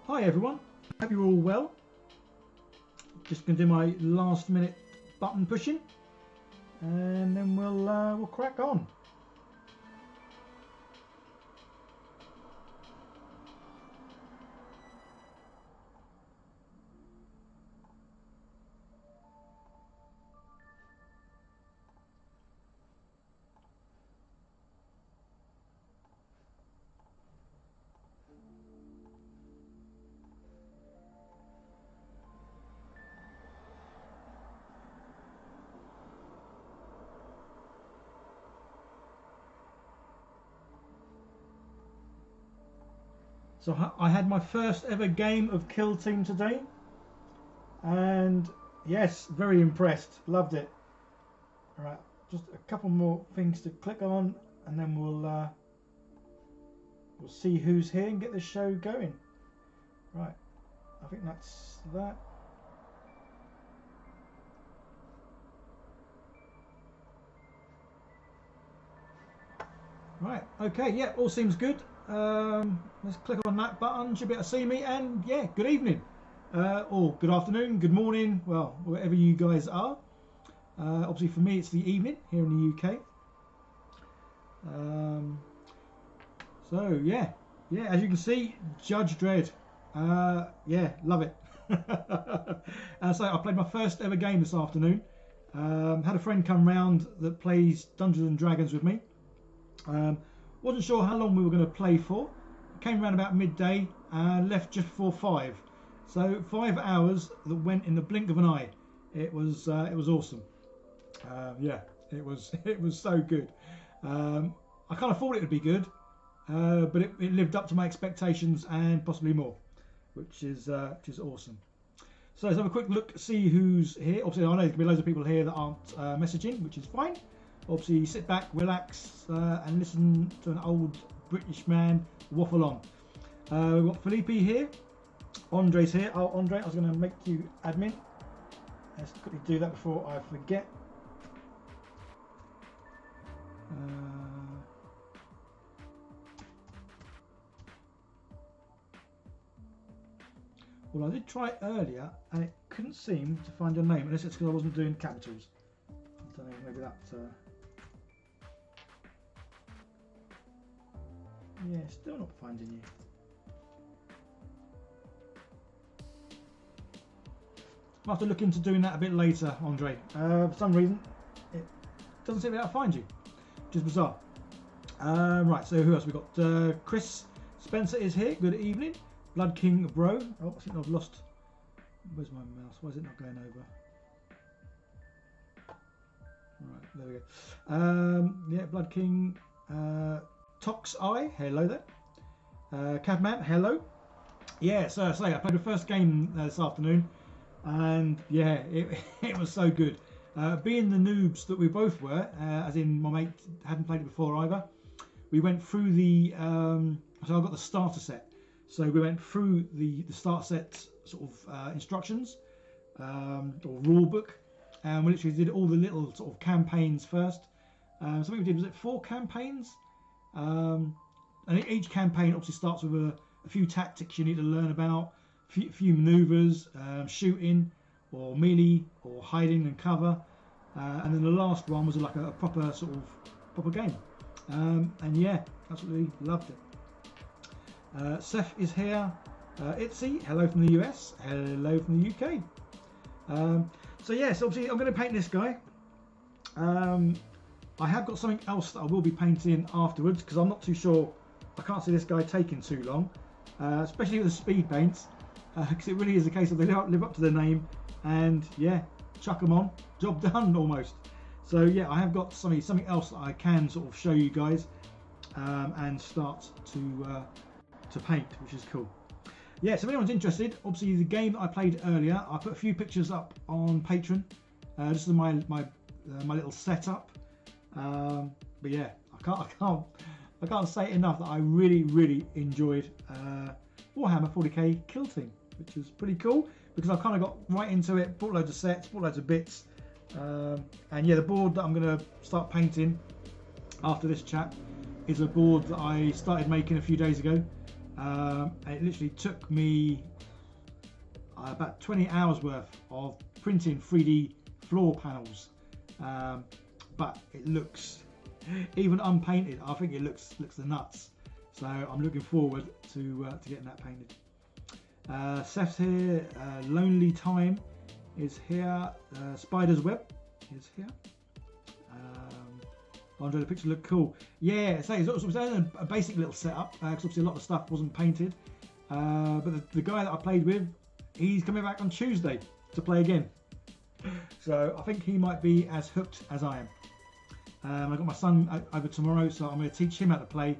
Hi everyone, hope you're all well. Just going to do my last minute button pushing and then we'll crack on. So I had my first ever game of Kill Team today, and yes, very impressed, loved it. All right, just a couple more things to click on, and then we'll see who's here and get the show going. Right, I think that's that. Right, okay, yeah, all seems good. Let's click on that button, should be able to see me, and yeah, good evening, or good afternoon, good morning, well, wherever you guys are. Obviously for me it's the evening here in the UK. So yeah, as you can see, Judge Dredd, yeah, love it. So I played my first ever game this afternoon. Had a friend come round that plays Dungeons and Dragons with me. Wasn't sure how long we were going to play for. Came around about midday and left just before 5. So 5 hours that went in the blink of an eye. It was awesome. Yeah, it was so good. I kind of thought it would be good, but it lived up to my expectations and possibly more, which is awesome. So let's have a quick look, see who's here. Obviously, I know there's going to be loads of people here that aren't messaging, which is fine. Obviously, sit back, relax, and listen to an old British man waffle on. We've got Felipe here. Andre's here. Oh, Andre, I was going to make you admin. Let's quickly do that before I forget. Well, I did try it earlier, and it couldn't seem to find your name, unless it's because I wasn't doing capitals. I don't know, maybe that... Yeah, still not finding you. I'll have to look into doing that a bit later, Andre. For some reason, it doesn't seem to be able to find you, which is bizarre. Right, so who else we got? Chris Spencer is here. Good evening. Blood King Bro. Oh, I think I've lost. Where's my mouse? Why is it not going over? Right, there we go. Yeah, Blood King. Tox Eye, hello there. Cavman, hello. Yeah, so I played the first game this afternoon, and yeah, it was so good. Being the noobs that we both were, as in my mate hadn't played it before either, we went through the, so I got the starter set. So we went through the starter set sort of instructions, or rule book, and we literally did all the little sort of campaigns first. So I think we did, was it 4 campaigns? And each campaign obviously starts with a few tactics you need to learn about, a few maneuvers, shooting or melee or hiding and cover, and then the last one was like a proper sort of proper game, and yeah, absolutely loved it. Seth is here. Itzy, hello from the US, hello from the UK. So yes, obviously I'm going to paint this guy. I have got something else that I will be painting afterwards, because I'm not too sure. I can't see this guy taking too long, especially with the speed paints, because it really is a case of they don't live up to their name, and yeah, chuck them on, job done almost. So yeah, I have got something else that I can sort of show you guys, and start to paint, which is cool. Yeah, so if anyone's interested, obviously the game that I played earlier, I put a few pictures up on Patreon, just as my little setup. But yeah, I can't say enough that I really enjoyed Warhammer 40k Kill Team, which was pretty cool, because I've kind of got right into it, bought loads of sets, bought loads of bits, and yeah, the board that I'm going to start painting after this chat is a board that I started making a few days ago. It literally took me about 20 hours worth of printing 3D floor panels, but it looks, even unpainted, I think it looks the nuts. So I'm looking forward to getting that painted. Seth's here. Lonely Time is here. Spider's Web is here. Andre, the picture looked cool. Yeah, so it's a basic little setup because obviously a lot of the stuff wasn't painted. But the guy that I played with, he's coming back on Tuesday to play again. So I think he might be as hooked as I am. I've got my son over tomorrow, so I'm going to teach him how to play.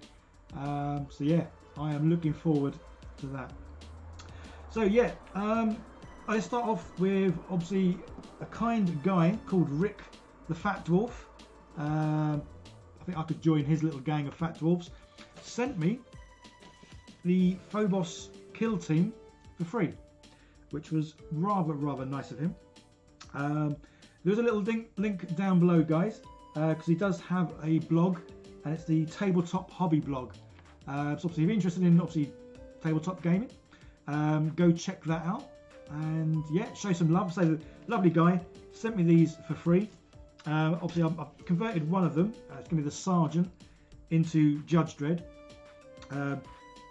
So yeah, I am looking forward to that. So yeah, I start off with obviously a kind guy called Rick the Fat Dwarf. I think I could join his little gang of fat dwarfs. Sent me the Phobos Kill Team for free, which was rather nice of him. There's a little link down below, guys, because he does have a blog, and it's the Tabletop Hobby blog. So obviously, if you're interested in obviously tabletop gaming, go check that out. And yeah, show some love. Say the lovely guy sent me these for free. Obviously, I've converted one of them. It's going to be the Sergeant into Judge Dredd.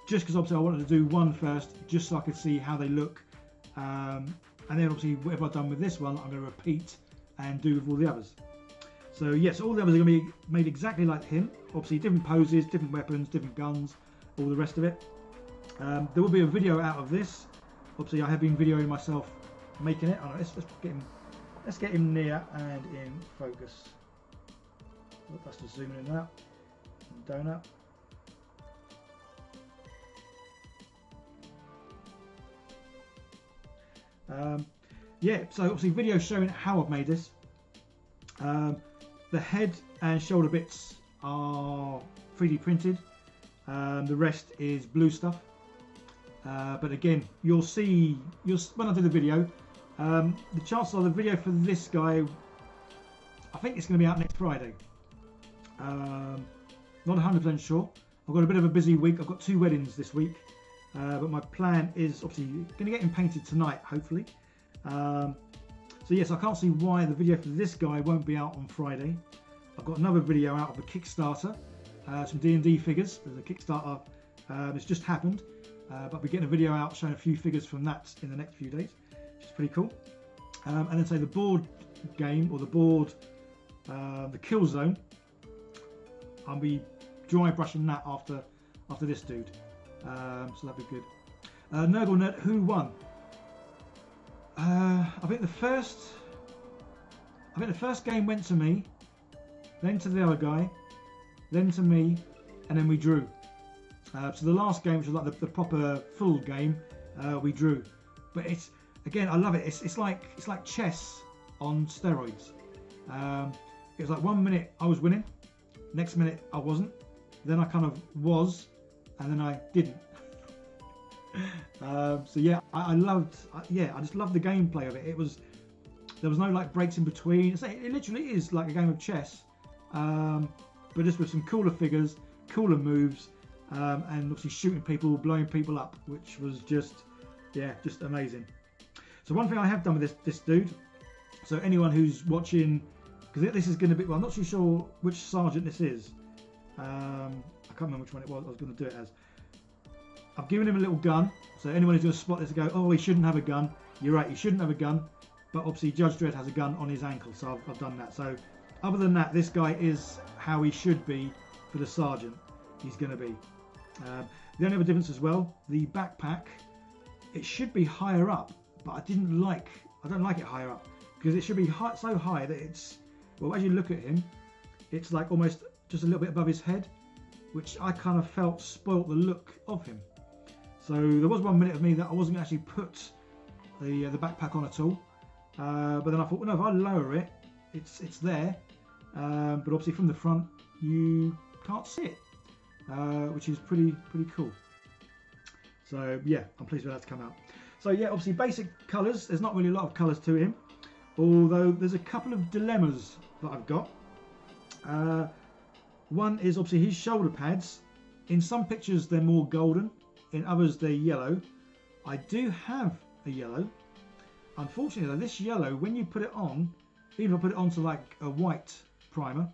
Just because obviously I wanted to do one first, just so I could see how they look. And then obviously whatever I've done with this one, I'm going to repeat and do with all the others. So yes, all the others are going to be made exactly like him. Obviously different poses, different weapons, different guns, all the rest of it. There will be a video out of this. Obviously I have been videoing myself making it. Let's get him near and in focus. Oh, that's just zooming in and out. Donut. Yeah, so obviously video showing how I've made this. The head and shoulder bits are 3D printed. The rest is blue stuff. But again, you'll see when I do the video. The chances are the video for this guy, I think it's going to be out next Friday. Not 100% sure. I've got a bit of a busy week. I've got 2 weddings this week. But my plan is obviously going to get him painted tonight, hopefully. So yes, I can't see why the video for this guy won't be out on Friday. I've got another video out of a Kickstarter, some D&D figures. There's a Kickstarter, it's just happened. But we're getting a video out showing a few figures from that in the next few days, which is pretty cool. And then say the board game, or the board, the Kill Zone, I'll be dry brushing that after this dude. So that'd be good. Nurglenet, who won? I think the first game went to me, then to the other guy, then to me, and then we drew. So the last game, which was like the proper full game, we drew. But it's, again, I love it. It's like chess on steroids. It was like 1 minute I was winning, next minute I wasn't, then I kind of was, and then I didn't. So yeah, I just loved the gameplay of it. There was no like breaks in between. It literally is like a game of chess, but just with some cooler figures, cooler moves, and obviously shooting people, blowing people up, which was just amazing. So one thing I have done with this dude, so anyone who's watching, because this is going to be, well, I'm not too sure which sergeant this is. I can't remember which one it was. I was going to do it as. I've given him a little gun, so anyone who's going to spot this and go, oh, he shouldn't have a gun. You're right, he shouldn't have a gun, but obviously Judge Dredd has a gun on his ankle, so I've done that. So other than that, this guy is how he should be for the sergeant. He's going to be. The only other difference as well, the backpack, it should be higher up, but I don't like it higher up, because it should be so high that it's, well, as you look at him, it's like almost just a little bit above his head, which I kind of felt spoilt the look of him. So there was 1 minute of me that I wasn't going to actually put the backpack on at all, but then I thought, well, no, if I lower it, it's there, but obviously from the front you can't see it, which is pretty cool. So yeah, I'm pleased with that to come out. So yeah, obviously basic colours. There's not really a lot of colours to him, although there's a couple of dilemmas that I've got. One is obviously his shoulder pads. In some pictures they're more golden, in others they're yellow. I do have a yellow. Unfortunately though, this yellow, when you put it on, even if I put it onto like a white primer,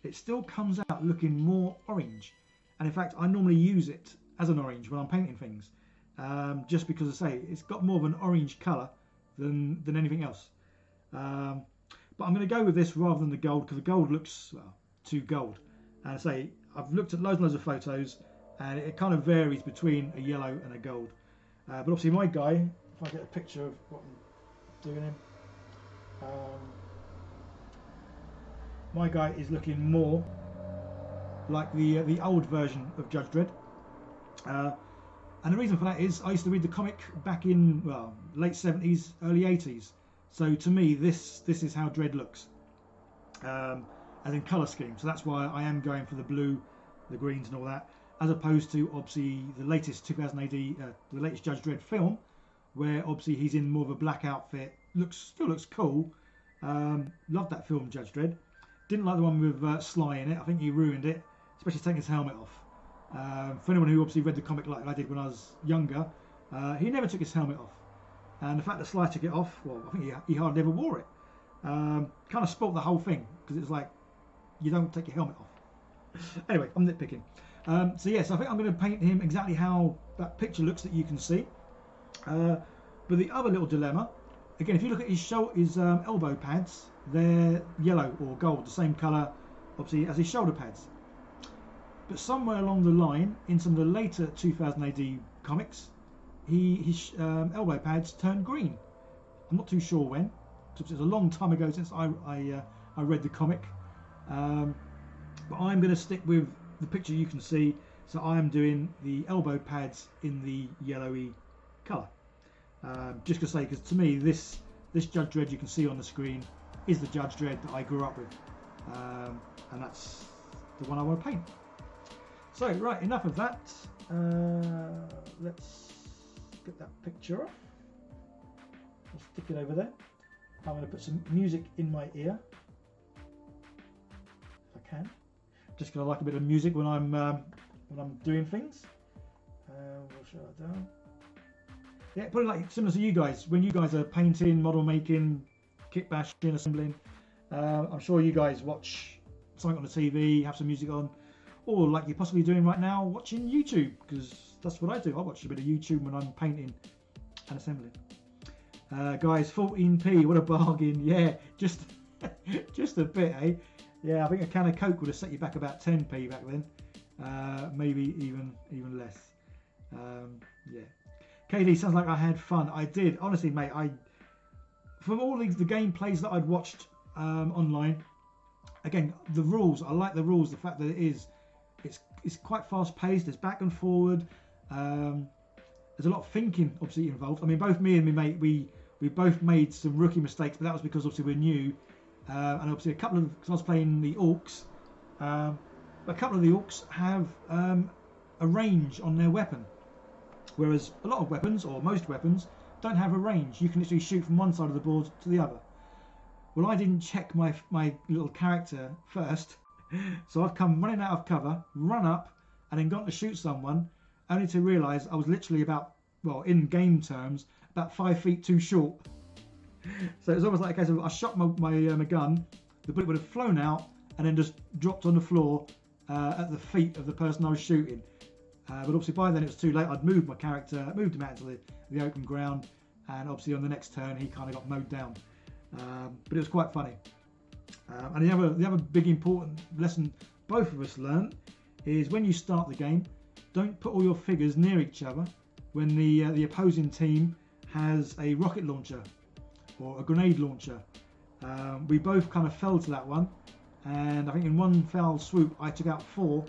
it still comes out looking more orange. And in fact, I normally use it as an orange when I'm painting things, just because I say it's got more of an orange colour than anything else. But I'm going to go with this rather than the gold, because the gold looks, well, too gold. And I say I've looked at loads and loads of photos, and it kind of varies between a yellow and a gold. But obviously my guy, if I get a picture of what I'm doing him, my guy is looking more like the old version of Judge Dredd. And the reason for that is I used to read the comic back in, well, late 70s, early 80s. So to me, this is how Dredd looks, as in colour scheme. So that's why I am going for the blue, the greens and all that, as opposed to obviously the latest 2000 AD, the latest Judge Dredd film, where obviously he's in more of a black outfit. Still looks cool. Loved that film, Judge Dredd. Didn't like the one with Sly in it. I think he ruined it, especially taking his helmet off. For anyone who obviously read the comic like I did when I was younger, he never took his helmet off. And the fact that Sly took it off, well, I think he hardly ever wore it. Kind of spoilt the whole thing, because it's like, you don't take your helmet off. Anyway, I'm nitpicking. So yes, I think I'm going to paint him exactly how that picture looks that you can see. But the other little dilemma, again, if you look at his elbow pads, they're yellow or gold, the same colour, obviously, as his shoulder pads. But somewhere along the line, in some of the later 2000 AD comics, his elbow pads turned green. I'm not too sure when. It was a long time ago since I read the comic. But I'm going to stick with the picture you can see. So I am doing the elbow pads in the yellowy colour. Just to say, because to me, this Judge Dredd you can see on the screen is the Judge Dredd that I grew up with. And that's the one I want to paint. So, right, enough of that. Let's get that picture off. I'll stick it over there. I'm going to put some music in my ear, if I can. Just because I like a bit of music when I'm doing things. We'll shut that down. Yeah, put it like similar to you guys. When you guys are painting, model making, kitbashing, assembling, I'm sure you guys watch something on the TV, have some music on, or like you're possibly doing right now, watching YouTube, because that's what I do. I watch a bit of YouTube when I'm painting and assembling. Guys, 14p, what a bargain. Yeah, just a bit, eh? Yeah, I think a can of Coke would have set you back about 10p back then. Maybe even less. Yeah. KD, sounds like I had fun. I did. Honestly, mate, from all the gameplays that I'd watched online, again, the rules, I like the rules, the fact that it's quite fast paced, there's back and forward, there's a lot of thinking obviously involved. I mean, both me and my mate, we both made some rookie mistakes, but that was because obviously we're new, and obviously because I was playing the orcs, a couple of the orcs have a range on their weapon, whereas a lot of weapons, or most weapons, don't have a range. You can literally shoot from one side of the board to the other. Well, I didn't check my little character first, so I've come running out of cover, run up, and then gone to shoot someone, only to realise I was literally about, well, in game terms, about 5 feet too short. So it was almost like a case of I shot my gun, the bullet would have flown out, and then just dropped on the floor at the feet of the person I was shooting. But obviously by then it was too late. I'd moved my character, moved him out into the open ground, and obviously on the next turn he kind of got mowed down. But it was quite funny. And the other big important lesson both of us learned is when you start the game, don't put all your figures near each other when the opposing team has a rocket launcher or a grenade launcher. We both kind of fell to that one, and I think in one foul swoop I took out 4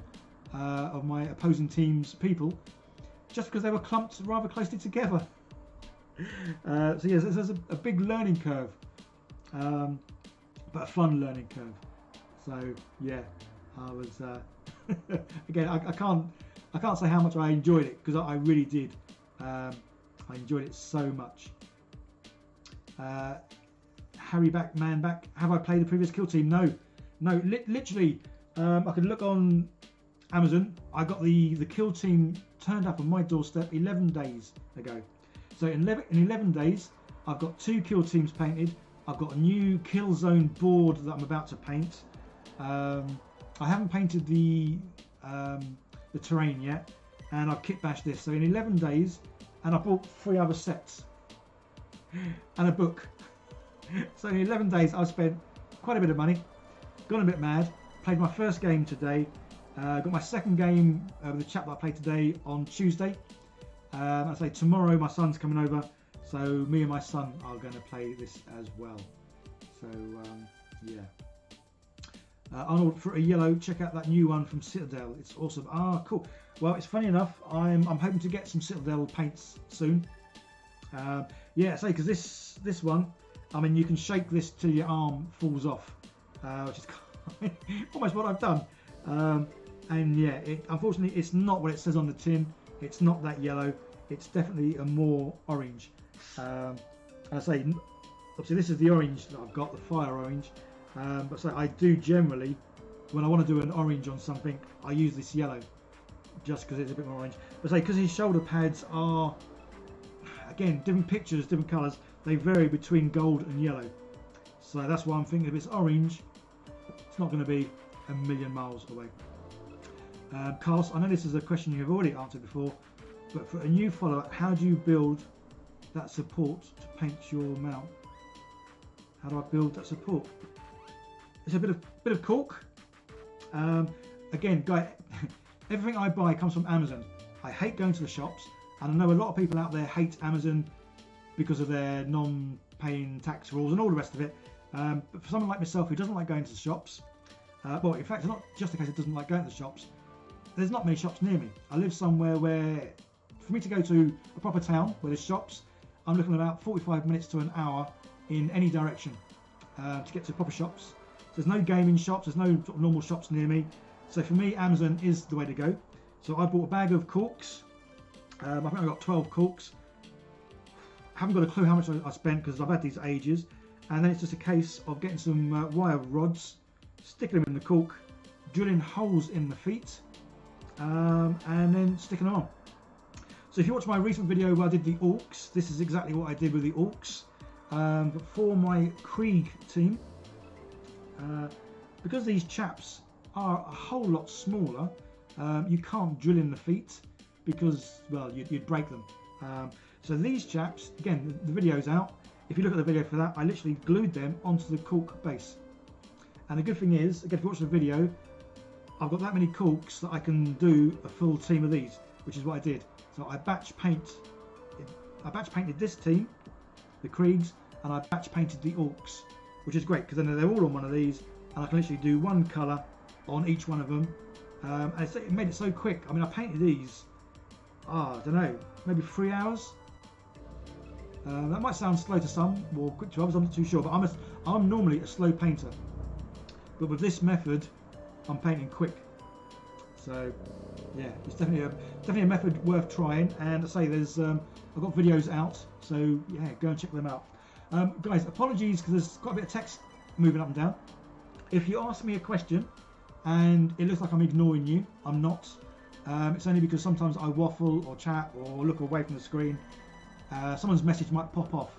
of my opposing team's people just because they were clumped rather closely together. So yes, there's a big learning curve, but a fun learning curve. So yeah, I was again, I can't say how much I enjoyed it, because I really did. I enjoyed it so much. Harry back, man back. Have I played the previous Kill Team? No. Literally, I could look on Amazon. I got the Kill Team turned up on my doorstep 11 days ago. So in 11 days, I've got 2 kill teams painted. I've got a new kill zone board that I'm about to paint. I haven't painted the terrain yet, and I've kitbashed this. So in 11 days, and I bought 3 other sets and a book. So in 11 days, I've spent quite a bit of money, gone a bit mad, played my first game today, got my second game with the chap that I played today on Tuesday. I say tomorrow my son's coming over, so me and my son are going to play this as well. So yeah. Arnold for a yellow, check out that new one from Citadel, it's awesome. Ah, cool. Well, it's funny enough, I'm hoping to get some Citadel paints soon. Yeah, say because this one, I mean, you can shake this till your arm falls off, which is almost what I've done. And yeah, unfortunately, it's not what it says on the tin. It's not that yellow. It's definitely a more orange. And I say, obviously, this is the orange that I've got, the fire orange. But so I do generally, when I want to do an orange on something, I use this yellow, just because it's a bit more orange. But say, because his shoulder pads are, again, different pictures, different colours, they vary between gold and yellow. So that's why I'm thinking if it's orange, it's not going to be a million miles away. Carlos, I know this is a question you've already answered before, but for a new follower, how do you build that support to paint your mount? How do I build that support? It's a bit of cork. Again, guys, everything I buy comes from Amazon. I hate going to the shops, and I know a lot of people out there hate Amazon because of their non-paying tax rules and all the rest of it. But for someone like myself who doesn't like going to the shops, well, in fact, it's not just a case of doesn't like going to the shops. There's not many shops near me. I live somewhere where, for me to go to a proper town where there's shops, I'm looking at about 45 minutes to an hour in any direction to get to proper shops. So there's no gaming shops, there's no sort of normal shops near me. So for me, Amazon is the way to go. So I bought a bag of corks. I think I got 12 corks. Haven't got a clue how much I spent because I've had these ages. And then it's just a case of getting some wire rods, sticking them in the cork, drilling holes in the feet, and then sticking them on. So if you watch my recent video where I did the orcs, this is exactly what I did with the orcs. But for my Krieg team, because these chaps are a whole lot smaller, you can't drill in the feet because, well, you'd break them. So these chaps, again, the video's out. If you look at the video for that, I literally glued them onto the cork base. And the good thing is, again, if you watch the video, I've got that many corks that I can do a full team of these, which is what I did. So I batch painted this team, the Kriegs, and I batch painted the orcs, which is great because then they're all on one of these, and I can literally do one colour on each one of them. And it made it so quick. I mean, I painted these, I don't know, maybe 3 hours. That might sound slow to some, or quick to others, I'm not too sure, but I'm normally a slow painter. But with this method, I'm painting quick. So yeah, it's definitely a method worth trying. And I say there's I've got videos out, so yeah, go and check them out. Guys, apologies because there's quite a bit of text moving up and down. If you ask me a question and it looks like I'm ignoring you, I'm not. It's only because sometimes I waffle or chat or look away from the screen. Someone's message might pop off.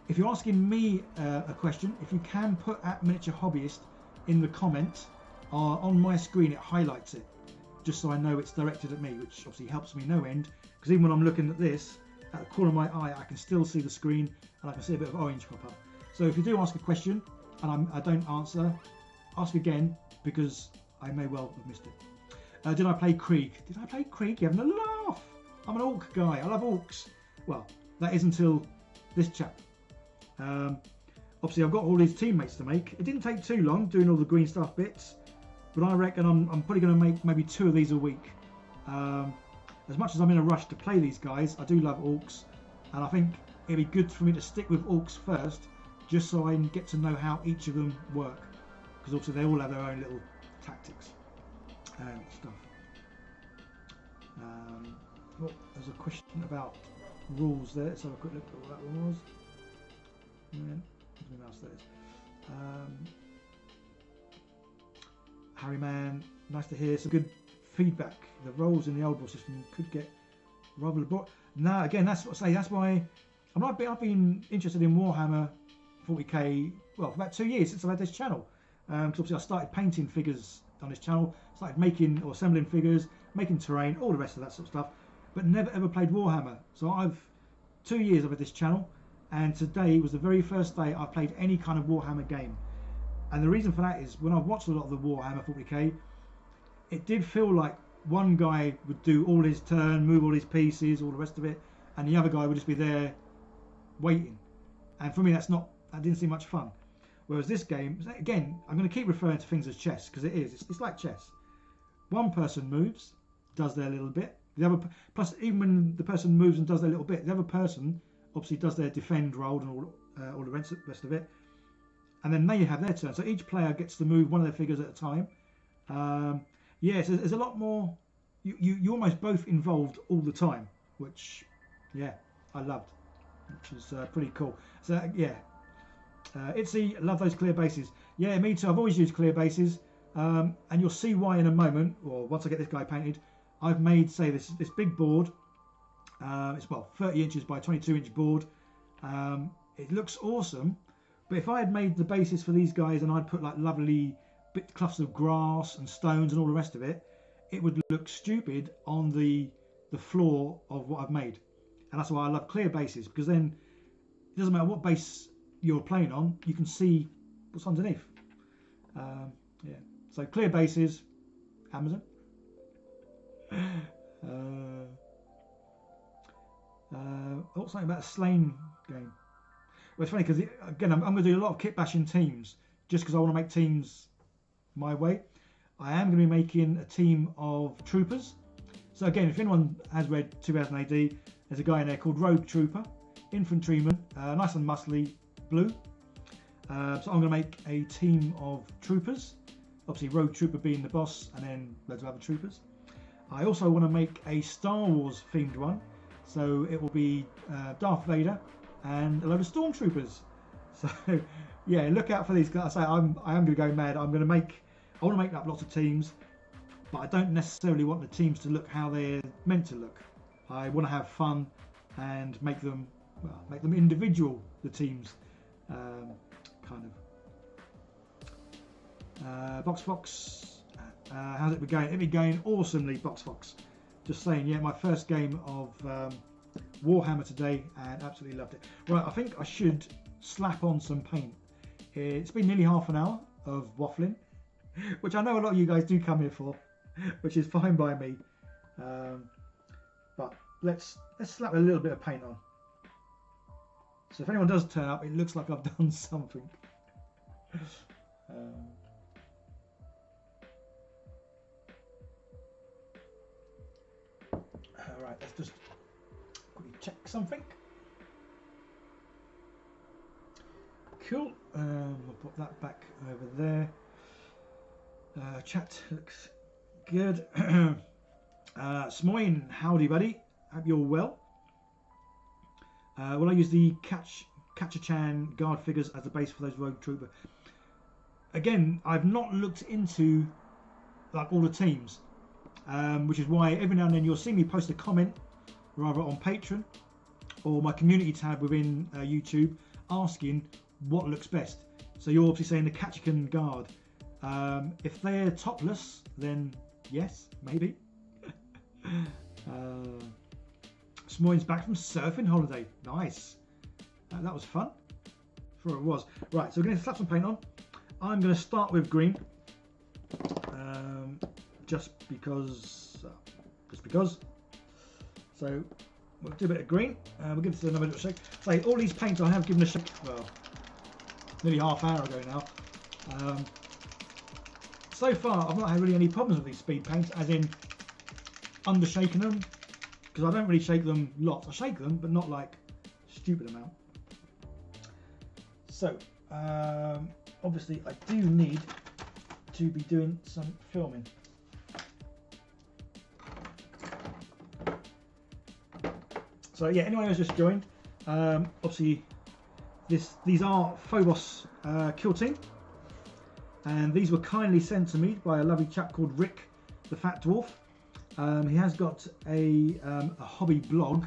If you're asking me a question, if you can put @miniature_hobbyist in the comment on my screen, it highlights it, just so I know it's directed at me, which obviously helps me no end, because even when I'm looking at this, at the corner of my eye, I can still see the screen and I can see a bit of orange pop up. So if you do ask a question and I don't answer, ask again, because I may well have missed it. Did I play Krieg? Did I play Krieg? You're having a laugh. I'm an orc guy. I love orcs. Well, that is until this chap. Obviously, I've got all these teammates to make. It didn't take too long doing all the green stuff bits, but I reckon I'm probably going to make maybe 2 of these a week. As much as I'm in a rush to play these guys, I do love orcs, and I think it'd be good for me to stick with orcs first, just so I can get to know how each of them work, because obviously they all have their own little tactics and stuff. Oh, there's a question about rules there. Let's have a quick look at what that one was. Where's my mouse? There it is. Harry Man, nice to hear. Some good feedback. The roles in the old war system could get rather laborious. No, again, that's what I say. That's why I've been interested in Warhammer 40k, well, for about 2 years since I've had this channel. Because obviously I started painting figures on this channel, started making or assembling figures, making terrain, all the rest of that sort of stuff, but never ever played Warhammer. So 2 years I've had this channel, and today was the very first day I played any kind of Warhammer game. And the reason for that is when I've watched a lot of the Warhammer 40k, it did feel like one guy would do all his turn, move all his pieces, all the rest of it, and the other guy would just be there waiting. And for me, that didn't seem much fun. Whereas this game, again, I'm going to keep referring to things as chess because it is. It's like chess. One person moves, does their little bit. The other, plus even when the person moves and does their little bit, the other person obviously does their defend roll and all the rest of it. And then they have their turn. So each player gets to move one of their figures at a time. Yeah, so there's a lot more. You almost both involved all the time, which, yeah, I loved, which is pretty cool. So yeah, Itzy, love those clear bases. Yeah, me too. I've always used clear bases, and you'll see why in a moment, or once I get this guy painted. I've made, say, this big board. It's well 30 inches by 22-inch board. It looks awesome. But if I had made the basis for these guys and I'd put like lovely clumps of grass and stones and all the rest of it, it would look stupid on the floor of what I've made. And that's why I love clear bases, because then it doesn't matter what base you're playing on, you can see what's underneath. Yeah, so clear bases, Amazon. Oh, something about a Slain game. Well, it's funny because again, I'm going to do a lot of kit bashing teams just because I want to make teams my way. I am going to be making a team of troopers. So again, if anyone has read 2000 AD, there's a guy in there called Rogue Trooper, infantryman, nice and muscly, blue. So I'm going to make a team of troopers. Obviously, Rogue Trooper being the boss, and then loads of other troopers. I also want to make a Star Wars themed one. So it will be Darth Vader and a load of stormtroopers. So yeah, look out for these. I say I am going to go mad. I want to make up lots of teams, but I don't necessarily want the teams to look how they're meant to look. I want to have fun and make them individual. The teams, kind of. Box Fox, how's it been going? It's been going awesomely, Box Fox. Just saying, yeah, my first game of Warhammer today, and absolutely loved it. Right, I think I should slap on some paint. It's been nearly half an hour of waffling, which I know a lot of you guys do come here for, which is fine by me. But let's slap a little bit of paint on. So if anyone does turn up, it looks like I've done something. Alright, let's just quickly check something. Cool. I'll put that back over there. Chat looks good. Smoin, howdy buddy. Hope you're well. Will I use the Catcher-chan guard figures as the base for those Rogue Trooper? Again, I've not looked into like all the teams, which is why every now and then you'll see me post a comment, rather on Patreon or my community tab within YouTube, asking what looks best. So you're obviously saying the Catcher-chan guard. If they're topless, then yes, maybe. Smoyne's back from surfing holiday. Nice. That was fun. Sure it was. Right, so we're going to slap some paint on. I'm going to start with green. Just because. So we'll do a bit of green. We'll give this another little shake. So all these paints I have given a shake. Well, nearly half hour ago now. So far, I've not had really any problems with these speed paints, as in undershaking them, because I don't really shake them lots. I shake them, but not like a stupid amount. So, obviously, I do need to be doing some filming. So yeah, anyone who's just joined, obviously, these are Phobos Kill Team. And these were kindly sent to me by a lovely chap called Rick, the Fat Dwarf. He has got a hobby blog.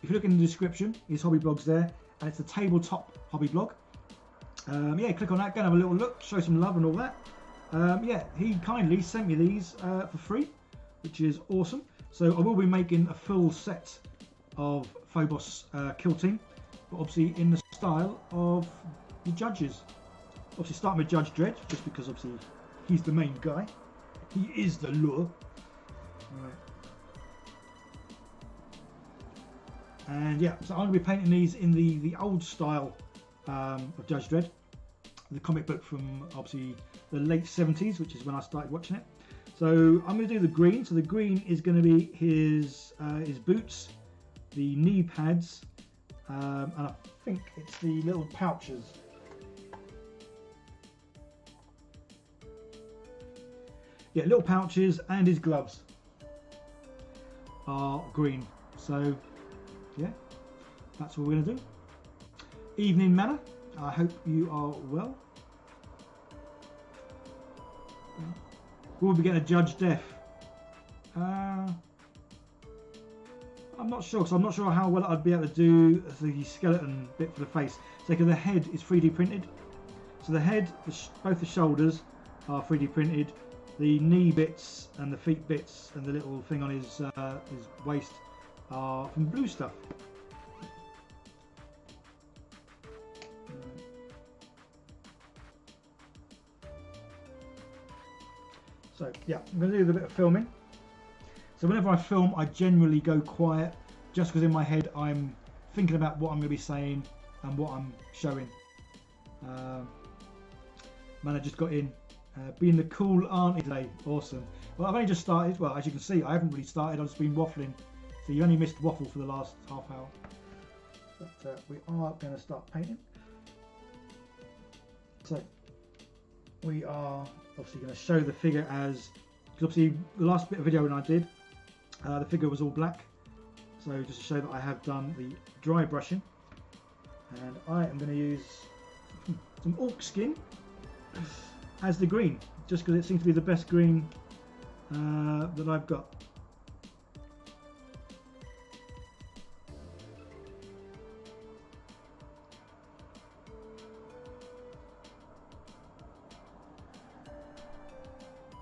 If you look in the description, his hobby blog's there, and it's a tabletop hobby blog. Yeah, click on that, go and have a little look, show some love and all that. Yeah, he kindly sent me these for free, which is awesome. So I will be making a full set of Phobos Kill Team, but obviously in the style of the judges. Obviously starting with Judge Dredd, just because obviously he's the main guy. He is the law. Right. And yeah, so I'm going to be painting these in the old style of Judge Dredd, the comic book from obviously the late 70s, which is when I started watching it. So I'm going to do the green. So the green is going to be his boots, the knee pads, and I think it's the little pouches. Yeah, little pouches, and his gloves are green. So yeah, that's what we're going to do. Evening manner. I hope you are well. We'll be getting a Judge Death. I'm not sure, because I'm not sure how well I'd be able to do the skeleton bit for the face. So because the head is 3D printed. So the head, both the shoulders are 3D printed. The knee bits and the feet bits and the little thing on his waist are from blue stuff. So yeah, I'm going to do a bit of filming. So whenever I film, I generally go quiet, just because in my head I'm thinking about what I'm going to be saying and what I'm showing. Man, I just got in. Being the cool auntie today, awesome. Well, I've only just started. Well, as you can see, I haven't really started. I've just been waffling. So you only missed waffle for the last half hour. But we are going to start painting. So we are obviously going to show the figure as, because obviously the last bit of video when I did, the figure was all black. So just to show that I have done the dry brushing, and I am going to use some orc skin as the green, just because it seems to be the best green that I've got.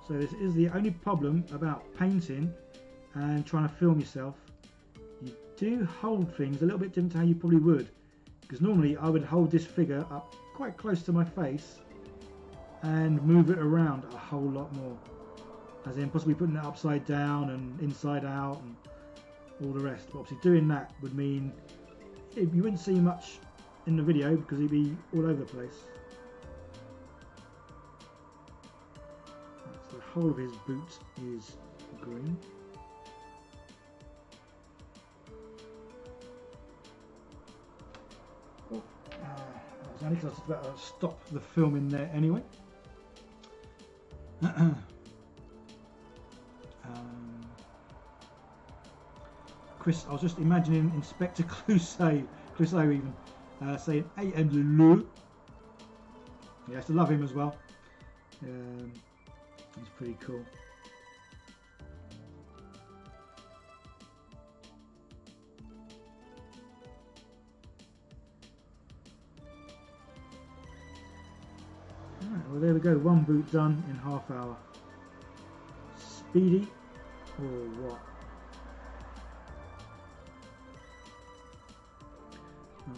So this is the only problem about painting and trying to film yourself. You do hold things a little bit different to how you probably would, because normally I would hold this figure up quite close to my face and move it around a whole lot more, as in possibly putting it upside down and inside out and all the rest. But obviously doing that would mean you wouldn't see much in the video because it'd be all over the place. So the whole of his boot is green. Oh, that was only because I was about to stop the filming there anyway. Chris, I was just imagining Inspector Clouseau even saying "Hey, and Lulu." Yeah, I used to love him as well. He's pretty cool. Alright, well there we go, one boot done in half hour. Speedy or what?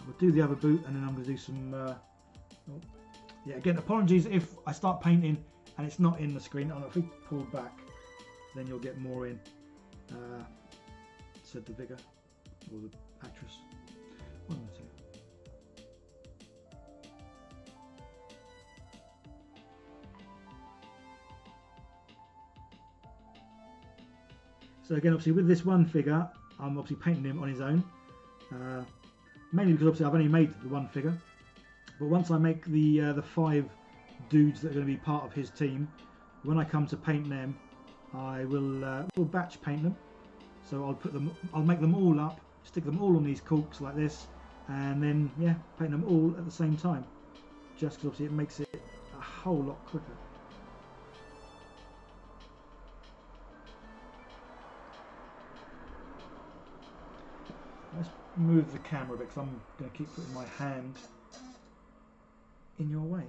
We'll do the other boot and then I'm going to do some yeah, again, apologies if I start painting and it's not in the screen. If we pull back, then you'll get more in, said the vigor or the actress. One or two. So again, obviously with this one figure, I'm obviously painting him on his own. Mainly because obviously I've only made the one figure, but once I make the 5 dudes that are going to be part of his team, when I come to paint them, I will batch paint them. So I'll make them all up, stick them all on these corks like this, and then yeah, paint them all at the same time. Just because obviously it makes it a whole lot quicker. move the camera a bit because I'm going to keep putting my hand in your way.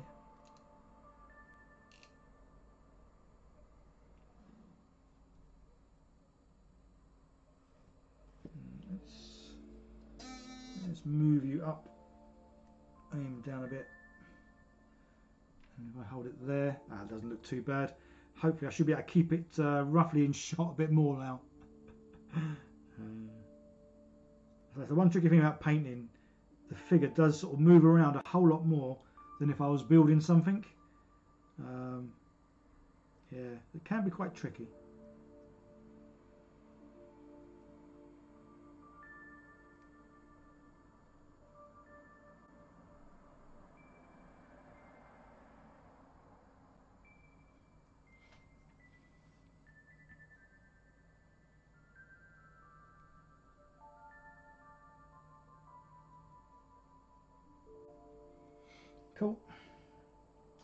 Let's move you up, aim down a bit, and if I hold it there, it doesn't look too bad. Hopefully I should be able to keep it roughly in shot a bit more now. So the one tricky thing about painting, the figure does sort of move around a whole lot more than if I was building something. Yeah, it can be quite tricky. Cool.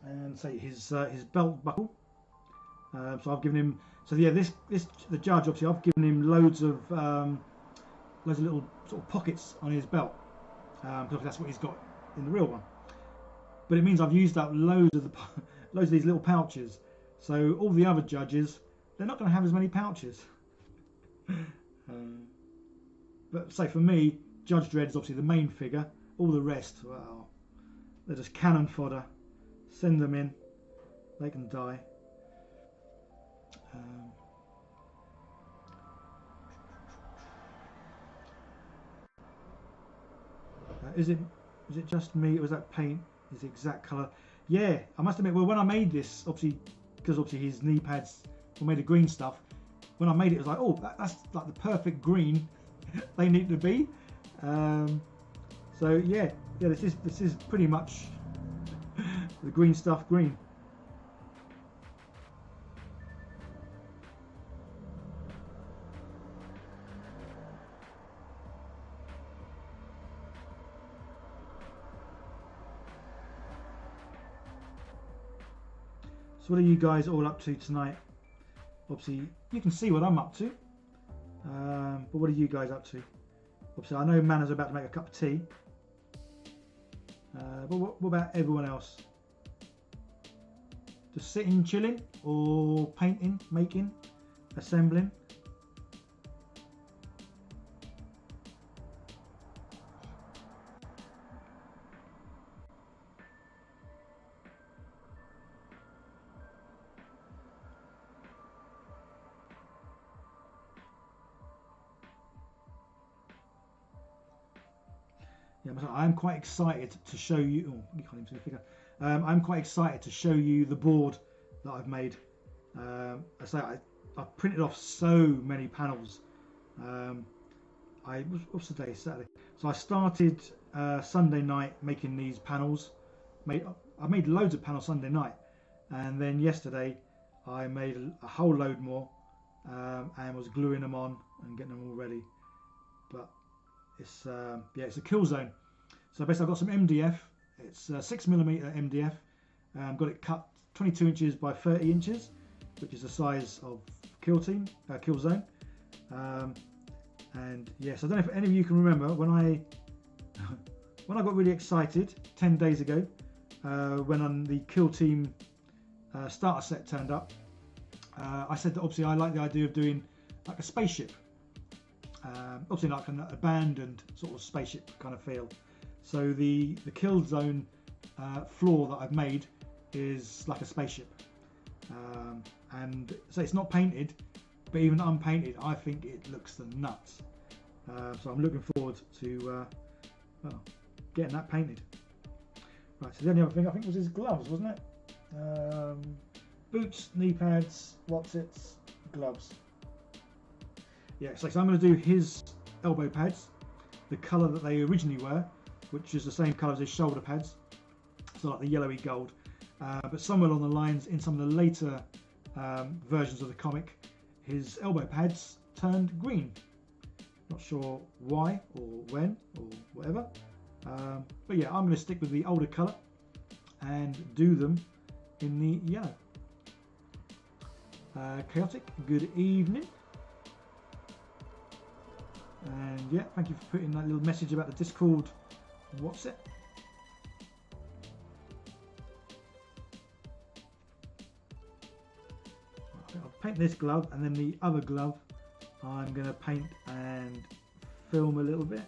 And say his belt buckle. So I've given him. So yeah, the judge obviously I've given him loads of little sort of pockets on his belt because that's what he's got in the real one. But it means I've used up loads of these little pouches. So all the other judges, they're not going to have as many pouches. But say for me, Judge Dredd is obviously the main figure. All the rest, well, they're just cannon fodder. Send them in, they can die. Is it just me, or was that paint is the exact colour? Yeah, I must admit, well, when I made this, obviously, because obviously his knee pads were made of green stuff, when I made it, it was like, oh, that's like the perfect green they need to be. So yeah, this is pretty much the green stuff green. So what are you guys all up to tonight? Obviously, you can see what I'm up to. But what are you guys up to? Obviously, I know Mana's about to make a cup of tea. But what about everyone else? Just sitting, chilling, or painting, making, assembling? Yeah, I'm quite excited to show you. Oh, you can't even see the figure. I'm quite excited to show you the board that I've made. I say I've printed off so many panels. What's the day? Saturday. So I started Sunday night making these panels. I made loads of panels Sunday night, and then yesterday I made a whole load more and was gluing them on and getting them all ready. But it's yeah, it's a kill zone. So basically I've got some MDF. It's 6mm MDF. Got it cut 22 inches by 30 inches, which is the size of Kill Team, Kill Zone. And yes, I don't know if any of you can remember when I got really excited 10 days ago when on the Kill Team starter set turned up. I said that obviously I like the idea of doing like a spaceship. Obviously like an abandoned sort of spaceship kind of feel. So the Kill Zone floor that I've made is like a spaceship. And so it's not painted, but even unpainted, I think it looks the nuts. So I'm looking forward to well, getting that painted. Right, so the only other thing I think was his gloves, wasn't it? Boots, knee pads, wotsits, gloves. Yeah, so I'm going to do his elbow pads, the colour that they originally were, which is the same colour as his shoulder pads, so like the yellowy gold. But somewhere along the lines, in some of the later versions of the comic, his elbow pads turned green. Not sure why or when or whatever. But yeah, I'm going to stick with the older colour and do them in the yellow. Chaotic, good evening. And yeah, thank you for putting that little message about the Discord. What's it? I'll paint this glove, and then the other glove I'm going to paint and film a little bit.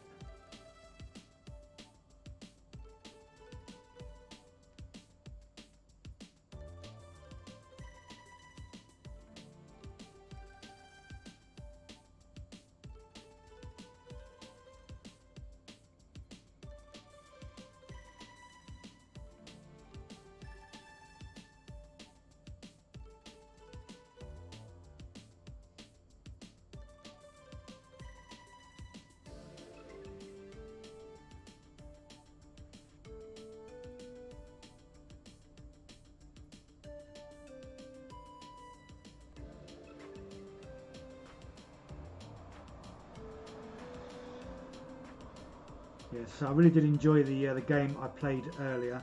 Yeah, so I really did enjoy the game I played earlier.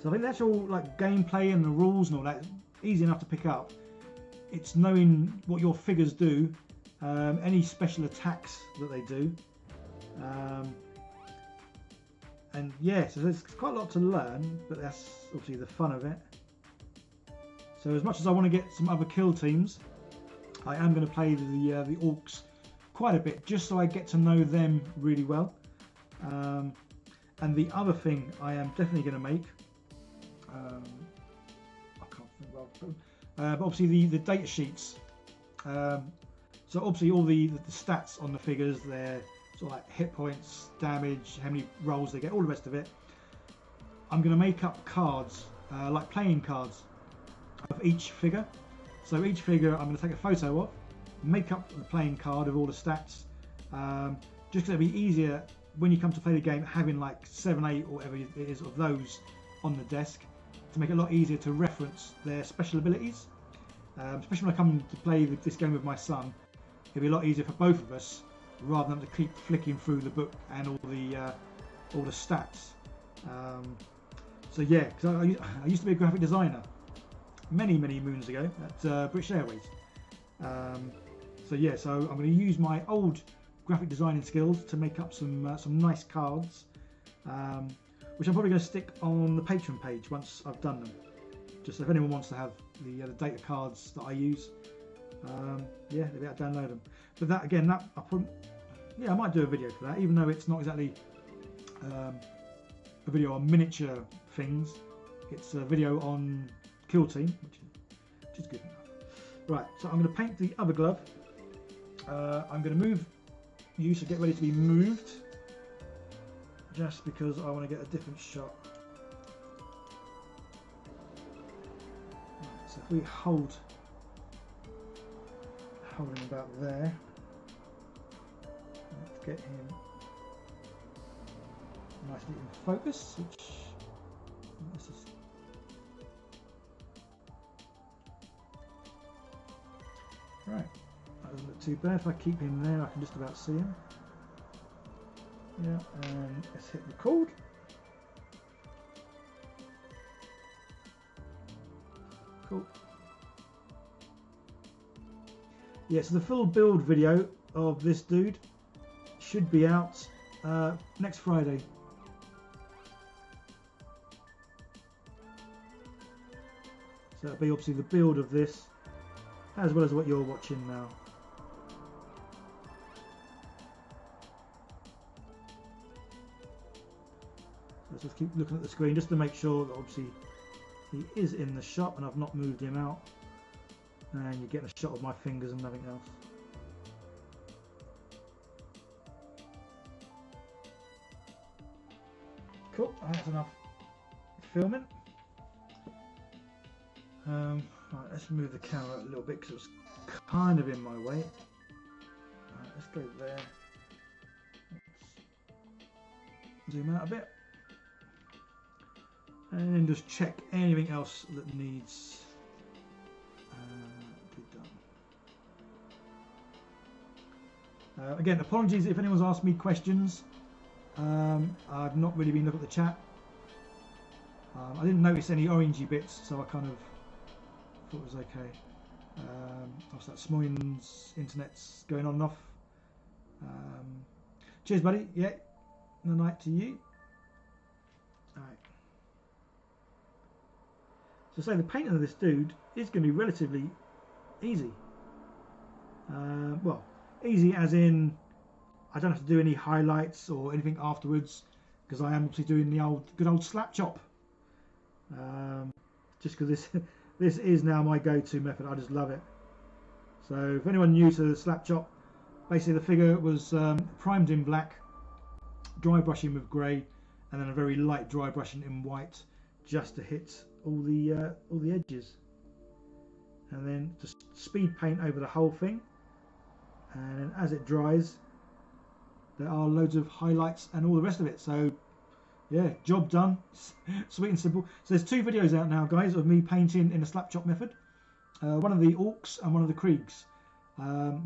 So I think that's all like gameplay and the rules and all that easy enough to pick up. It's knowing what your figures do, any special attacks that they do, and yeah, so there's quite a lot to learn, but that's obviously the fun of it. So as much as I want to get some other kill teams, I am going to play the orcs quite a bit, just so I get to know them really well. And the other thing I am definitely going to make, I can't think well, but obviously the data sheets. So obviously all the stats on the figures, their sort of like hit points, damage, how many rolls they get, all the rest of it. I'm going to make up cards, like playing cards of each figure. So each figure I'm going to take a photo of, make up the playing card of all the stats, just because it'll be easier when you come to play the game, having like 7, 8 or whatever it is of those on the desk, to make it a lot easier to reference their special abilities. Especially when I come to play this game with my son, it'll be a lot easier for both of us, rather than to keep flicking through the book and all the stats. So yeah, because I used to be a graphic designer many moons ago at British Airways. So yeah, so I'm going to use my old graphic designing skills to make up some nice cards, which I'm probably going to stick on the Patreon page once I've done them. Just so if anyone wants to have the data cards that I use, yeah, they'll be able to download them. But that again, I might do a video for that, even though it's not exactly a video on miniature things. It's a video on Kill Team, which is good enough. Right, so I'm going to paint the other glove. I'm going to move you, so get ready to be moved, just because I want to get a different shot. Right, so if we hold him about there, let's get him nicely in focus, which this is right. That doesn't look too bad. If I keep him there, I can just about see him. Yeah, and let's hit record. Cool. Yeah, so the full build video of this dude should be out next Friday. So it'll be obviously the build of this, as well as what you're watching now. Let's just keep looking at the screen just to make sure that obviously he is in the shot and I've not moved him out. And you're getting a shot of my fingers and nothing else. Cool, that's enough filming. Right, let's move the camera a little bit because it was kind of in my way. Right, let's go there. Let's zoom out a bit. And then just check anything else that needs to be done. Again, apologies if anyone's asked me questions. I've not really been looking at the chat. I didn't notice any orangey bits, so I kind of thought it was okay. Obviously that Smoyin's internet's going on and off. Cheers, buddy. Yeah, good night to you. All right. So say the painting of this dude is going to be relatively easy. Well, easy as in I don't have to do any highlights or anything afterwards because I am obviously doing the good old slap chop. Just because this is now my go-to method. I just love it. So if anyone new to the slap chop, basically the figure was primed in black, dry brushing with grey, and then a very light dry brushing in white, just to hit all the edges, and then just speed paint over the whole thing. And then as it dries, there are loads of highlights and all the rest of it. So yeah, job done. Sweet and simple. So there's 2 videos out now, guys, of me painting in the slap chop method. One of the orcs and one of the Kriegs.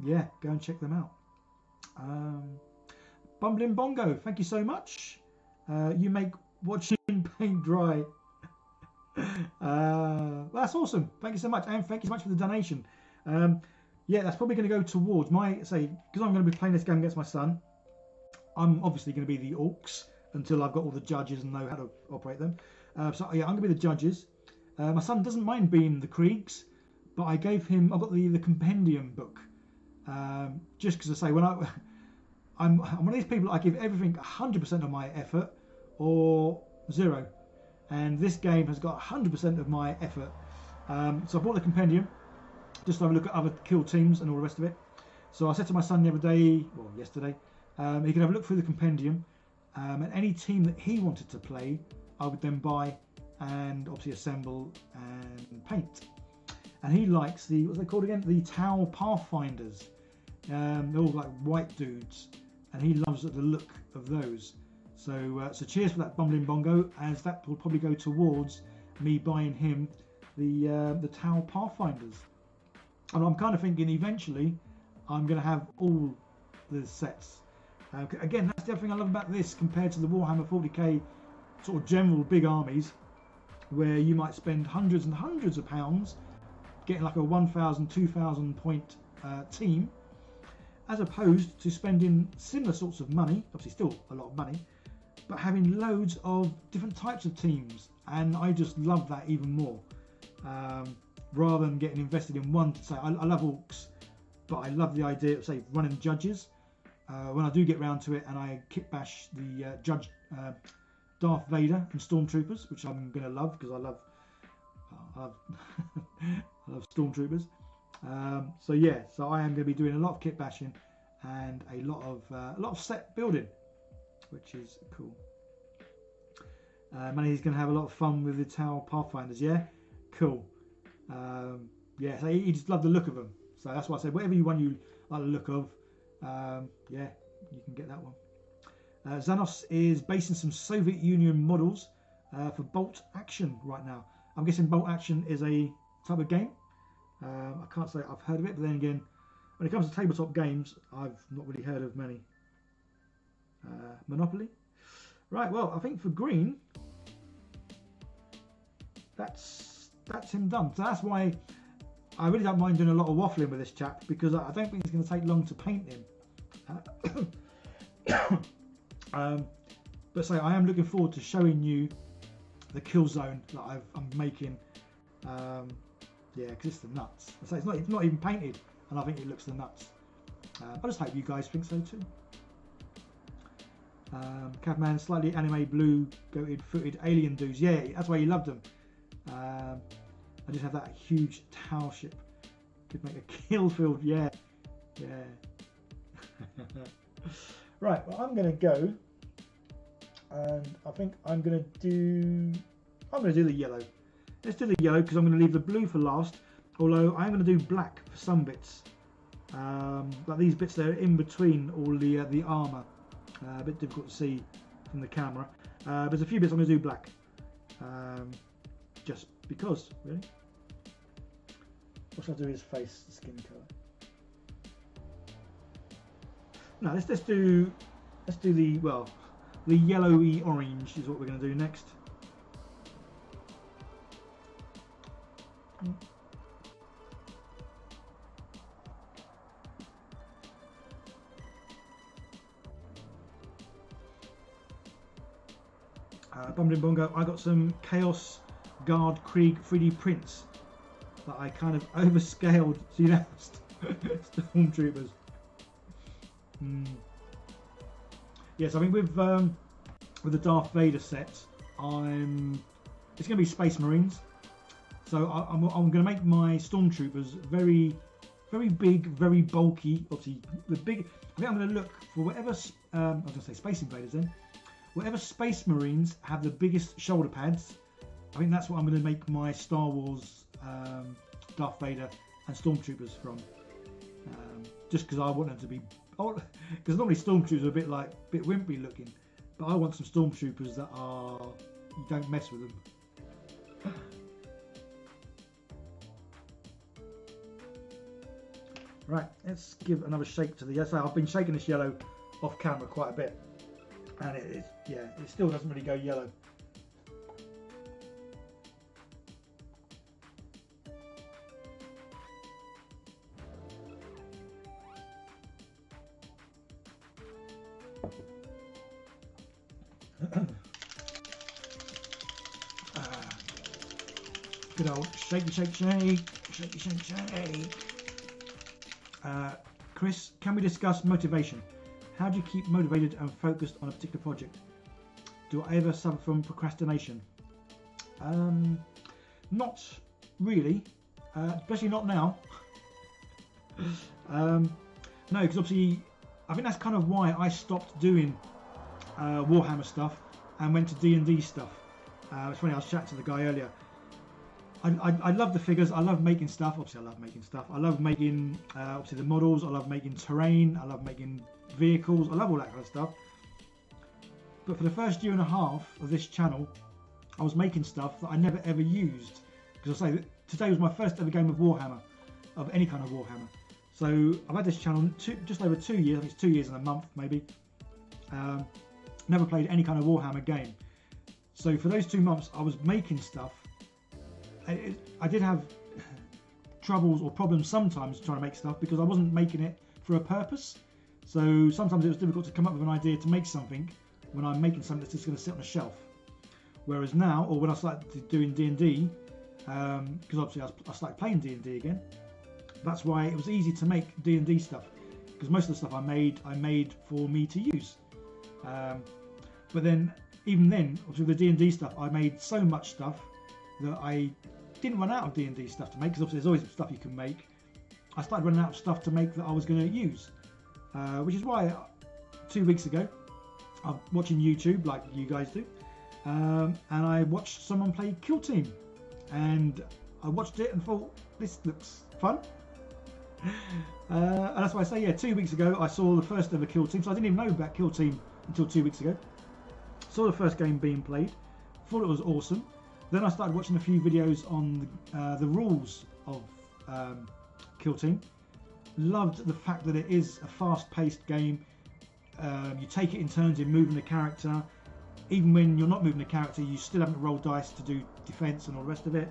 Yeah, go and check them out. Bumbling Bongo, thank you so much. You make watching paint dry. That's awesome. Thank you so much, and thank you so much for the donation. Yeah, that's probably going to go towards my because I'm going to be playing this game against my son. I'm obviously going to be the orcs until I've got all the judges and know how to operate them. So yeah, I'm going to be the judges. My son doesn't mind being the Kriegs, but I gave him. I've got the compendium book, just because I say when I'm one of these people. I give everything 100% of my effort or 0, and this game has got 100% of my effort. So I bought the compendium just to have a look at other kill teams and all the rest of it. So I said to my son the other day, well yesterday, he could have a look through the compendium, and any team that he wanted to play, I would then buy and obviously assemble and paint. And he likes the, what's they called again? The Tau Pathfinders. They're all like white dudes, and he loves the look of those. So cheers for that, Bumbling Bongo, as that will probably go towards me buying him the Tau Pathfinders. And I'm kind of thinking eventually I'm going to have all the sets. Again, that's the other thing I love about this compared to the Warhammer 40k sort of general big armies, where you might spend hundreds and hundreds of pounds getting like a 1,000, 2,000 point team, as opposed to spending similar sorts of money, obviously still a lot of money, but having loads of different types of teams. And I just love that even more, rather than getting invested in one. To say I love orcs, but I love the idea of say running judges. When I do get round to it and I kitbash the judge Darth Vader and Stormtroopers, which I'm going to love because I love I love Stormtroopers. So yeah, so I am going to be doing a lot of kit bashing and a lot of set building, which is cool. Manny's going to have a lot of fun with the Tau Pathfinders. Yeah, cool. Yeah, so he just loved the look of them. So that's why I said whatever one you like the look of, yeah, you can get that one. Xanos is basing some Soviet Union models for Bolt Action right now. I'm guessing Bolt Action is a type of game. I can't say I've heard of it, but then again, when it comes to tabletop games, I've not really heard of many. Monopoly. Right, well, I think for green, that's him done. So that's why I really don't mind doing a lot of waffling with this chap, because I don't think it's going to take long to paint him. But say I am looking forward to showing you the kill zone that I'm making. Yeah, because it's the nuts. I say it's not even painted, and I think it looks the nuts. I just hope you guys think so too. Cadman, slightly anime blue goated footed alien dudes. Yeah, that's why you loved them. I just have that huge Tau ship. Could make a kill field. Yeah, yeah. Right, well, I'm going to go, and I think I'm going to do the yellow. Let's do the yellow because I'm going to leave the blue for last. Although I'm going to do black for some bits, like these bits there in between all the armour. A bit difficult to see from the camera. There's a few bits I'm going to do black, just because, really. What should I do his face, the skin colour? No, let's do the yellowy orange is what we're going to do next. Bumbling Bongo, I got some Chaos Guard Krieg 3D prints that I kind of overscaled. See that? Stormtroopers. Yes, I mean with the Darth Vader set, it's going to be Space Marines. So I'm going to make my Stormtroopers very, very big, very bulky. Obviously, the big. I think I'm going to look for whatever. I was going to say Space Invaders then. Whatever Space Marines have the biggest shoulder pads. I think that's what I'm going to make my Star Wars Darth Vader and Stormtroopers from. Just because I want them to be. Because normally Stormtroopers are a bit wimpy looking, but I want some Stormtroopers that are. You don't mess with them. Right, let's give another shake to the yellow. So I've been shaking this yellow off camera quite a bit, and it still doesn't really go yellow. Good old shaky shake shake, shaky shake shake. Chris, can we discuss motivation? How do you keep motivated and focused on a particular project? Do I ever suffer from procrastination? Not really, especially not now. No, because obviously I think that's kind of why I stopped doing Warhammer stuff and went to D&D stuff. It's funny, I was chatting to the guy earlier. I love the figures. I love making stuff. Obviously, I love making stuff. I love making obviously the models. I love making terrain. I love making vehicles. I love all that kind of stuff. But for the first year and a half of this channel, I was making stuff that I never ever used. Because I say that today was my first ever game of Warhammer, of any kind of Warhammer. So I've had this channel just over 2 years. I think it's 2 years and a month maybe. Never played any kind of Warhammer game. So for those 2 months, I was making stuff. I did have troubles or problems sometimes trying to make stuff because I wasn't making it for a purpose. So sometimes it was difficult to come up with an idea to make something when I'm making something that's just going to sit on a shelf. Whereas now, or when I started doing D&D, because obviously I started playing D&D again, that's why it was easy to make D&D stuff. Because most of the stuff I made for me to use. But then, even then, obviously with the D&D stuff, I made so much stuff that I didn't run out of D&D stuff to make, because obviously there's always stuff you can make. I started running out of stuff to make that I was going to use, which is why 2 weeks ago I'm watching YouTube like you guys do, and I watched someone play Kill Team, and I watched it and thought, this looks fun. And that's why I say, yeah, 2 weeks ago I saw the first ever Kill Team, so I didn't even know about Kill Team until 2 weeks ago. Saw the first game being played, thought it was awesome. Then I started watching a few videos on the rules of Kill Team. Loved the fact that it is a fast-paced game. You take it in turns in moving the character. Even when you're not moving the character, you still have to roll dice to do defense and all the rest of it.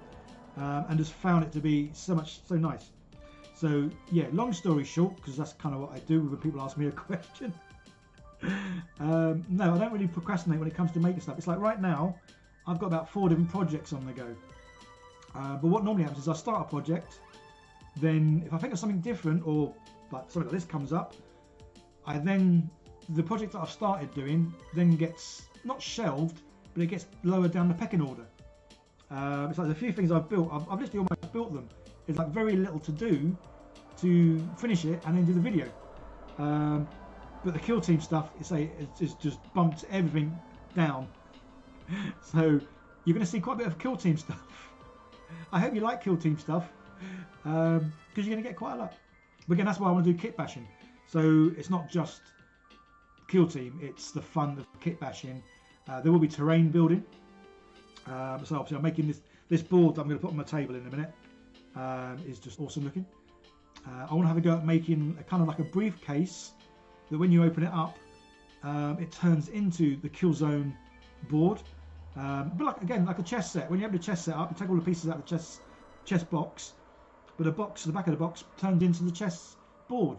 And just found it to be so nice. So yeah, long story short, because that's kind of what I do when people ask me a question. No, I don't really procrastinate when it comes to making stuff. It's like right now, I've got about 4 different projects on the go. But what normally happens is I start a project, then if I think of something different or like something like this comes up, the project that I've started doing then gets not shelved, but it gets lower down the pecking order. It's like the few things I've built, I've literally almost built them. It's like very little to do to finish it and then do the video. But the Kill Team stuff, it's just bumped everything down. So you're going to see quite a bit of Kill Team stuff. I hope you like Kill Team stuff, because you're going to get quite a lot. But again, that's why I want to do kit bashing. So it's not just Kill Team, it's the fun of kit bashing. There will be terrain building. So obviously I'm making this board that I'm going to put on my table in a minute. Is just awesome looking. I want to have a go at making a kind of like a briefcase that when you open it up, it turns into the Kill Zone board. But like a chess set. When you have the chess set up, you take all the pieces out of the chess box, but the back of the box turned into the chess board.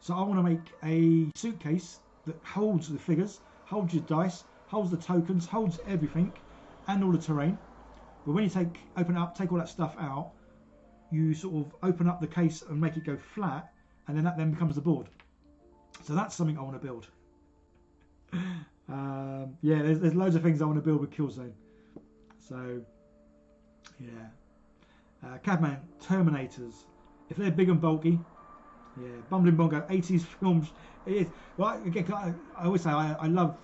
So I want to make a suitcase that holds the figures, holds your dice, holds the tokens, holds everything, and all the terrain. But when you open it up, take all that stuff out, you sort of open up the case and make it go flat, and then that then becomes the board. So that's something I want to build. Yeah, there's loads of things I want to build with Killzone. So, yeah. Cabman, Terminators. If they're big and bulky, yeah. Bumbling Bongo, 80s films. It is. Well, again, I always say I love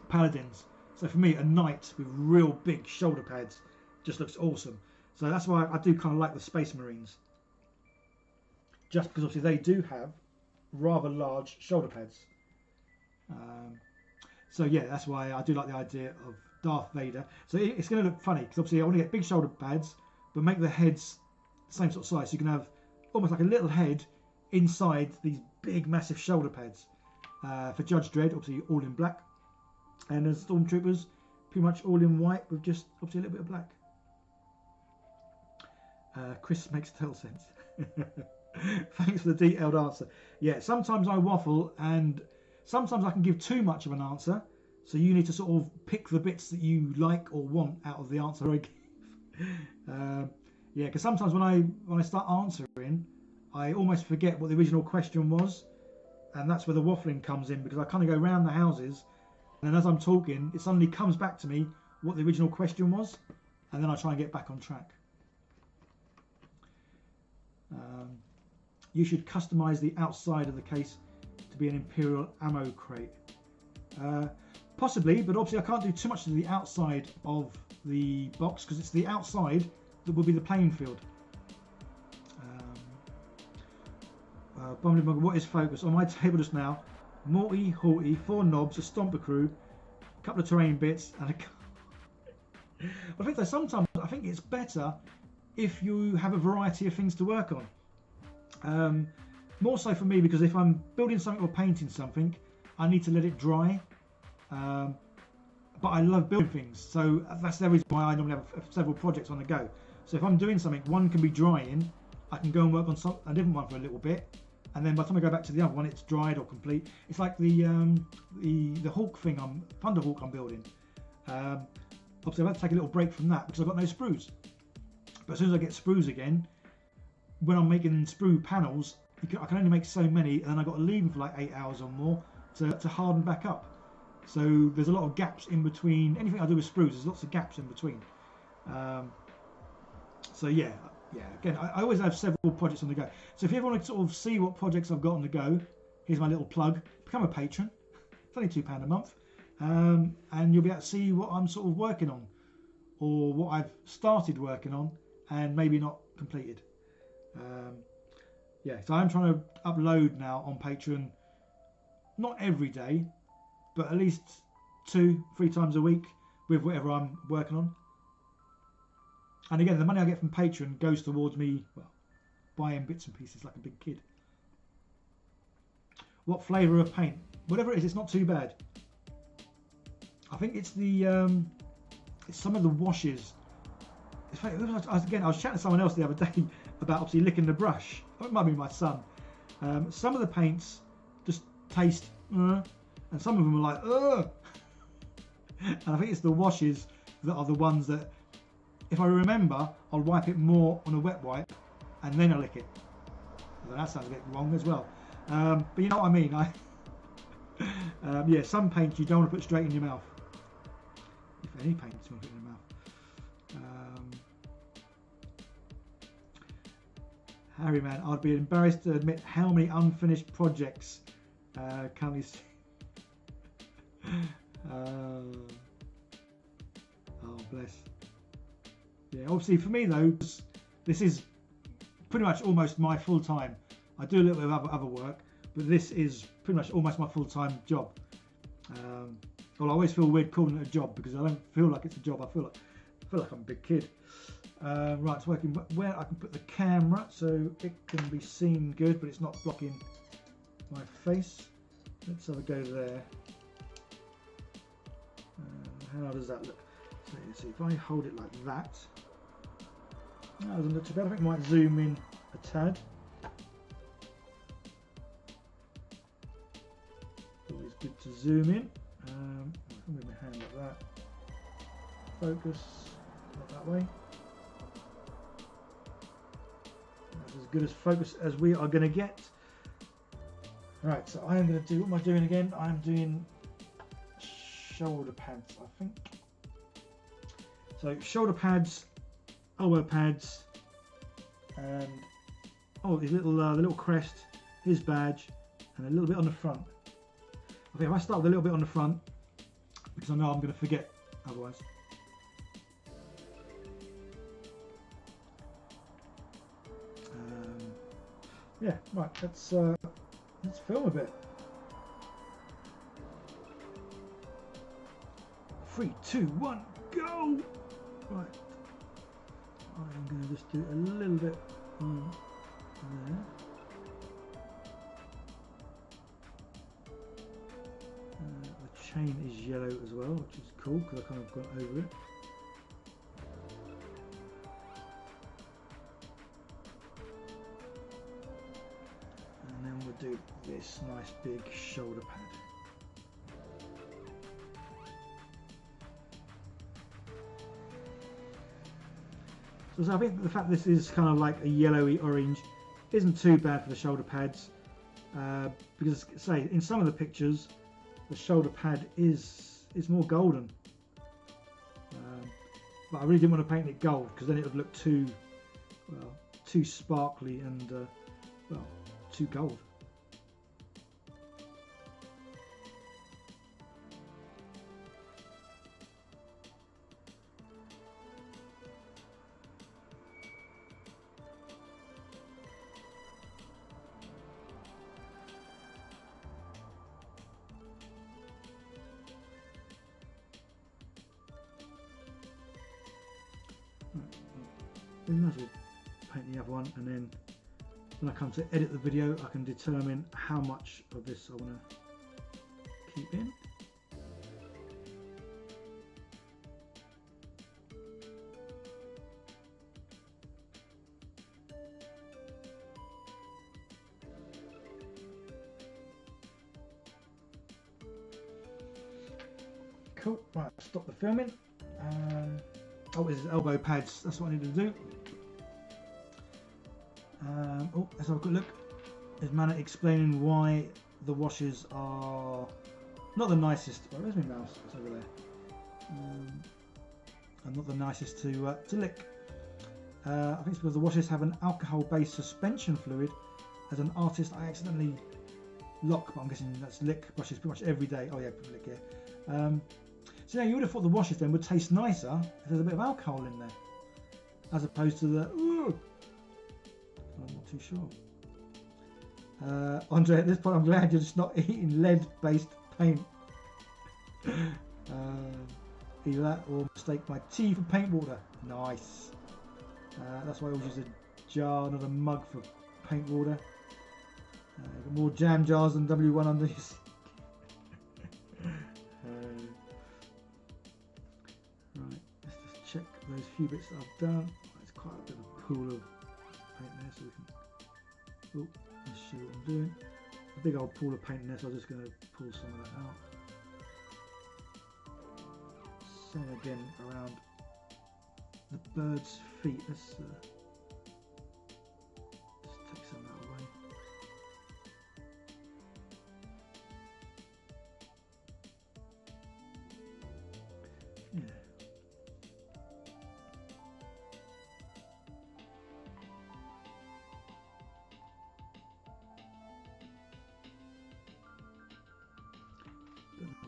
Paladins. So for me, a knight with real big shoulder pads just looks awesome. So that's why I do kind of like the Space Marines. Just because obviously they do have rather large shoulder pads. So yeah, that's why I do like the idea of Darth Vader. So it's going to look funny because obviously I want to get big shoulder pads, but make the heads the same sort of size. So you can have almost like a little head inside these big, massive shoulder pads. For Judge Dredd, obviously all in black, and as Stormtroopers, pretty much all in white with just obviously a little bit of black. Chris makes total sense. Thanks for the detailed answer. Yeah, sometimes I waffle, and sometimes I can give too much of an answer, so you need to sort of pick the bits that you like or want out of the answer I give. Yeah, because sometimes when I start answering, I almost forget what the original question was, and that's where the waffling comes in, because I kind of go around the houses, and then as I'm talking, it suddenly comes back to me what the original question was, and then I try and get back on track. You should customize the outside of the case to be an Imperial ammo crate. Possibly, but obviously I can't do too much to the outside of the box because it's the outside that will be the playing field. What is focus? On my table just now, Morty, Haughty, 4 knobs, a stomper crew, a couple of terrain bits, and a... I think that sometimes I think it's better if you have a variety of things to work on. More so for me, because if I'm building something or painting something, I need to let it dry. But I love building things, so that's the reason why I normally have several projects on the go. So if I'm doing something, one can be drying, I can go and work on a different one for a little bit, and then by the time I go back to the other one, it's dried or complete. It's like the Hawk thing, Thunderhawk I'm building. Obviously I've had to take a little break from that because I've got no sprues. But as soon as I get sprues again, when I'm making sprue panels, I can only make so many, and then I've got to leave them for like 8 hours or more to harden back up. So there's a lot of gaps in between. Anything I do with sprues, there's lots of gaps in between. So yeah. Again, I always have several projects on the go. So if you ever want to sort of see what projects I've got on the go, here's my little plug. Become a patron. It's only £2 a month. And you'll be able to see what I'm sort of working on, or what I've started working on and maybe not completed. Yeah, so I'm trying to upload now on Patreon, not every day, but at least 2-3 times a week with whatever I'm working on. And again, the money I get from Patreon goes towards me, well, buying bits and pieces like a big kid. What flavour of paint? Whatever it is, it's not too bad. I think it's the it's some of the washes. It's funny, I was chatting to someone else the other day about obviously licking the brush. It might be my son. Some of the paints just taste, and some of them are like, ugh. And I think it's the washes that are the ones that, if I remember, I'll wipe it more on a wet wipe and then I'll lick it. Although that sounds a bit wrong as well. But you know what I mean. Yeah, some paints you don't want to put straight in your mouth. If any paints you want to put in your mouth. Harry man, I'd be embarrassed to admit how many unfinished projects currently. Oh bless. Yeah, obviously for me though, this is pretty much almost my full time. I do a little bit of other work, but this is pretty much almost my full-time job. Well, I always feel weird calling it a job because I don't feel like it's a job. I feel like I'm a big kid. Right, it's working where I can put the camera so it can be seen good, but it's not blocking my face. Let's have a go there. How does that look? So you see, if I hold it like that, that doesn't look too bad. I think I might zoom in a tad. Always good to zoom in. focus, not that way. That's as good as focus as we are going to get. Right, so I am going to do, what am I doing again? I am doing shoulder pads, I think. So shoulder pads, elbow pads, and oh, his little the little crest, his badge, and a little bit on the front. Okay, if I start with a little bit on the front, because I know I'm going to forget otherwise. Yeah, right. Let's film a bit. 3, 2, 1, go! Right. I'm going to just do a little bit on there. The chain is yellow as well, which is cool because I kind of got over it. And then we'll do this nice big shoulder pad. So I think the fact this is kind of like a yellowy orange isn't too bad for the shoulder pads, because say in some of the pictures the shoulder pad is more golden, but I really didn't want to paint it gold because then it would look too sparkly and too gold. Then might as well paint the other one, and then when I come to edit the video I can determine how much of this I want to keep in. Cool, right, stop the filming. Oh, this is elbow pads, that's what I need to do. Oh, let's have a quick look. There's Manna explaining why the washes are not the nicest. Oh, where's my mouse? It's over there. And not the nicest to lick. I think it's because the washes have an alcohol-based suspension fluid. As an artist, I accidentally lock, but I'm guessing that's lick brushes pretty much every day. Oh yeah, lick here. So now you would have thought the washes then would taste nicer if there's a bit of alcohol in there, as opposed to the. Ooh, I'm not too sure. Andre, at this point, I'm glad you're just not eating lead-based paint. Either that or mistake my tea for paint water. Nice. That's why I always use a jar, not a mug, for paint water. Got more jam jars than W1 on these. Right, let's just check those few bits that I've done. There's quite a bit of a pool of paint there, so we can. Oh, let's see what I'm doing. A big old pool of paint in there, so I'm just going to pull some of that out. Same again around the bird's feet. Let's just take some of that away. Yeah.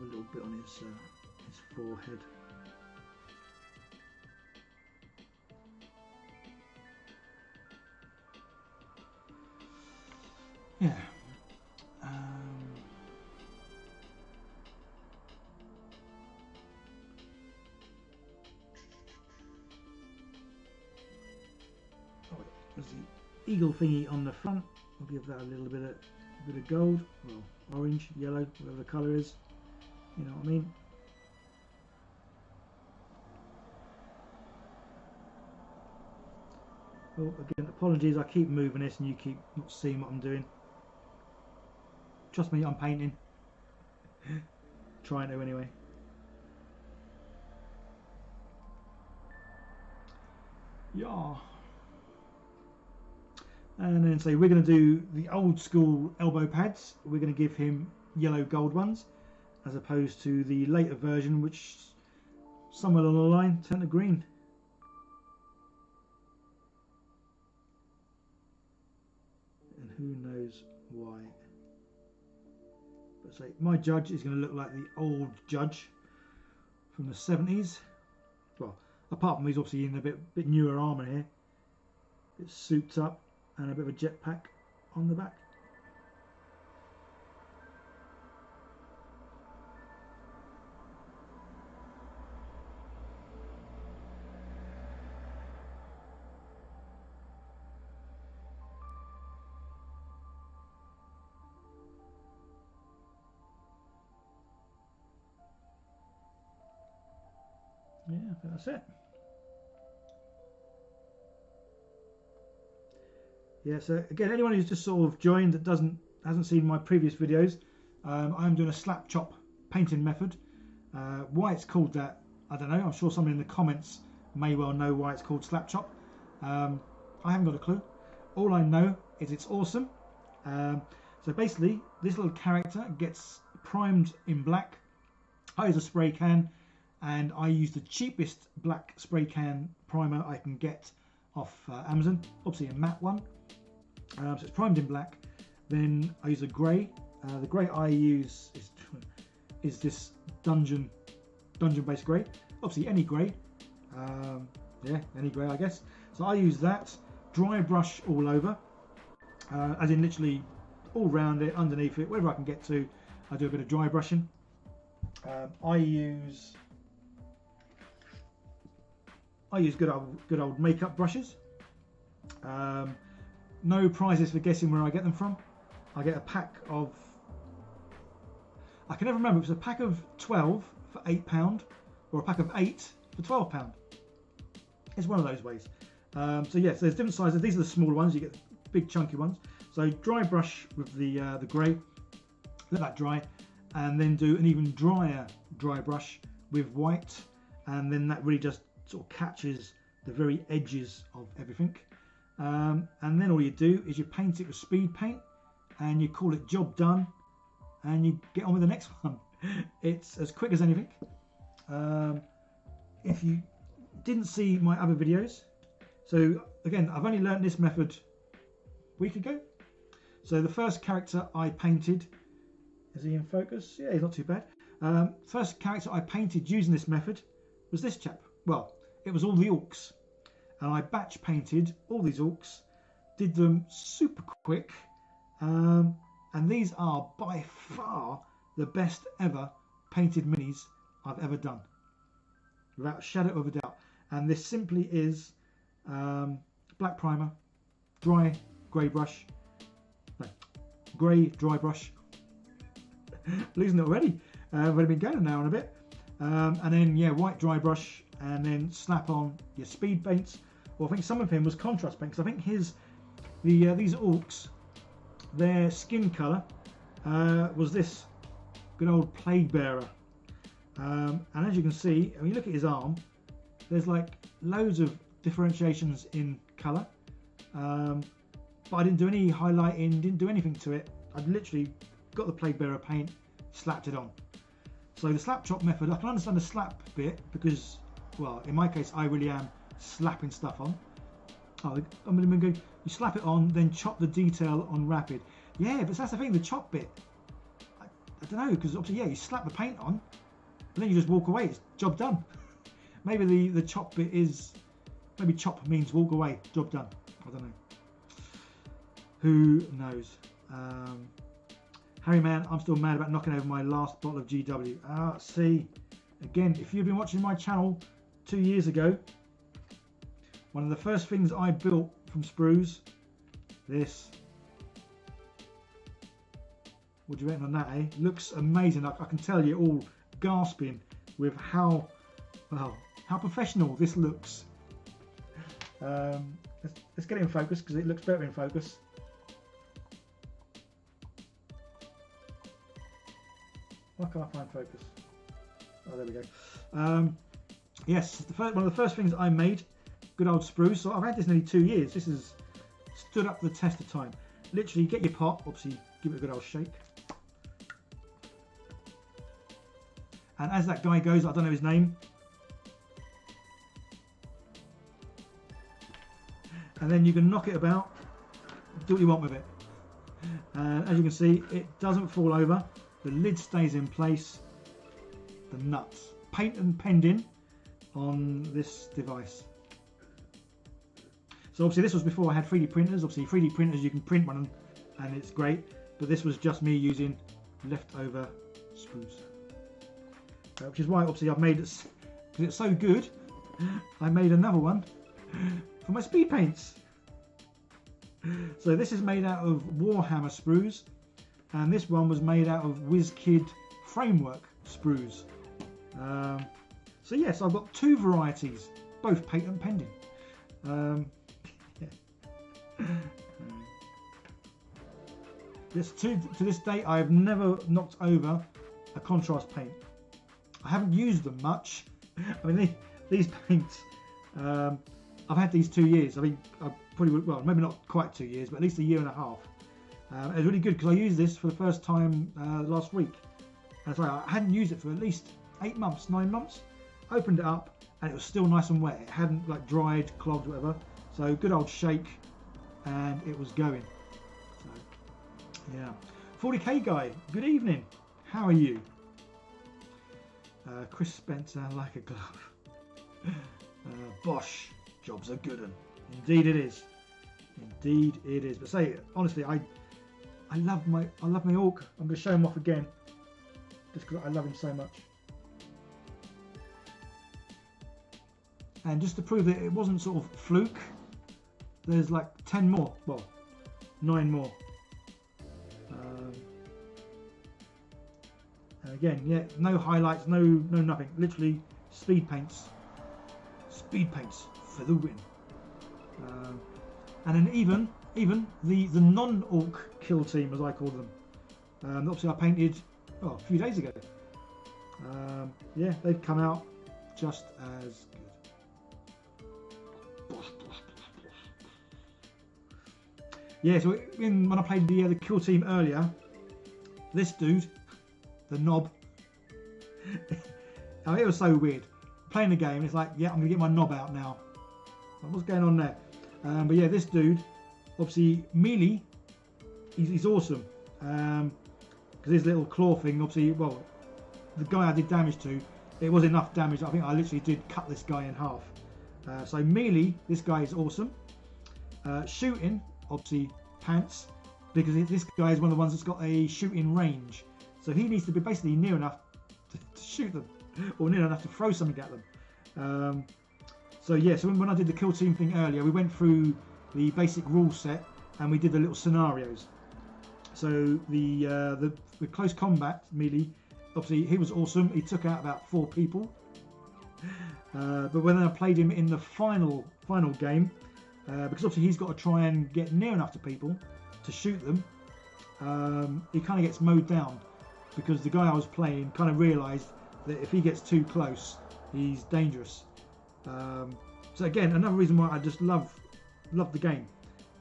A little bit on his forehead. Yeah. There's the eagle thingy on the front. We'll give that a little bit of gold, well, orange, yellow, whatever the colour is. You know what I mean? Well, again, apologies, I keep moving this and you keep not seeing what I'm doing. Trust me, I'm painting. Trying to anyway. Yeah. And then say we're going to do the old school elbow pads. We're going to give him yellow gold ones, as opposed to the later version, which somewhere along the line turned to green. And who knows why. But say my judge is going to look like the old judge from the 70s. Well, apart from he's obviously in a bit newer armour here. It's souped up and a bit of a jetpack on the back. Yeah, I think that's it. Yeah, so again, anyone who's just sort of joined that hasn't seen my previous videos, I'm doing a slap chop painting method. Why it's called that, I don't know. I'm sure someone in the comments may well know why it's called slap chop. I haven't got a clue. All I know is it's awesome. So basically, this little character gets primed in black. I use a spray can, and I use the cheapest black spray can primer I can get off Amazon, obviously a matte one. So it's primed in black. Then I use a grey. The grey I use is this dungeon based grey. Obviously any grey. Yeah, any grey I guess. So I use that. Dry brush all over, as in literally all round it, underneath it, wherever I can get to. I do a bit of dry brushing. I use good old makeup brushes. No prizes for guessing where I get them from. I get a pack of, I can never remember, it was a pack of 12 for £8 or a pack of 8 for £12. It's one of those ways. So yes, there's different sizes. These are the smaller ones. You get big chunky ones. So dry brush with the grey, let that dry, and then do an even drier dry brush with white, and then that really just sort of catches the very edges of everything. And then all you do is you paint it with speed paint, and you call it job done, and you get on with the next one. It's as quick as anything. If you didn't see my other videos, so again, I've only learned this method a week ago. So the first character I painted, is he in focus? Yeah, he's not too bad. First character I painted using this method was this chap. Well, it was all the orcs, and I batch painted all these orcs, did them super quick, and these are by far the best ever painted minis I've ever done, without a shadow of a doubt. And this simply is black primer, grey dry brush, losing it already. I've only been going an hour and a bit, and then yeah, white dry brush, and then slap on your speed paints. Well, I think some of him was contrast paint, because I think these orcs, their skin colour was this good old plague bearer. And as you can see, when you look at his arm, there's like loads of differentiations in colour, but I didn't do any highlighting, didn't do anything to it. I literally got the plague bearer paint, slapped it on. So the slap chop method, I can understand the slap bit, because, well, in my case, I really am slapping stuff on. Oh, I'm going to go, you slap it on, then chop the detail on rapid. Yeah, but that's the thing, the chop bit. I don't know, because obviously, yeah, you slap the paint on, and then you just walk away. It's job done. Maybe the chop bit is, maybe chop means walk away, job done. I don't know. Who knows? Harry Man, I'm still mad about knocking over my last bottle of GW. See, again, if you've been watching my channel 2 years ago, one of the first things I built from sprues, this. What do you reckon on that, eh? Looks amazing. I can tell you're all gasping with how, well, how professional this looks. Let's get it in focus, because it looks better in focus. Why can't I find focus? Oh, there we go. Yes, one of the first things I made good old spruce. So I've had this nearly 2 years. This has stood up to the test of time. Literally, get your pot, obviously give it a good old shake. And as that guy goes, I don't know his name. And then you can knock it about, do what you want with it. And as you can see, it doesn't fall over. The lid stays in place. The nuts. Paint and pending on this device. So obviously this was before I had 3D printers. Obviously 3D printers, you can print one and it's great. But this was just me using leftover spruce. Which is why obviously I've made it, because it's so good, I made another one for my speed paints. So this is made out of Warhammer sprues, and this one was made out of WizKid framework sprues. So yes, I've got 2 varieties, both patent pending. Yeah. Yes, to this day, I have never knocked over a contrast paint. I haven't used them much. I mean, these paints, I've had these 2 years. I mean, I probably would, well, maybe not quite 2 years, but at least 1.5 years. It was really good because I used this for the first time last week. And so I hadn't used it for at least 8 months, 9 months. Opened it up and it was still nice and wet. It hadn't like dried, clogged, whatever. So good old shake, and it was going. So yeah, 40k guy. Good evening. How are you? Chris Spencer, like a glove. Bosh, job's a good one. Indeed it is. Indeed it is. But say honestly, I love my orc. I'm going to show him off again, just because I love him so much. And just to prove that it wasn't sort of fluke, there's like 10 more. Well, 9 more. And again, yeah, no highlights, no nothing. Literally speed paints. Speed paints for the win. And then even the non-orc kill team, as I call them, obviously I painted a few days ago. Yeah, they've come out just as good. Yeah, so when I played the kill team earlier, this dude, the knob, I mean, it was so weird. Playing the game, it's like, yeah, I'm gonna get my knob out now. What's going on there? But yeah, this dude, obviously melee, he's awesome. Because his little claw thing, obviously, well, the guy I did damage to, it was enough damage. I think I literally did cut this guy in half. So melee, this guy is awesome. Shooting, obviously pants, because this guy is one of the ones that's got a shooting range. So he needs to be basically near enough to shoot them, or near enough to throw something at them. So yeah, so when I did the kill team thing earlier, we went through the basic rule set and we did the little scenarios. So the close combat melee, obviously he was awesome. He took out about 4 people. But when I played him in the final game, because obviously he's got to try and get near enough to people to shoot them, he kind of gets mowed down, because the guy I was playing kind of realised that if he gets too close, he's dangerous. So again, another reason why I just love the game.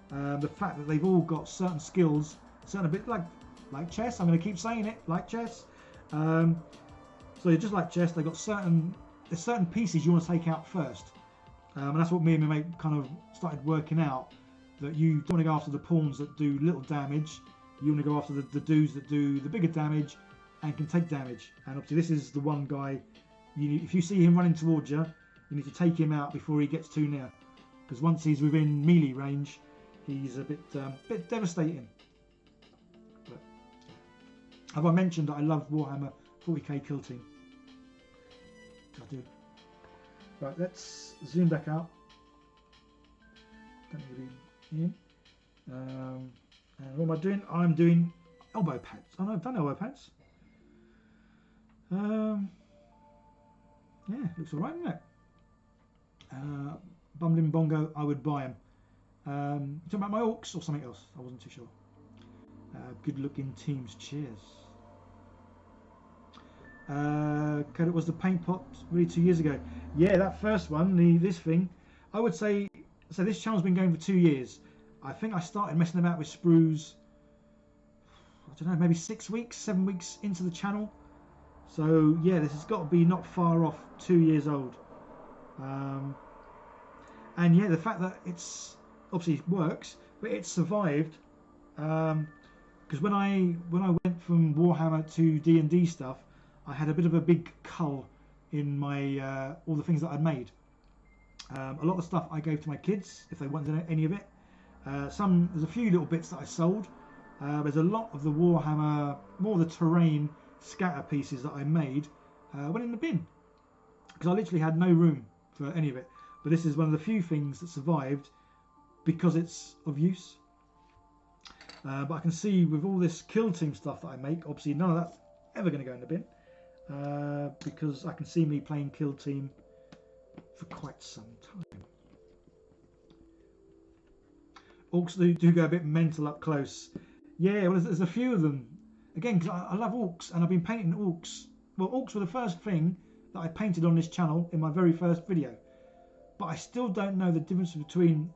The fact that they've all got certain skills, certain a bit like chess. I'm going to keep saying it, like chess. So just like chess, they've got certain pieces you want to take out first. And that's what me and my mate kind of started working out, that you don't want to go after the pawns that do little damage. You want to go after the dudes that do the bigger damage and can take damage. And obviously this is the one guy, if you see him running towards you, you need to take him out before he gets too near. Because once he's within melee range, he's a bit devastating. But have I mentioned that I love Warhammer 40k Kill Team? I do. Right, let's zoom back out. Don't need to be in. And what am I doing? I'm doing elbow pads. Oh no, I've done elbow pads. Yeah, looks alright, doesn't it? Bumbling Bongo, I would buy them. You talking about my orcs or something else? I wasn't too sure. Good looking teams, cheers. It was the paint pot really 2 years ago. Yeah, that first one, this thing. I would say, so this channel's been going for 2 years. I think I started messing about with sprues, I don't know, maybe 6 weeks, 7 weeks into the channel. So yeah, this has got to be not far off 2 years old. And yeah, the fact that it's obviously works, but it's survived. Because when I went from Warhammer to D&D stuff, I had a bit of a big cull in my all the things that I'd made. A lot of the stuff I gave to my kids if they wanted any of it. There's a few little bits that I sold. There's a lot of the Warhammer, more the terrain scatter pieces that I made went in the bin because I literally had no room for any of it. But this is one of the few things that survived because it's of use. But I can see with all this Kill Team stuff that I make, obviously none of that's ever going to go in the bin because I can see me playing Kill Team for quite some time. Orcs do go a bit mental up close. Yeah, well, there's a few of them. Again, because I love orcs, and I've been painting orcs. Well, orcs were the first thing that I painted on this channel in my very first video. But I still don't know the difference between...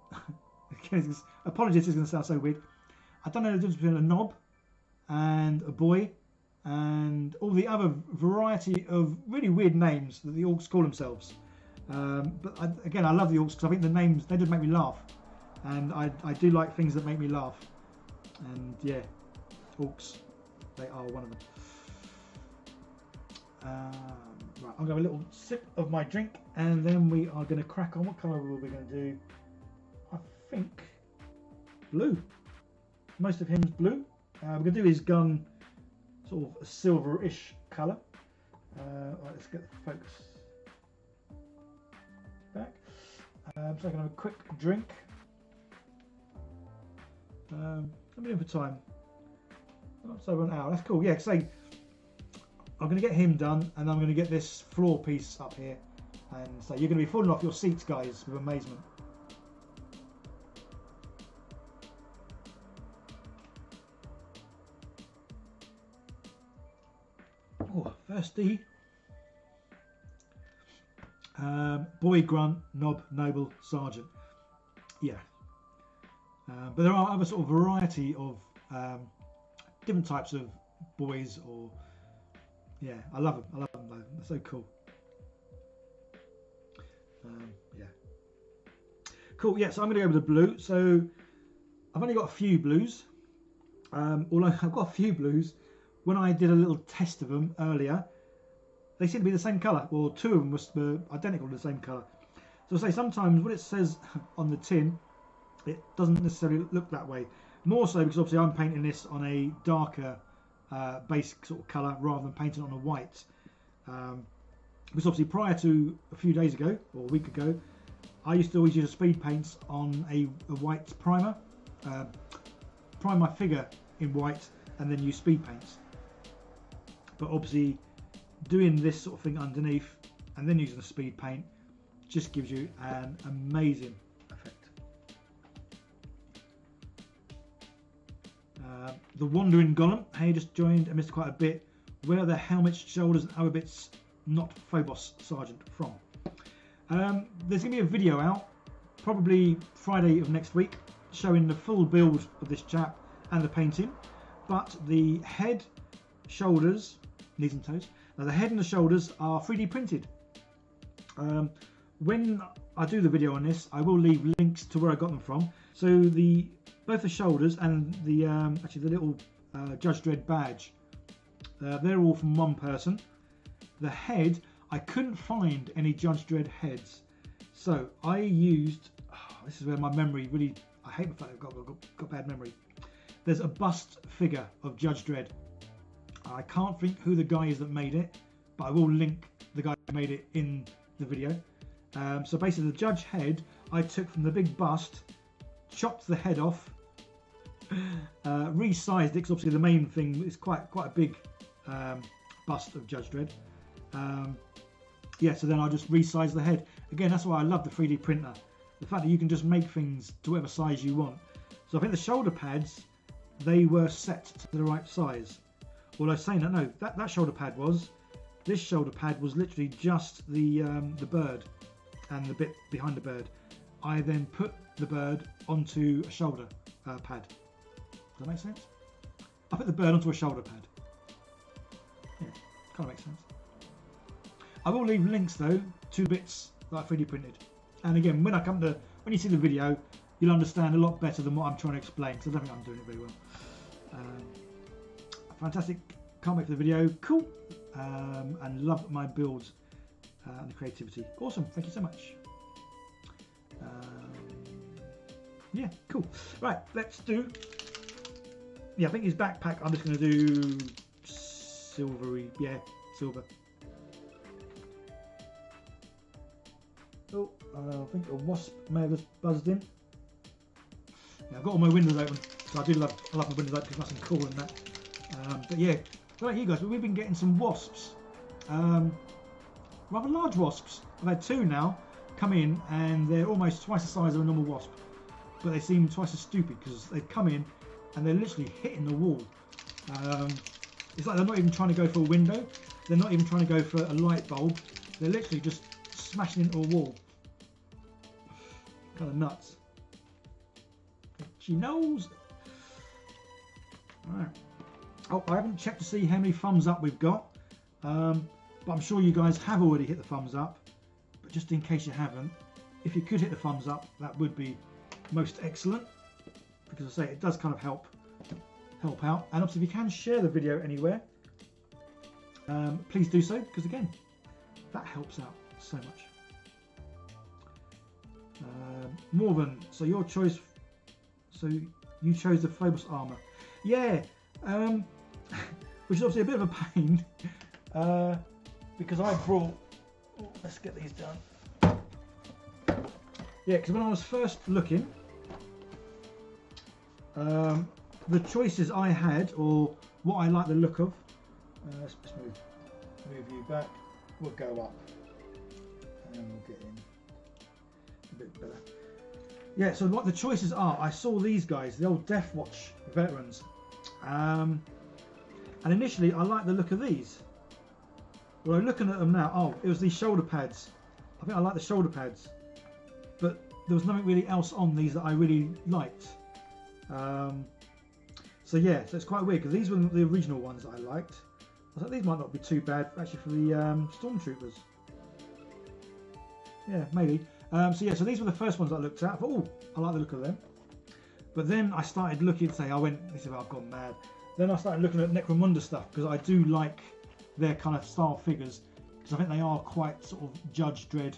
apologies, this is going to sound so weird. I don't know the difference between a knob and a boy and all the other variety of really weird names that the orcs call themselves. But again, I love the orcs because I think the names, they just make me laugh. And I do like things that make me laugh. And yeah, orcs, they are one of them. Right, I'll go a little sip of my drink and then we are going to crack on. What colour are we going to do? I think blue. Most of him's blue. We're going to do his gun sort of a silverish colour. Right, let's get the focus back. So I can have a quick drink. Let me in for time. That's over an hour. That's cool. Yeah, say I'm going to get him done, and I'm going to get this floor piece up here. And so you're going to be falling off your seats, guys, with amazement. Oh, thirsty. Boy, grunt, knob, noble, sergeant. Yeah. But there are other sort of variety of different types of boys, or yeah, I love them. I love them though. They're so cool. Yeah. Cool. Yeah. So I'm going to go with the blue. So I've only got a few blues. Although I've got a few blues. When I did a little test of them earlier, they seem to be the same colour. Well, two of them were identical to the same colour. So I say sometimes what it says on the tin, it doesn't necessarily look that way. More so because obviously I'm painting this on a darker base sort of colour rather than painting on a white. Because obviously prior to a few days ago or a week ago, I used to always use speed paints on a white primer. Prime my figure in white and then use speed paints. But obviously doing this sort of thing underneath and then using the speed paint just gives you an amazing effect. The Wandering Golem, hey, just joined. I missed quite a bit. Where are the helmets, shoulders and other bits not Phobos Sergeant from? There's going to be a video out, probably Friday of next week, showing the full build of this chap and the painting. But the head, shoulders, knees and toes, now the head and the shoulders are 3D printed. When I do the video on this, I will leave links to where I got them from. So both the shoulders and the actually the little Judge Dredd badge, they're all from one person. The head, I couldn't find any Judge Dredd heads, so I used. This is where my memory really. I hate the fact I've got bad memory. There's a bust figure of Judge Dredd. I can't think who the guy is that made it, but I will link the guy who made it in the video. So basically the Judge head I took from the big bust, chopped the head off, resized it, because obviously the main thing is quite a big bust of Judge Dredd. Yeah, so then I just resized the head. Again, that's why I love the 3D printer. The fact that you can just make things to whatever size you want. So I think the shoulder pads, they were set to the right size. Although saying that, no, that shoulder pad was. This shoulder pad was literally just the bird and the bit behind the bird. I then put the bird onto a shoulder pad. Does that make sense? I put the bird onto a shoulder pad. Yeah, kind of makes sense. I will leave links though to bits that I 3D printed. And again, when you see the video, you'll understand a lot better than what I'm trying to explain, because I don't think I'm doing it very well. Fantastic, can't wait for the video. Cool, and love my builds and the creativity. Awesome, thank you so much. Yeah, cool. Right, let's do. Yeah, I think his backpack. I'm just going to do silvery. Yeah, silver. Oh, I think a wasp may have just buzzed in. Yeah, I've got all my windows open, so I love my windows open because it's nice and cool and that. But yeah, what about you guys? We've been getting some wasps, rather large wasps. I've had 2 now come in, and they're almost twice the size of a normal wasp, but they seem twice as stupid because they've come in and they're literally hitting the wall. It's like they're not even trying to go for a window. They're not even trying to go for a light bulb. They're literally just smashing into a wall. Kind of nuts. She knows. Alright. Oh, I haven't checked to see how many thumbs up we've got, but I'm sure you guys have already hit the thumbs up. But just in case you haven't, if you could hit the thumbs up, that would be most excellent, because I say it does kind of help out. And obviously, if you can share the video anywhere, please do so, because again, that helps out so much. Morven, so your choice. So you chose the Phobos armor, yeah, which is obviously a bit of a pain, because I brought. Oh, let's get these done. Yeah, because when I was first looking, the choices I had, or what I like the look of, let's just move you back. We'll go up, and we'll get in a bit better. Yeah, so what the choices are, I saw these guys, the old Death Watch veterans, and initially I liked the look of these. Well, I'm looking at them now. Oh, it was these shoulder pads. I think I like the shoulder pads, but there was nothing really else on these that I really liked. So yeah, so it's quite weird because these were the original ones that I liked. I thought these might not be too bad actually for the stormtroopers. Yeah, maybe. So yeah, so these were the first ones I looked at. I thought, oh, I like the look of them. But then I started looking. This is where I've gone mad. Then I started looking at Necromunda stuff because I do like their kind of style figures, because I think they are quite sort of Judge Dredd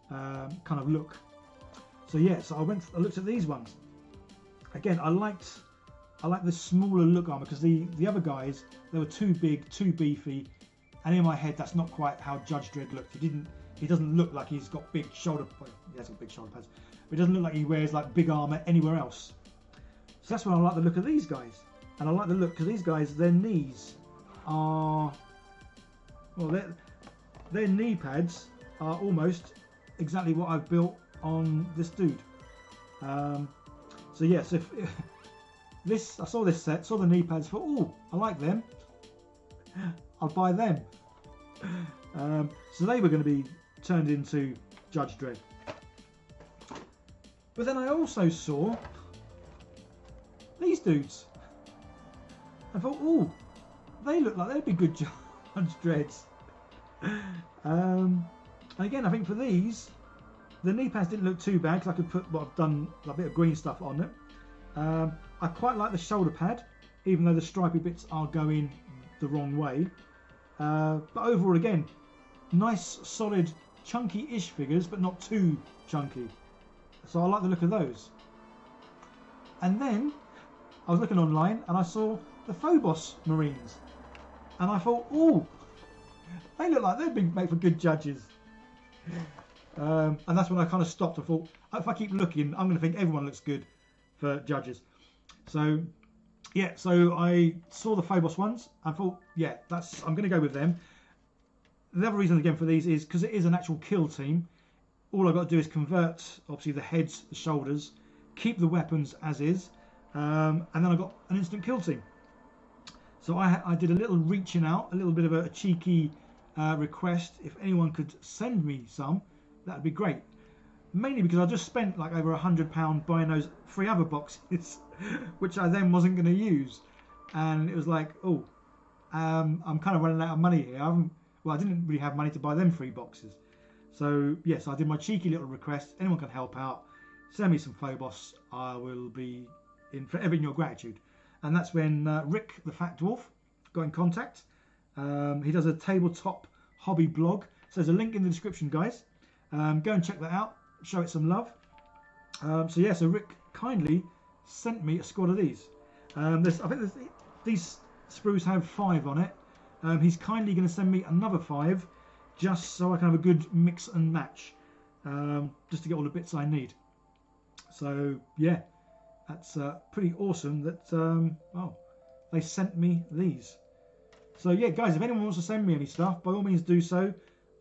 kind of look. So yeah, so I looked at these ones. Again, I like the smaller look armor, because the other guys, they were too big, too beefy, and in my head that's not quite how Judge Dredd looked. He doesn't look like he's got big shoulder. Well, he has got big shoulder pads, but it doesn't look like he wears like big armor anywhere else. So that's when I like the look of these guys, and I like the look because these guys, their knees are, well, their knee pads are almost exactly what I've built on this dude. So yes, if I saw this set, saw the knee pads, thought, oh, I like them, I'll buy them. So they were going to be turned into Judge Dredd. But then I also saw these dudes. I thought, oh, they look like they'd be good Judge Dredds. And again, I think for these, the knee pads didn't look too bad because I could put what I've done, like a bit of green stuff on it. I quite like the shoulder pad, even though the stripy bits are going the wrong way. But overall, again, nice, solid, chunky-ish figures, but not too chunky. So I like the look of those. And then I was looking online and I saw the Phobos Marines, and I thought, oh, they look like they'd be made for good judges. And that's when I kind of stopped. I thought, if I keep looking, I'm going to think everyone looks good for judges. So yeah, so I saw the Phobos ones. I thought, yeah, I'm going to go with them. The other reason again for these is because it is an actual kill team. All I've got to do is convert, obviously, the heads, the shoulders, keep the weapons as is, and then I've got an instant kill team. So I did a little reaching out, a little bit of a cheeky request. If anyone could send me some, that'd be great. mainly because I just spent like over £100 buying those 3 other boxes, which I then wasn't going to use, and it was like, oh, I'm kind of running out of money here. I didn't really have money to buy them 3 boxes. So yes, I did my cheeky little request. Anyone can help out. Send me some Phobos. I will be forever in your gratitude. And that's when Rick, the Fat Dwarf, got in contact. He does a tabletop hobby blog. So there's a link in the description, guys. Go and check that out. Show it some love. So Rick kindly sent me a squad of these. I think these sprues have 5 on it. He's kindly going to send me another 5, just so I can have a good mix and match, just to get all the bits I need. So yeah, that's pretty awesome that they sent me these. So yeah, guys, if anyone wants to send me any stuff, by all means do so.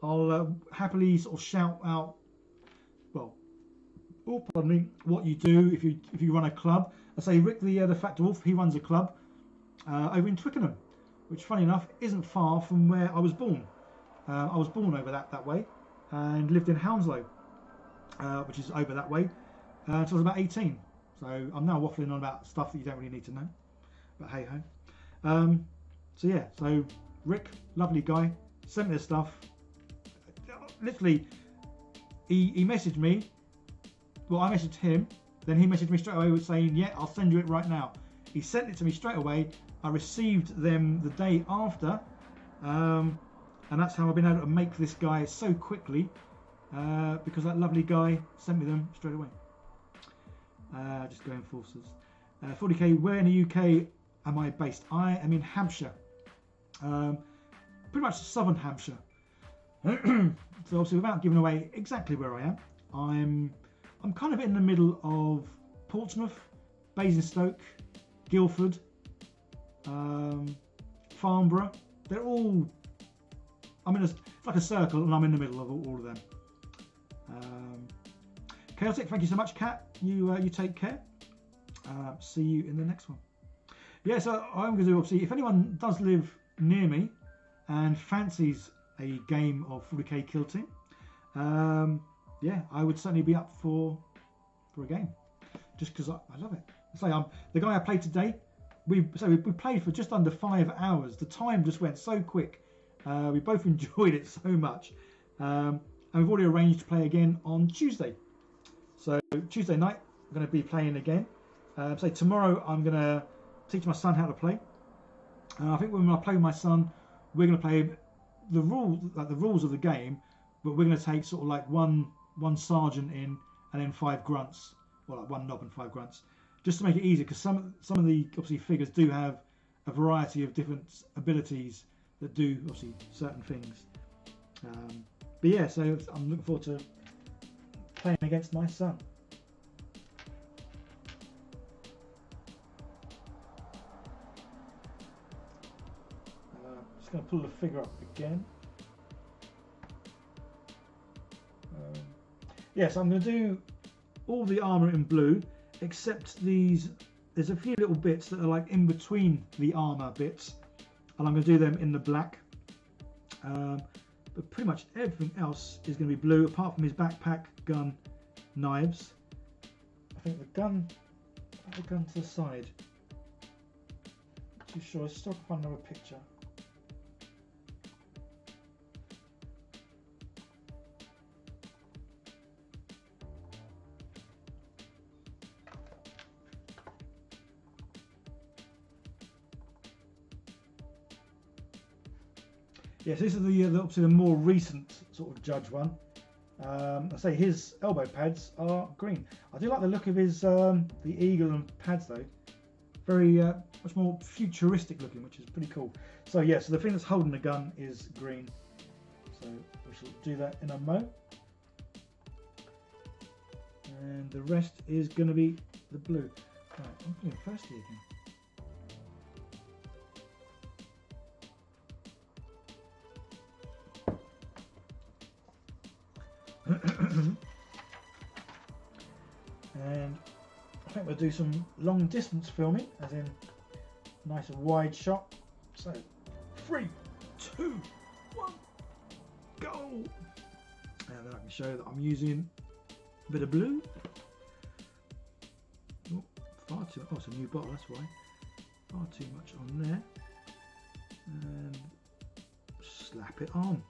I'll happily sort of shout out, pardon me, what you do if you run a club. I say Rick the Fat Dwarf, he runs a club over in Twickenham, which funny enough isn't far from where I was born. I was born over that way and lived in Hounslow, which is over that way, until I was about 18. So I'm now waffling on about stuff that you don't really need to know, but hey ho. So yeah, so Rick, lovely guy, sent me the stuff. Literally, he messaged me. Well, I messaged him, then he messaged me straight away with saying, yeah, I'll send you it right now. He sent it to me straight away. I received them the day after, and that's how I've been able to make this guy so quickly, because that lovely guy sent me them straight away. Just going forces. 40k, where in the UK am I based? I am in Hampshire, pretty much southern Hampshire. So obviously, without giving away exactly where I am, I'm kind of in the middle of Portsmouth, Basingstoke, Guildford, Farnborough. They're all, it's like a circle, and I'm in the middle of all of them. Chaotic, thank you so much, Kat. You take care. See you in the next one. Yeah, so I'm going to do, obviously, if anyone does live near me and fancies a game of 40k Kill Team, yeah, I would certainly be up for a game, just because I love it. It's like the guy I played today. We played for just under 5 hours. The time just went so quick. We both enjoyed it so much, and we've already arranged to play again on Tuesday. So Tuesday night I'm going to be playing again. So tomorrow I'm going to teach my son how to play. I think when I play with my son, we're going to play the rules of the game, but we're going to take sort of like one sergeant in and then 5 grunts, or like 1 knob and 5 grunts, just to make it easier, because some of the obviously figures do have a variety of different abilities that do obviously certain things. But yeah, so I'm looking forward to playing against my son. Just going to pull the figure up again. Yeah, so I'm going to do all the armour in blue, except these. There's a few little bits that are like in between the armour bits, and I'm going to do them in the black. But pretty much everything else is going to be blue, apart from his backpack, gun, knives. I think the gun to the side. Not too sure. I still can't find another picture. Yes, this is obviously the more recent sort of judge one. I say his elbow pads are green. I do like the look of his the eagle and pads though. Very much more futuristic looking, which is pretty cool. So yeah, so the thing that's holding the gun is green. So we shall do that in a mo. And the rest is going to be the blue. Right, I'm feeling thirsty again. And I think we'll do some long distance filming, as in nice and wide shot. So 3, 2, 1, go! And then I can show that I'm using A bit of blue. Oh, far too. Oh, it's a new bottle. That's why. Far too much on there. And slap it on.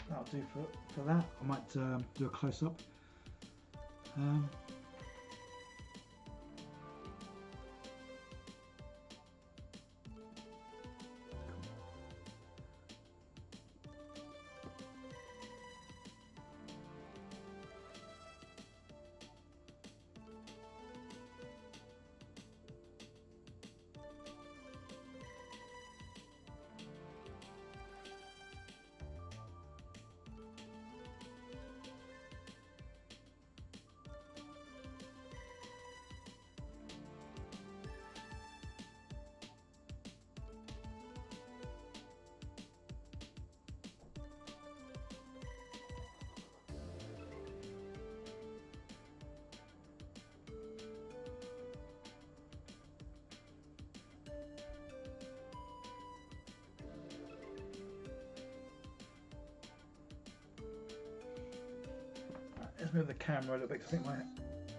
That'll do for that. I might do a close-up. Let's move the camera a little bit, because I think my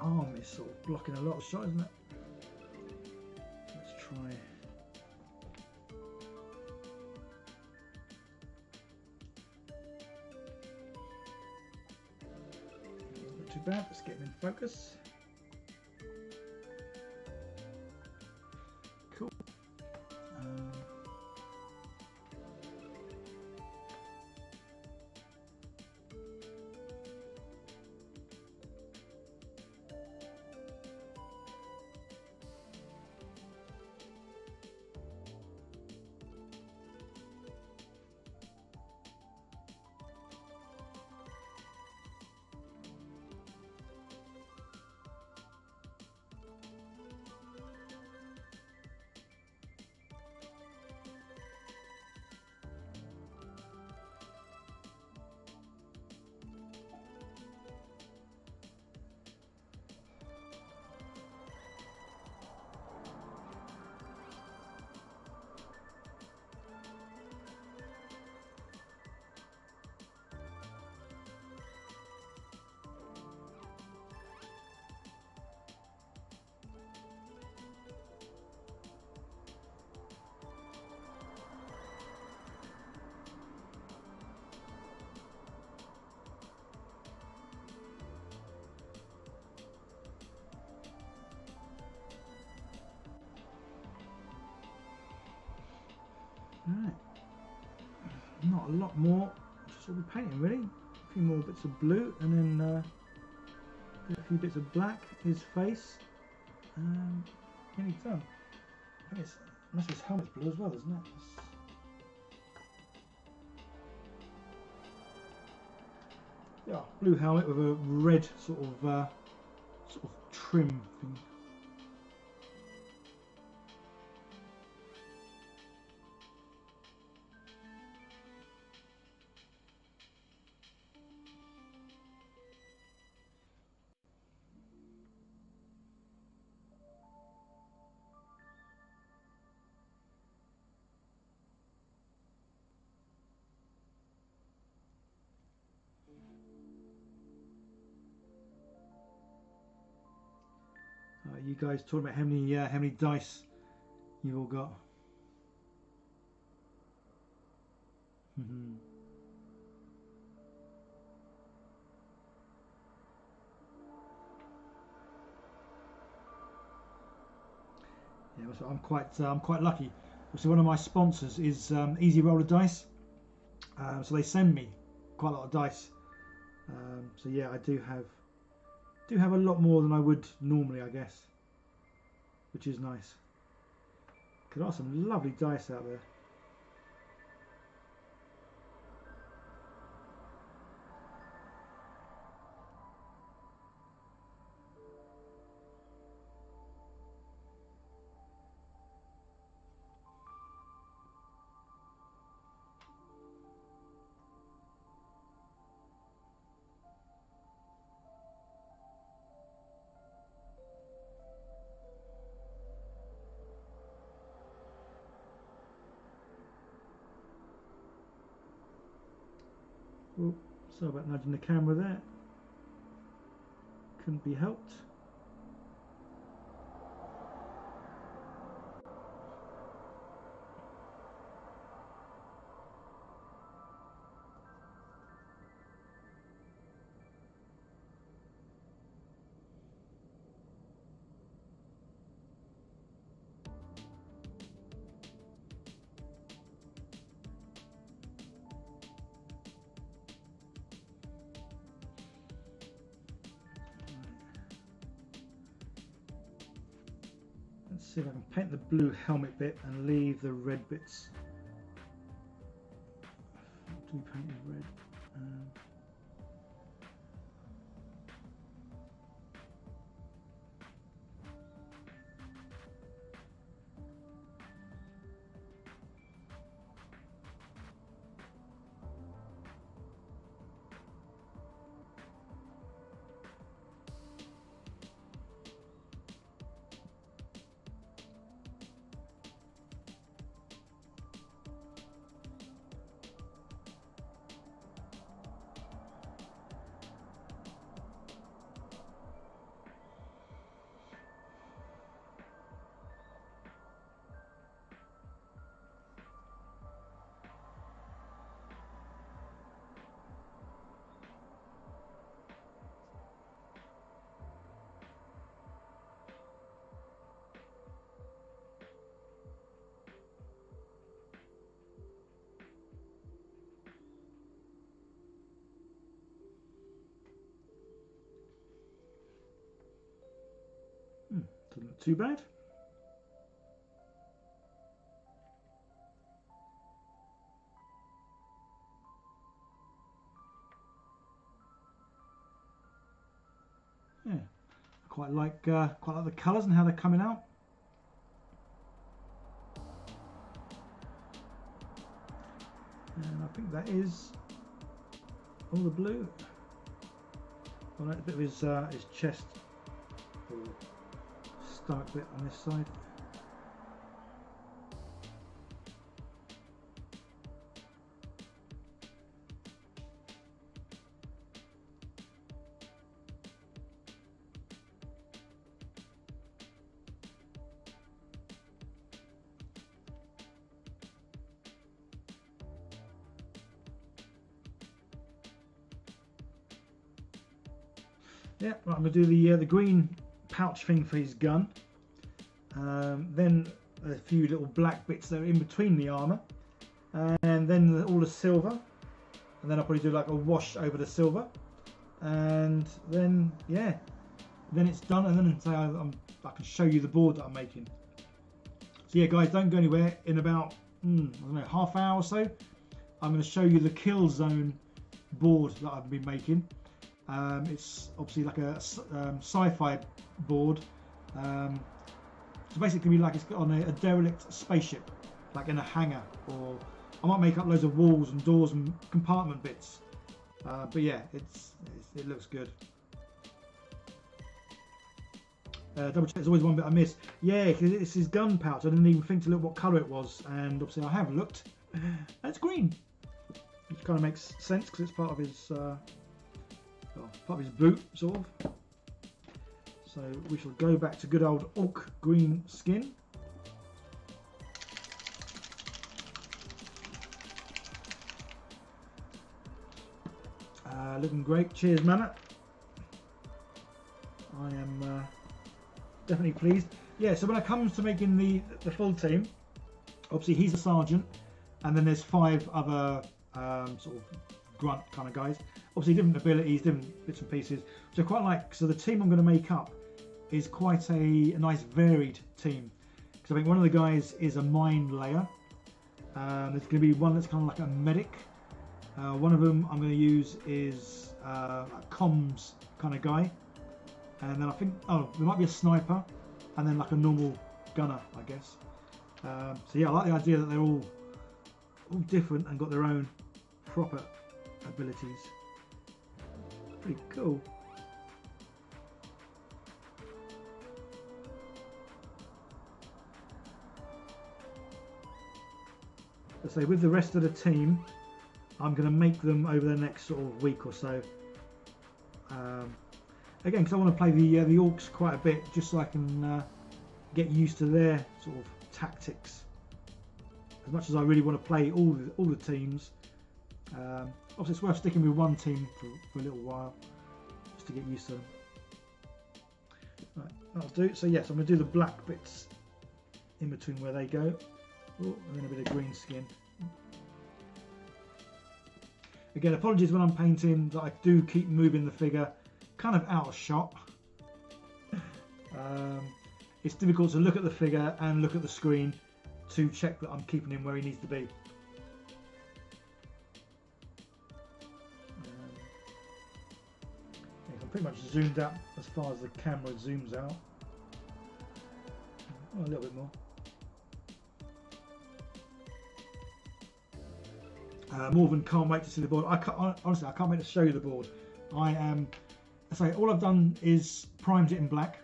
arm is sort of blocking a lot of the shot, isn't it? Let's try. Not too bad, let's get him in focus. Cool. Right, not a lot more, just all the painting really. A few more bits of blue and then a few bits of black, his face, nearly done. I think it's, unless his helmet's blue as well, isn't it? Yeah, blue helmet with a red sort of trim thing. You guys talking about how many dice you've all got? Yeah, so I'm quite lucky. So one of my sponsors is Easy Roller Dice, so they send me quite a lot of dice. So yeah, I do have a lot more than I would normally, I guess, which is nice. There are some lovely dice out there. Oh, sorry about nudging the camera there. Couldn't be helped. Let's see if I can paint the blue helmet bit and leave the red bits. Do we paint it red? Doesn't look too bad. Yeah, I quite like the colours and how they're coming out. And I think that is all the blue. Well, that's a bit of his chest or stomach bit on this side. Yeah, right, I'm going to do the green pouch thing for his gun. Then a few little black bits that are in between the armour. And then all the silver. And then I'll probably do like a wash over the silver. And then, yeah, then it's done. And then say I can show you the board that I'm making. So yeah, guys, don't go anywhere. In about, I don't know, half hour or so, I'm going to show you the kill zone board that I've been making. It's obviously like a sci-fi board. It's basically like it's on a derelict spaceship, like in a hangar, or I might make up loads of walls and doors and compartment bits. But yeah, it looks good. Double check. There's always one bit I miss. Yeah, because it's his gun pouch. I didn't even think to look what colour it was, and obviously I have looked. And it's green, which kind of makes sense because it's part of his. Part of his boot, sort of. So we shall go back to good old oak green skin. Looking great. Cheers, Manna. I am definitely pleased. yeah, so when it comes to making the full team, obviously he's the sergeant, and then there's 5 other sort of grunt kind of guys. Obviously different abilities, different bits and pieces, which I quite like. So the team I'm going to make up is quite a nice varied team. Because I think one of the guys is a mine layer. There's going to be one that's kind of like a medic. One of them I'm going to use is a comms kind of guy. And then I think, oh, there might be a sniper, and then like a normal gunner, I guess. So yeah, I like the idea that they're all different and got their own proper abilities. Pretty cool. So with the rest of the team, I'm going to make them over the next sort of week or so. Again, because I want to play the orcs quite a bit, just so I can get used to their sort of tactics. As much as I really want to play all the teams, obviously it's worth sticking with one team for a little while, just to get used to them. Right, that'll do. So yes, I'm going to do the black bits in between where they go. Oh, and then a bit of green skin. Again, apologies when I'm painting that I do keep moving the figure kind of out of shot. It's difficult to look at the figure and look at the screen to check that I'm keeping him where he needs to be. I'm pretty much zoomed out as far as the camera zooms out. Oh, a little bit more. Morven can't wait to see the board. Honestly, I can't wait to show you the board. I say all I've done is primed it in black,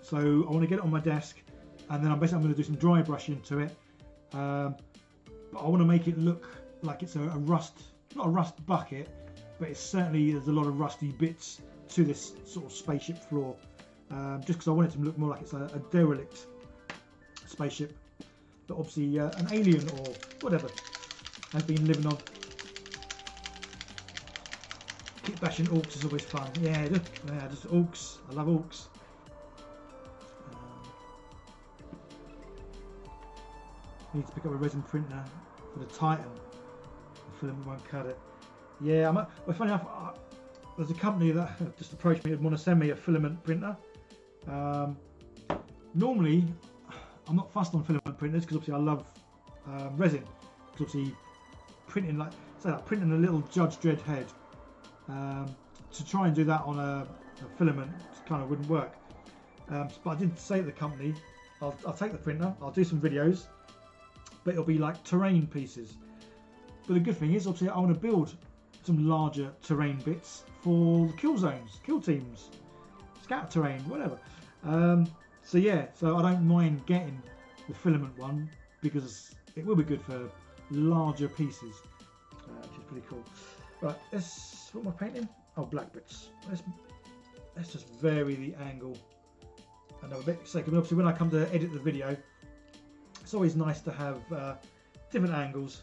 so I want to get it on my desk, and then I'm going to do some dry brushing to it. But I want to make it look like it's a rust, not a rust bucket, but it's certainly there's a lot of rusty bits to this sort of spaceship floor. Just because I want it to look more like it's a derelict spaceship, but obviously an alien or whatever has been living on. Kitbashing orcs is always fun. Yeah, look, yeah, just orcs. I love orcs. Need to pick up a resin printer for the Titan. The filament won't cut it. Yeah, well, funny enough, there's a company that just approached me and want to send me a filament printer. Normally, I'm not fussed on filament printers because obviously I love resin. Because obviously printing printing a little Judge Dredd head, to try and do that on a filament kind of wouldn't work. But I did say to the company, I'll take the printer, I'll do some videos, but it'll be like terrain pieces. But the good thing is, obviously, I want to build some larger terrain bits for the kill zones, kill teams, scatter terrain, whatever. So yeah, so I don't mind getting the filament one because it will be good for larger pieces, which is pretty cool. Right, what am I painting? Oh, black bits. Let's just vary the angle another bit. So obviously when I come to edit the video, it's always nice to have different angles,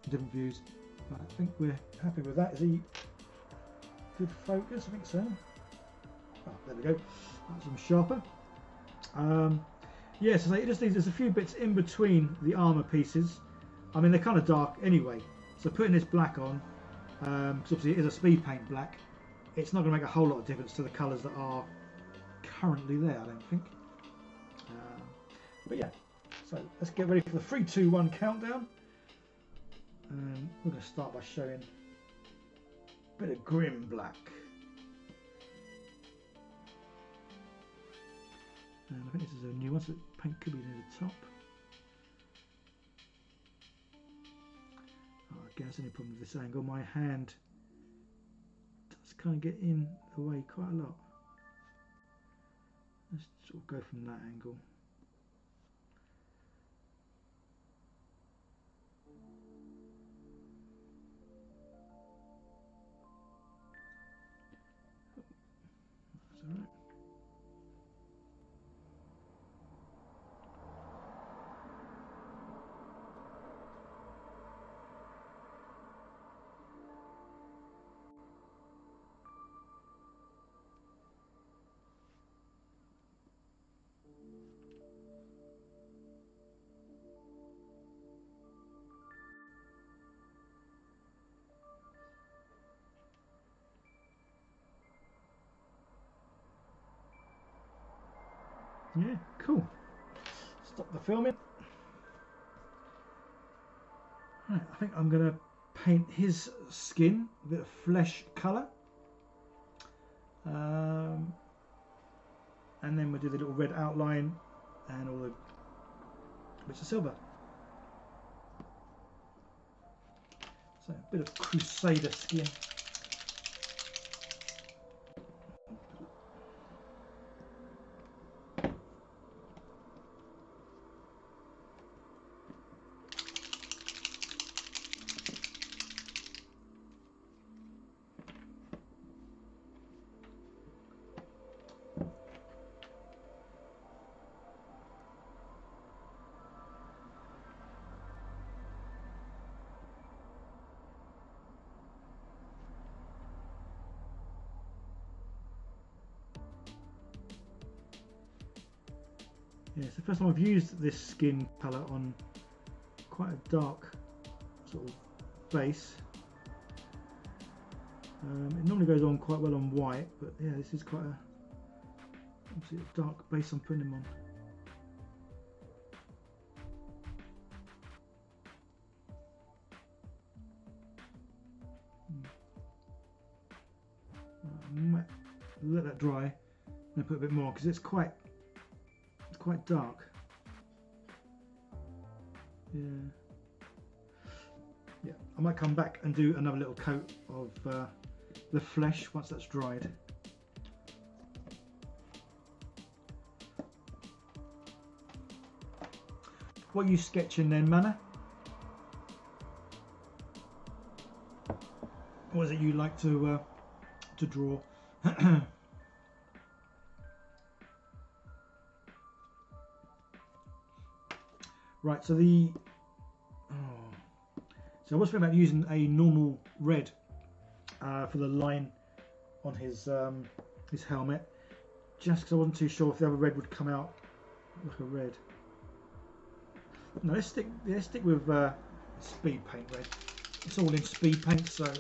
different views. Right, I think we're happy with that. Is he good focus? I think so. Oh, there we go. That's some sharper. Yeah, so there's a few bits in between the armour pieces. I mean, they're kind of dark anyway. So putting this black on, because obviously it is a speed paint black, it's not going to make a whole lot of difference to the colours that are currently there, I don't think. But yeah, so let's get ready for the 3, 2, 1 countdown. And we're going to start by showing a bit of grim black. And I think this is a new one, so the paint could be near the top. Oh, again, that's the only problem with this angle. My hand does kind of get in the way quite a lot. Let's sort of go from that angle. That's all right. Yeah, cool. Stop the filming. Right, I think I'm going to paint his skin a bit of flesh colour. And then we'll do the little red outline and all the bits of silver. So a bit of Crusader skin. Yeah, it's the first time I've used this skin colour on quite a dark sort of base. It normally goes on quite well on white, but yeah, this is quite a, obviously a dark base I'm putting him on. Let that dry and put a bit more because it's quite dark. Yeah, I might come back and do another little coat of the flesh once that's dried. What are you sketching then, Manna? What is it you like to draw? Right, so so I was thinking about using a normal red for the line on his helmet, just because I wasn't too sure if the other red would come out like a red. No, let's stick with speed paint red. It's all in speed paint, so.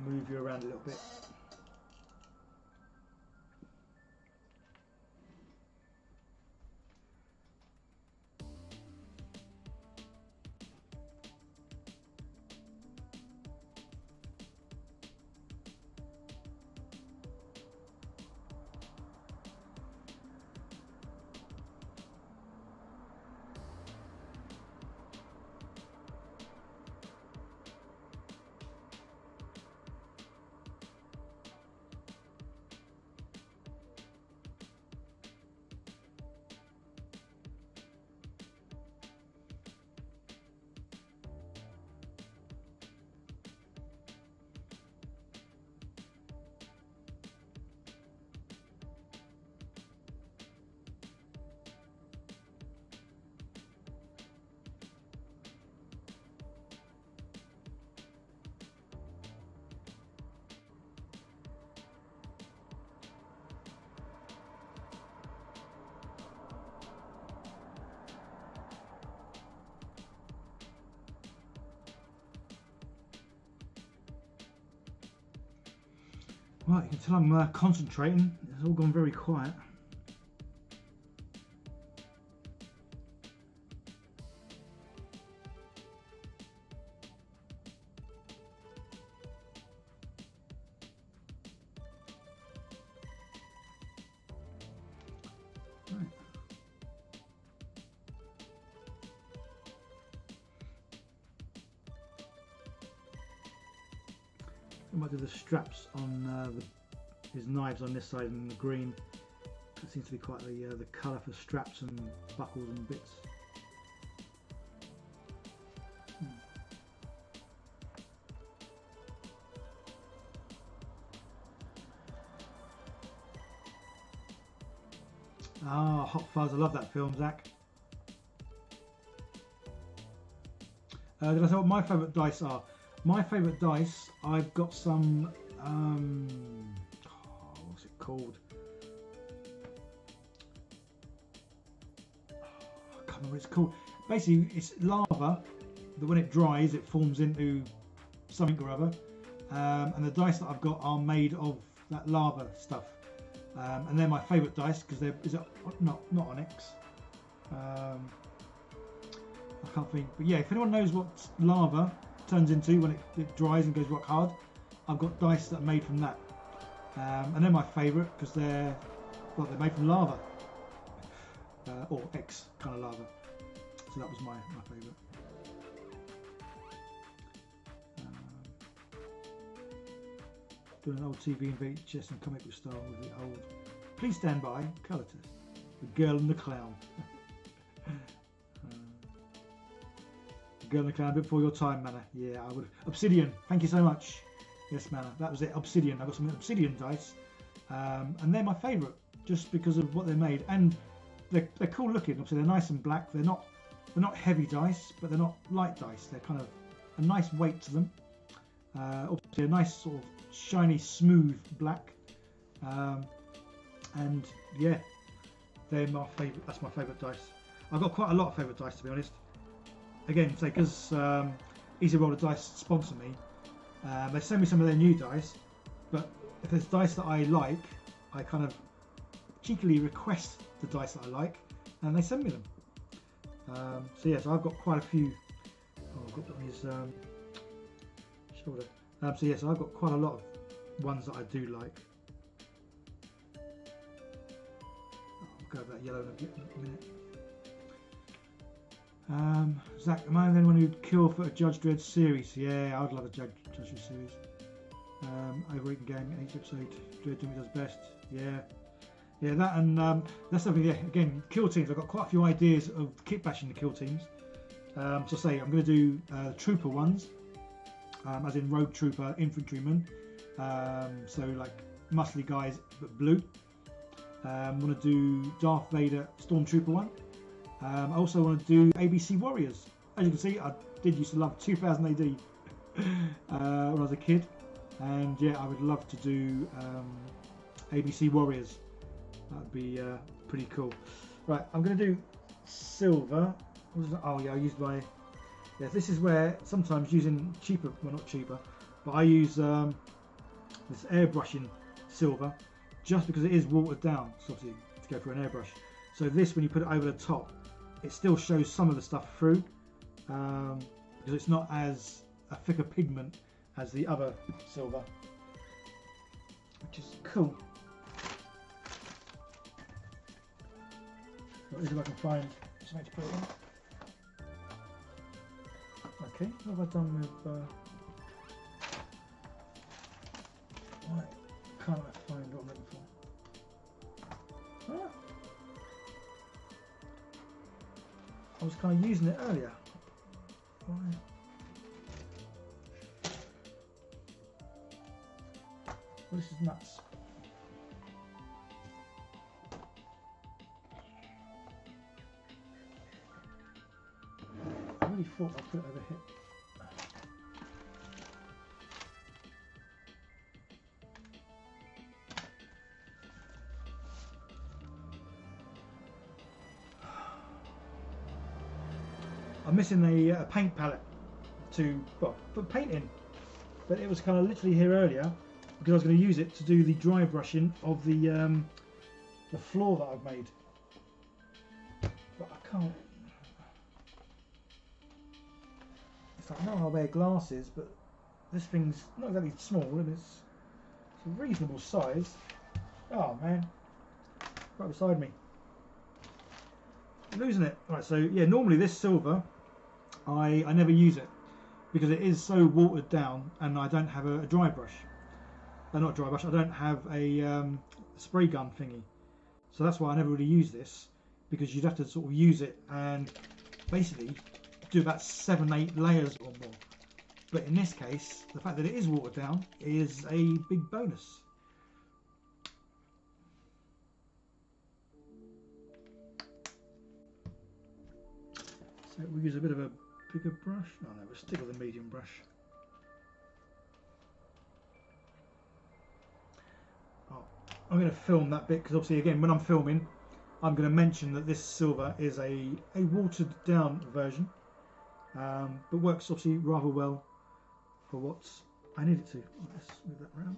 Move you around a little bit. Right, you can tell I'm concentrating. It's all gone very quiet. Right. I might do the straps on his knives on this side and the green. That seems to be quite the colour for straps and buckles and bits. Ah, Hot Fuzz, I love that film, Zach. Did I say what my favourite dice are? My favourite dice, I've got some, what's it called? I can't remember what it's called. basically it's lava that when it dries it forms into something or other, and the dice that I've got are made of that lava stuff, and they're my favourite dice because they're not onyx. I can't think, but yeah, if anyone knows what lava turns into when it dries and goes rock hard, I've got dice that are made from that, and they're my favourite because they're made from lava, or X kind of lava. So that was my favourite. Doing an old TV and VHS and comic book style with the old. Please stand by. Colour test. The Girl and the Clown. The Girl and the Clown. A bit before your time, Manna. Yeah, I would. Obsidian. Thank you so much. Yes, Manna. That was it. Obsidian. I got some Obsidian dice, and they're my favourite just because of what they're made, and they're cool looking. Obviously, they're nice and black. They're not heavy dice, but they're not light dice. They're kind of a nice weight to them. Obviously, a nice sort of shiny, smooth black, and yeah, they're my favourite. That's my favourite dice. I've got quite a lot of favourite dice, to be honest. Again, say because Easy Roller Dice sponsor me, they send me some of their new dice, but if there's dice that I like, I kind of cheekily request the dice that I like, and they send me them. So yeah, so I've got quite a few. Oh, I've got them on his shoulder. So yes, I've got quite a lot of ones that I do like. I'll go over that yellow in a minute. Zach, am I the only one who'd kill for a Judge Dredd series? Yeah, I'd love a Judge Dredd series. Overeaten Gang, each episode, Dredd doing what he does best. Yeah, that, and that's something. Yeah, again, kill teams. I've got quite a few ideas of kit bashing the kill teams. So say I'm going to do trooper ones. As in rogue trooper, infantryman, so like muscly guys but blue. I'm going to do Darth Vader stormtrooper one. I also want to do ABC Warriors. As you can see, I did used to love 2000 AD when I was a kid, and yeah, I would love to do ABC Warriors. That'd be pretty cool. Right, I'm going to do silver. Oh yeah, I used my. Yeah, this is where sometimes using cheaper, well not cheaper, but I use this airbrushing silver just because it is watered down, so obviously to go for an airbrush. So this, when you put it over the top, it still shows some of the stuff through because it's not as a thicker pigment as the other silver, which is cool. Let me see if I can find something to put it in. Okay, what have I done with why can't I find what I'm looking for? Ah. I was kind of using it earlier. Why? Well, this is nuts. I really thought I'd put it over here. I'm missing a paint palette to put paint in, but it was kind of literally here earlier because I was going to use it to do the dry brushing of the floor that I've made, but I can't. It's like, I know I'll wear glasses, but this thing's not exactly small, and it's a reasonable size. Oh man, right beside me. I'm losing it. Right, so yeah, normally this silver, I never use it because it is so watered down, and I don't have a dry brush. Not dry brush. I don't have a spray gun thingy, so that's why I never really use this, because you'd have to sort of use it and basically do about 7-8 layers or more. But in this case, the fact that it is watered down is a big bonus. So we'll use a bit of a bigger brush. No, we'll stick with a medium brush. Oh, I'm going to film that bit because obviously, again, when I'm filming, I'm going to mention that this silver is a watered down version, but works obviously rather well for what I need it to. Let's move that around.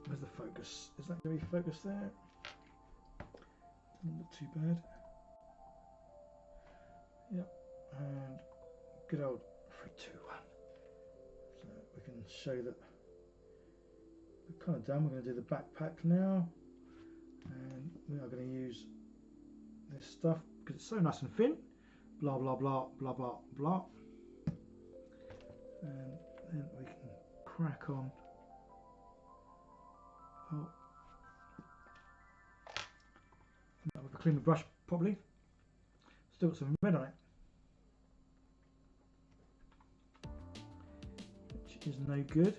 Where's the focus? Is that going to be focused there? Doesn't look too bad. Yep, and good old 3, 2, 1. So we can show that we're kind of done. We're going to do the backpack now, and we are going to use this stuff because it's so nice and thin. Blah blah blah blah blah blah, and then we can crack on. Oh, now we can clean the brush properly. Still got some red on it, which is no good.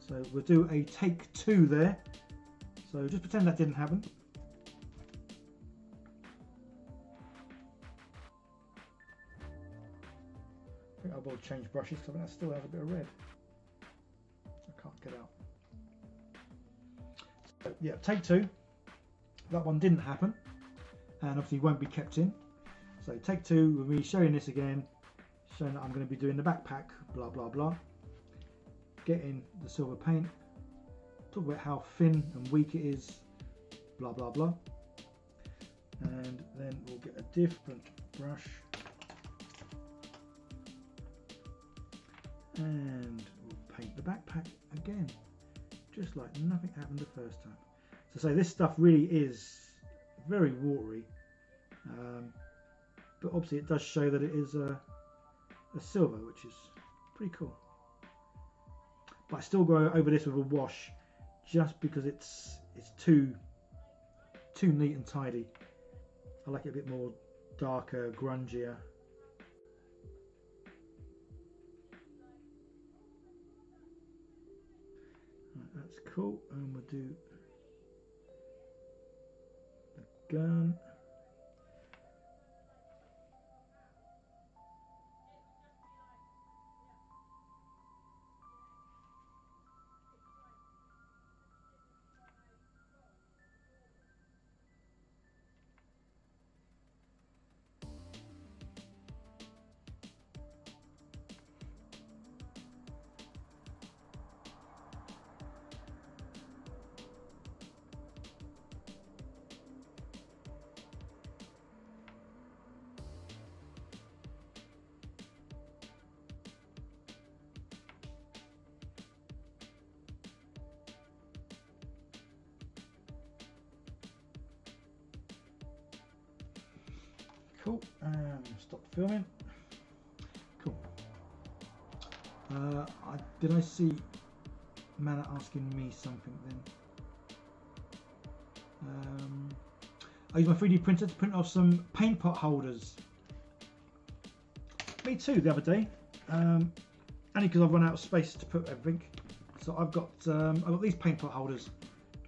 So we'll do a take 2 there. So just pretend that didn't happen. I think I will change brushes because I think that still has a bit of red. I can't get out. So, yeah, take 2. That one didn't happen, and obviously won't be kept in. So take 2, we'll be showing this again, showing that I'm going to be doing the backpack, blah blah blah. Getting the silver paint, talk about how thin and weak it is, blah blah blah, and then we'll get a different brush and we'll paint the backpack again, just like nothing happened the first time. So this stuff really is very watery, but obviously it does show that it is a silver, which is pretty cool. But I still go over this with a wash, just because it's too neat and tidy. I like it a bit more darker, grungier. Right, that's cool, and we'll do the gun. Cool, stop filming. Cool. Did I see Mana asking me something then? I used my 3D printer to print off some paint pot holders. Me too, the other day. Only because I've run out of space to put everything. So I've got these paint pot holders.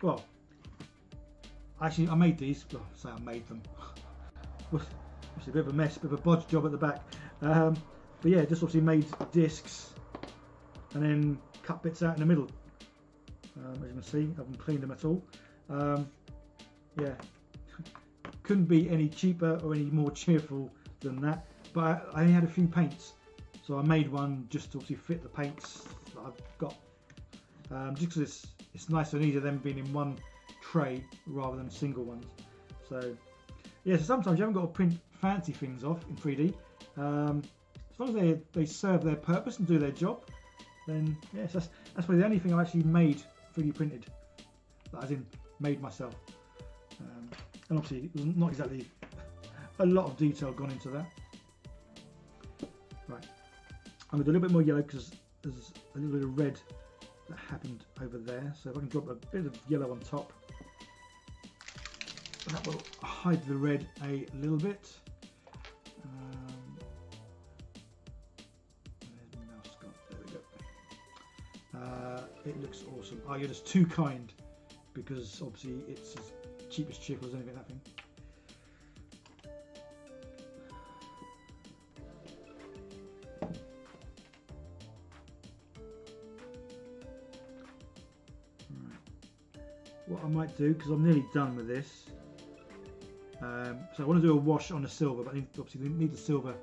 Well, actually I made these. Well, say I made them. It's a bit of a mess, a bit of a bodge job at the back. But yeah, just obviously made discs and then cut bits out in the middle. As you can see, I haven't cleaned them at all. Yeah, couldn't be any cheaper or any more cheerful than that. But I only had a few paints, so I made one just to obviously fit the paints that I've got. Just because it's nicer and easier than being in one tray rather than single ones. So yeah, so sometimes you haven't got to print fancy things off in 3D. As long as they serve their purpose and do their job, then yes, that's probably the only thing I've actually made 3D printed, as in made myself. And obviously not exactly a lot of detail gone into that. Right, I'm going to do a little bit more yellow because there's a little bit of red that happened over there. So if I can drop a bit of yellow on top, that will hide the red a little bit. There's my mouse gone. There we go. It looks awesome. Oh, you're just too kind, because obviously it's as cheap as cheerful as anything, that thing. what I might do, because I'm nearly done with this. So I want to do a wash on the silver, but I obviously need the silver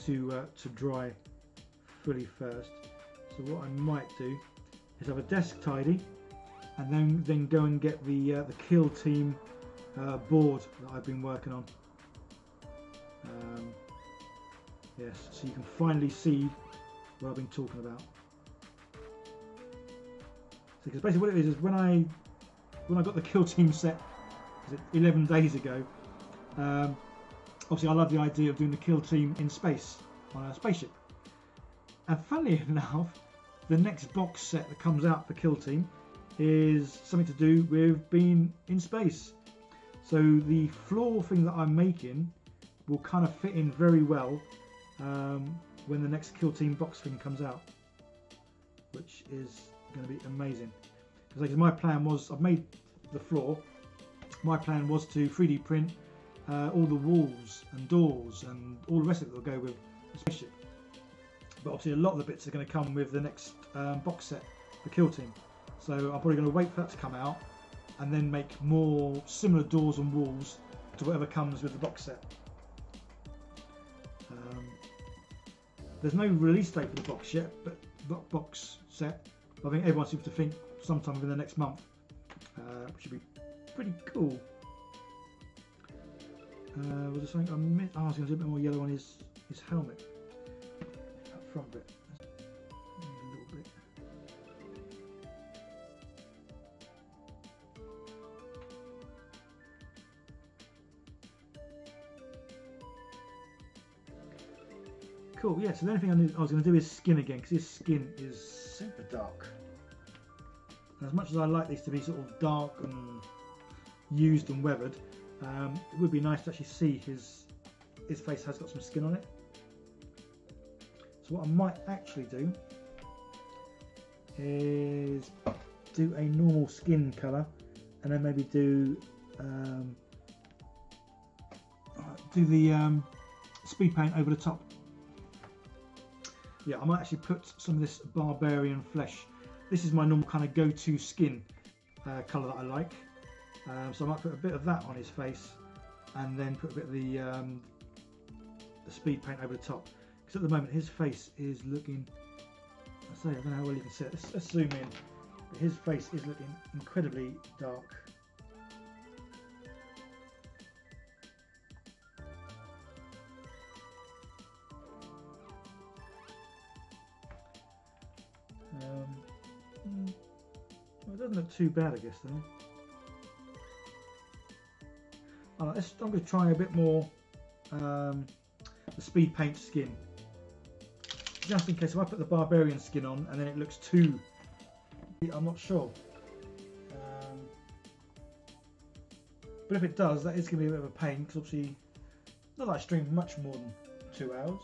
to dry fully first. So what I might do is have a desk tidy, and then go and get the Kill Team board that I've been working on. Yes, so you can finally see what I've been talking about. Because basically what it is when I got the Kill Team set 11 days ago, obviously I love the idea of doing the Kill Team in space on a spaceship. And funnily enough, the next box set that comes out for Kill Team is something to do with being in space. So the floor thing that I'm making will kind of fit in very well when the next Kill Team box thing comes out, which is going to be amazing. Because my plan was, I've made the floor, my plan was to 3D print all the walls and doors and all the rest of it will go with the spaceship. But obviously a lot of the bits are going to come with the next box set for Kill Team. So I'm probably going to wait for that to come out and then make more similar doors and walls to whatever comes with the box set. There's no release date for the box yet, but box set. I think everyone seems to think sometime within the next month, which should be pretty cool. Was there something I missed? Oh, I was going to do a bit more yellow on his helmet. That front bit. A little bit. Cool, yeah, so the only thing I was going to do is skin again, because his skin is super dark. And as much as I like these to be sort of dark and used and weathered, it would be nice to actually see his face has got some skin on it. So what I might actually do is do a normal skin colour and then maybe do the speed paint over the top. Yeah, I might actually put some of this barbarian flesh. This is my normal kind of go-to skin colour that I like. So I might put a bit of that on his face and then put a bit of the speed paint over the top. Because at the moment his face is looking, I don't know how well you can see it. Let's zoom in. But his face is looking incredibly dark. Well, it doesn't look too bad, I guess, though. I'm going to try a bit more the speed paint skin, just in case if I put the barbarian skin on and then it looks too, I'm not sure. But if it does, that is going to be a bit of a pain, because obviously not that I stream much more than 2 hours.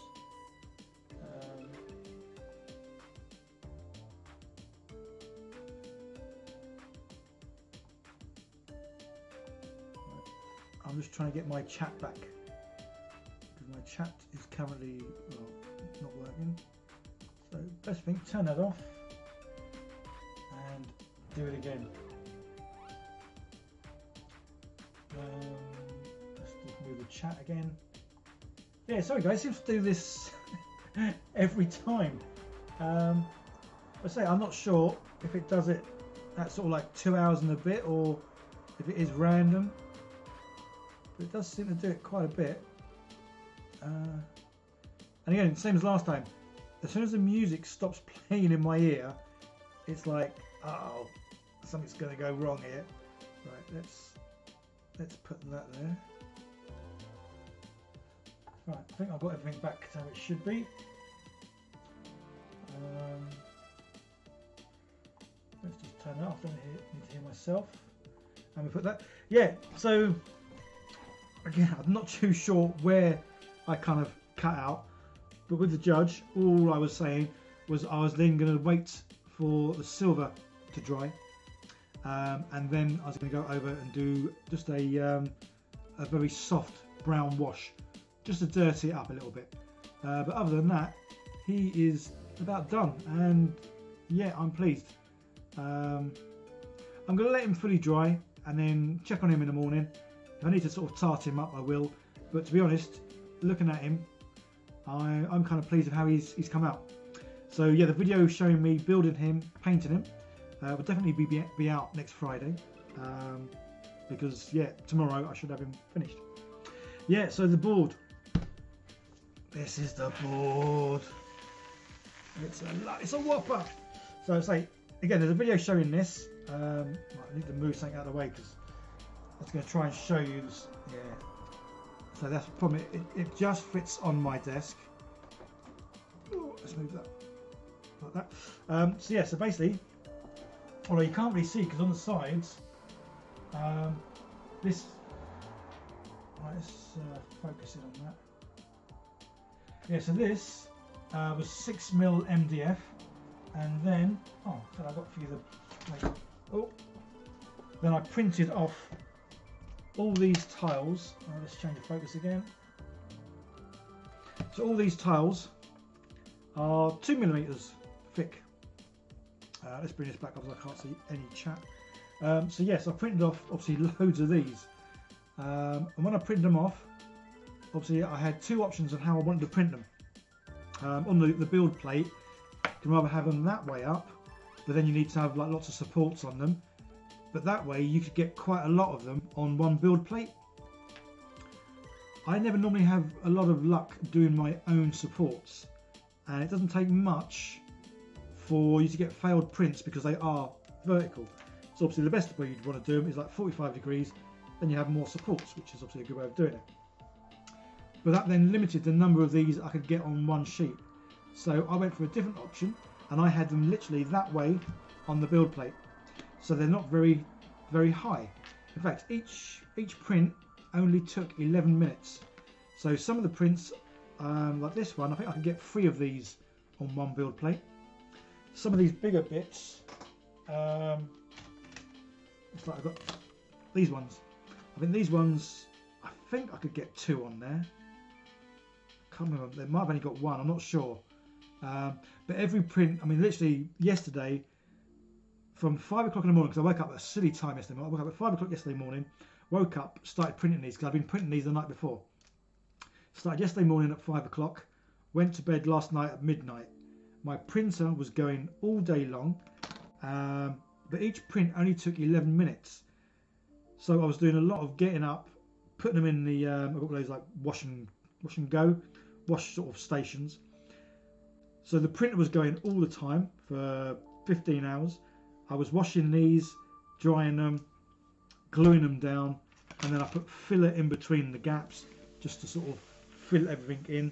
I'm just trying to get my chat back, because my chat is currently, well, not working. So best thing, turn that off and do it again. Let's just move the chat again. Yeah, sorry guys, seems to do this every time. I say I'm not sure if it does it at sort of like 2 hours and a bit, or if it is random. But it does seem to do it quite a bit. And again, same as last time. As soon as the music stops playing in my ear, it's like, oh, something's going to go wrong here. Right, let's put that there. Right, I think I've got everything back to how it should be. Let's just turn that off. I don't need to hear myself. And we put that. Yeah, so again, I'm not too sure where I kind of cut out, but with the judge, all I was saying was I was then going to wait for the silver to dry, and then I was going to go over and do just a very soft brown wash, just to dirty it up a little bit. But other than that, he is about done, and yeah, I'm pleased. I'm going to let him fully dry and then check on him in the morning. If I need to sort of tart him up, I will. But to be honest, looking at him, I'm kind of pleased with how he's come out. So yeah, the video showing me building him, painting him, will definitely be out next Friday. Because yeah, tomorrow I should have him finished. Yeah, so the board. This is the board. It's a whopper. So say again, there's a video showing this. I need to move something out of the way because I was going to try and show you this. Yeah. So that's the problem. It just fits on my desk. Ooh, let's move that like that. So yeah. So basically, although you can't really see because on the sides, this. Right, let's focus in on that. Yeah. So this was 6mm MDF, and then I got for you the. Then I printed off all these tiles. Let's change the focus again. So all these tiles are 2mm thick. Let's bring this back up because I can't see any chat. So yes, I printed off obviously loads of these. And when I printed them off, obviously I had two options on how I wanted to print them. On the build plate, you can either have them that way up, but then you need to have like lots of supports on them. But that way you could get quite a lot of them on one build plate. I never normally have a lot of luck doing my own supports, and it doesn't take much for you to get failed prints because they are vertical. So obviously the best way you'd want to do them is like 45 degrees, then you have more supports, which is obviously a good way of doing it. But that then limited the number of these I could get on one sheet. So I went for a different option, and I had them literally that way on the build plate. So they're not very, very high. In fact, each print only took 11 minutes. So some of the prints, like this one, I think I could get 3 of these on one build plate. Some of these bigger bits, it's like I've got these ones. I think these ones, I think I could get 2 on there. I can't remember, they might have only got 1, I'm not sure. But every print, I mean literally yesterday, from 5 o'clock in the morning, because I woke up at a silly time yesterday morning. I woke up at 5 o'clock yesterday morning, woke up, started printing these, because I've been printing these the night before. Started yesterday morning at 5 o'clock, went to bed last night at midnight. My printer was going all day long, but each print only took 11 minutes. So I was doing a lot of getting up, putting them in the, I've got those like wash and go, wash sort of stations. So the printer was going all the time for 15 hours. I was washing these, drying them, gluing them down, and then I put filler in between the gaps just to sort of fill everything in.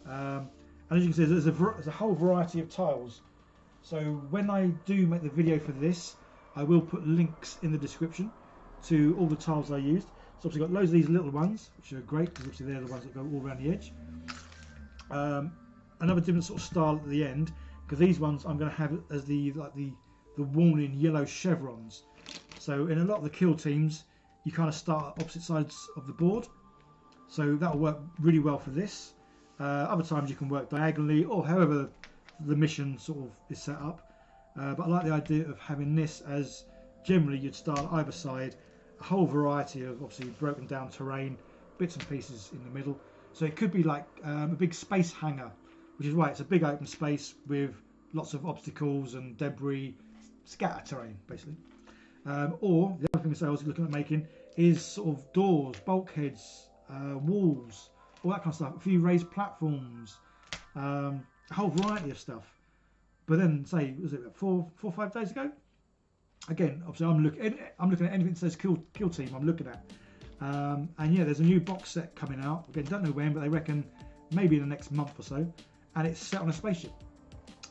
And as you can see, there's a whole variety of tiles. So when I do make the video for this, I will put links in the description to all the tiles I used. So obviously got loads of these little ones, which are great because obviously they're the ones that go all around the edge. Another different sort of style at the end, because these ones I'm going to have as the warning yellow chevrons. So in a lot of the kill teams, you kind of start at opposite sides of the board. So that'll work really well for this. Other times you can work diagonally or however the mission sort of is set up. But I like the idea of having this as generally you'd start at either side, a whole variety of obviously broken down terrain, bits and pieces in the middle. So it could be like a big space hangar, which is why it's a big open space with lots of obstacles and debris, scatter terrain basically. Or the other thing I was looking at making is sort of doors, bulkheads, walls, all that kind of stuff, a few raised platforms, a whole variety of stuff. But then say, was it 4 or 5 days ago? Again, obviously I'm looking at anything that says Kill Team, I'm looking at. And yeah, there's a new box set coming out. Again, don't know when, but they reckon maybe in the next month or so. And it's set on a spaceship.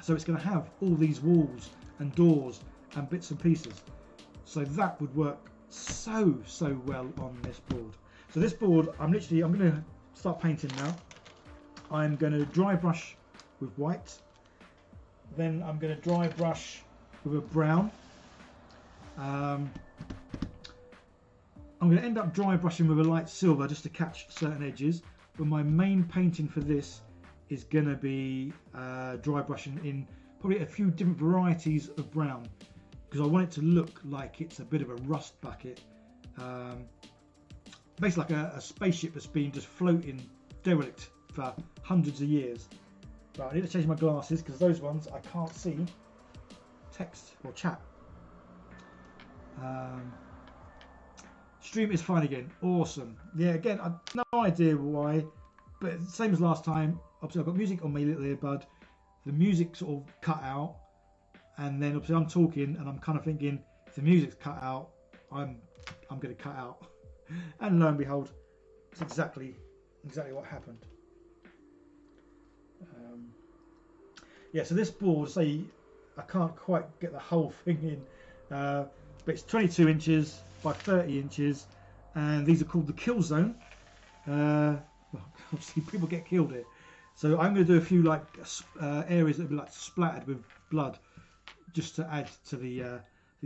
So it's going to have all these walls and doors and bits and pieces. So that would work so well on this board. So this board, I'm going to start painting now. I'm going to dry brush with white. Then I'm going to dry brush with a brown. I'm going to end up dry brushing with a light silver just to catch certain edges, but my main painting for this is going to be dry brushing in probably a few different varieties of brown. because I want it to look like it's a bit of a rust bucket. Basically like a spaceship that's been just floating derelict for hundreds of years. Right, I need to change my glasses because those ones I can't see text or chat. Stream is fine again. Awesome. Yeah, again, I've no idea why, but same as last time. Obviously, I've got music on my little earbud. The music sort of cut out, and then obviously I'm talking, and I'm kind of thinking, if the music's cut out, I'm going to cut out. And lo and behold, it's exactly what happened. Yeah, so this board, say I can't quite get the whole thing in, but it's 22 inches by 30 inches, and these are called the kill zone. Well, obviously people get killed here, so I'm going to do a few like areas that will be like splattered with blood, just to add to the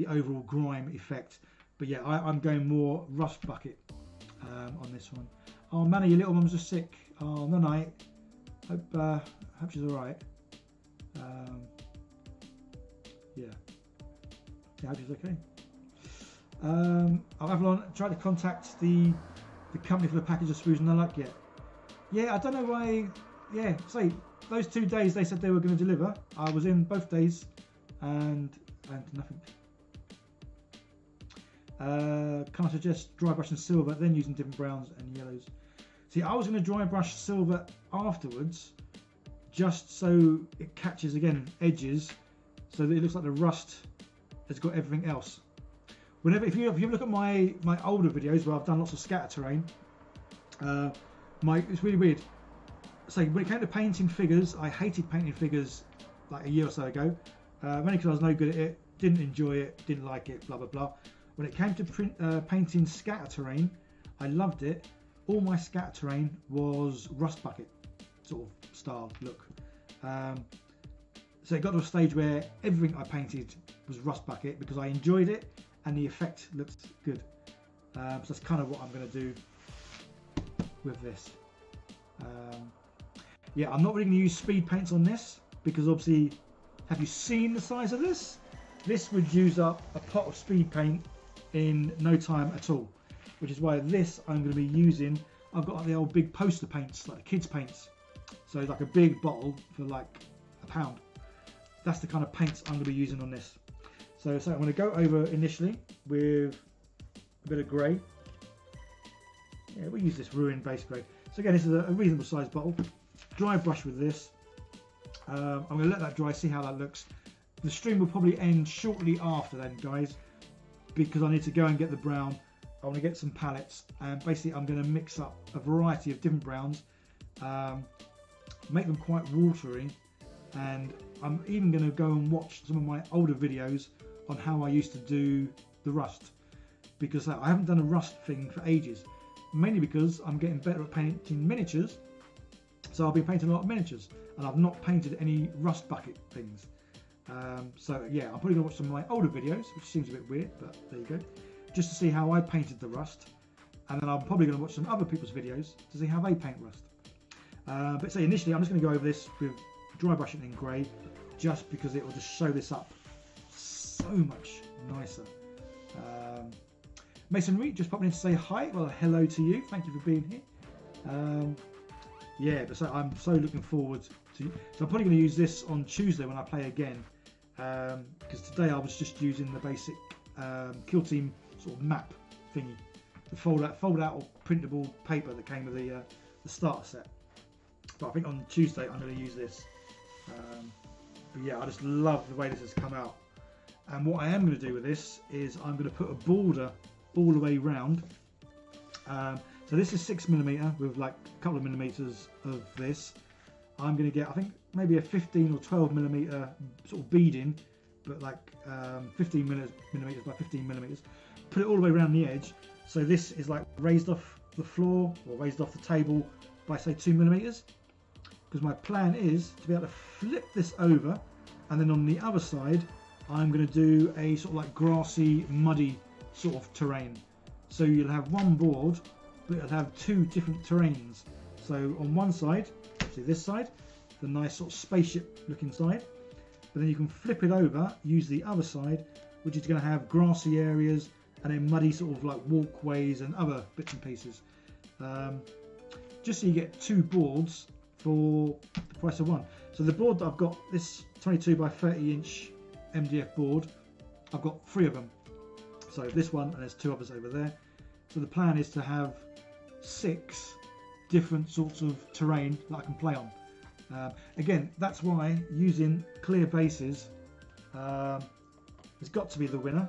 overall grime effect. But yeah, I'm going more rust bucket on this one. Oh, Manny, your little mum's just sick. Oh, no night. Hope she's all right. Yeah, I hope she's okay. I've tried to contact the company for the package of screws, and they're like, yeah, I don't know why. Yeah, say those 2 days they said they were going to deliver. I was in both days, and nothing. Can I suggest dry brushing silver, then using different browns and yellows? See, I was going to dry brush silver afterwards, just so it catches again edges, so that it looks like the rust has got everything else. If you look at my older videos where I've done lots of scatter terrain, it's really weird. So when it came to painting figures, I hated painting figures like a year or so ago, mainly because I was no good at it, didn't enjoy it, didn't like it, blah blah blah. When it came to painting scatter terrain, I loved it. All my scatter terrain was rust bucket sort of style look. So it got to a stage where everything I painted was rust bucket because I enjoyed it and the effect looked good. So that's kind of what I'm going to do with this. Yeah, I'm not really going to use speed paints on this because obviously, have you seen the size of this? This would use up a pot of speed paint in no time at all, which is why this I'm going to be using. I've got like the old big poster paints, like the kids paints, so like a big bottle for like £1. That's the kind of paints I'm going to be using on this. So I'm going to go over initially with a bit of grey. Yeah, we'll use this ruined base grey. So again, this is a reasonable sized bottle. Dry brush with this. I'm going to let that dry, see how that looks. The stream will probably end shortly after then, guys, because I need to go and get the brown. I want to get some palettes, and basically I'm going to mix up a variety of different browns, make them quite watery, and I'm even going to go and watch some of my older videos on how I used to do the rust, because I haven't done a rust thing for ages, mainly because I'm getting better at painting miniatures. So I've been painting a lot of miniatures, and I've not painted any rust bucket things. So yeah, I'm probably going to watch some of my older videos, which seems a bit weird, but there you go, just to see how I painted the rust, and then I'm probably going to watch some other people's videos to see how they paint rust. But so initially I'm just going to go over this with dry brushing in grey, just because it will just show this up so much nicer. Mason Reed just popping in to say hi. Well, hello to you, thank you for being here. Yeah, but so I'm so looking forward to. So I'm probably going to use this on Tuesday when I play again, because today I was just using the basic Kill Team sort of map thingy, the fold out or printable paper that came with the starter set. But I think on Tuesday I'm going to use this. But yeah, I just love the way this has come out. And what I am going to do with this is I'm going to put a border all the way round. So this is 6mm with like a couple of millimeters of this. I'm going to get, I think, maybe a 15 or 12mm sort of beading, but like 15 millimeters by 15 millimeters. Put it all the way around the edge. So this is like raised off the floor or raised off the table by say 2mm. Because my plan is to be able to flip this over, and then on the other side I'm going to do a sort of like grassy, muddy sort of terrain. So you'll have one board, but it'll have two different terrains. So on one side, see this side, the nice sort of spaceship looking side, but then you can flip it over, use the other side, which is going to have grassy areas and then muddy sort of like walkways and other bits and pieces. Just so you get 2 boards for the price of 1. So the board that I've got, this 22 by 30 inch MDF board, I've got 3 of them. So this one, and there's 2 others over there. So the plan is to have 6 different sorts of terrain that I can play on. Again, that's why using clear bases has got to be the winner.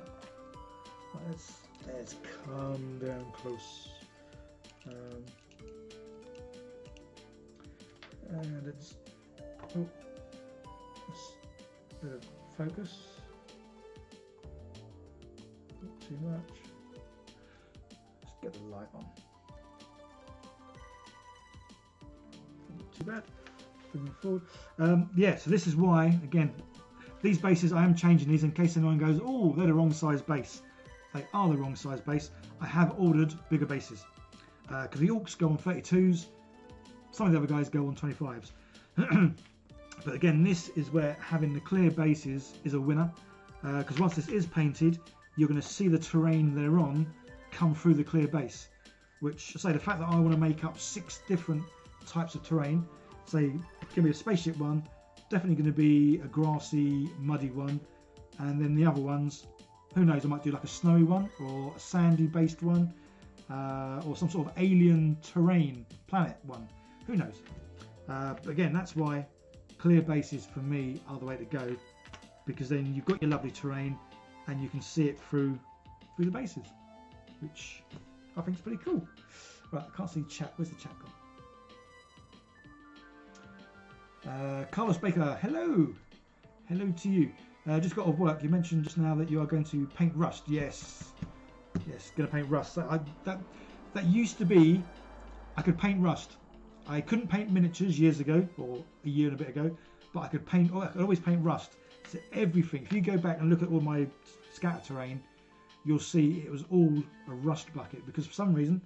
Let's come down close. And it's a bit of focus. Not too much. Let's get the light on. Not too bad. Moving forward. Yeah, so this is why, again, these bases, I am changing these in case anyone goes, oh, they're the wrong size base. They are the wrong size base. I have ordered bigger bases because the Orcs go on 32s. Some of the other guys go on 25s. But again, this is where having the clear bases is a winner, because once this is painted, you're going to see the terrain they're on come through the clear base. Which, say, the fact that I want to make up 6 different types of terrain, say, give me a spaceship one, definitely going to be a grassy, muddy one, and then the other ones, who knows, I might do like a snowy one or a sandy based one, or some sort of alien terrain planet one. Who knows? But again, that's why clear bases for me are the way to go, because then you've got your lovely terrain and you can see it through the bases, which I think is pretty cool. Right, I can't see chat. Where's the chat gone? Carlos Baker, hello. Hello to you. Just got off work. You mentioned just now that you are going to paint rust. Yes, going to paint rust. That used to be, I could paint rust. I couldn't paint miniatures years ago, or a year and a bit ago, but I could paint. I could always paint rust. So everything. If you go back and look at all my scatter terrain, you'll see it was all a rust bucket, because for some reason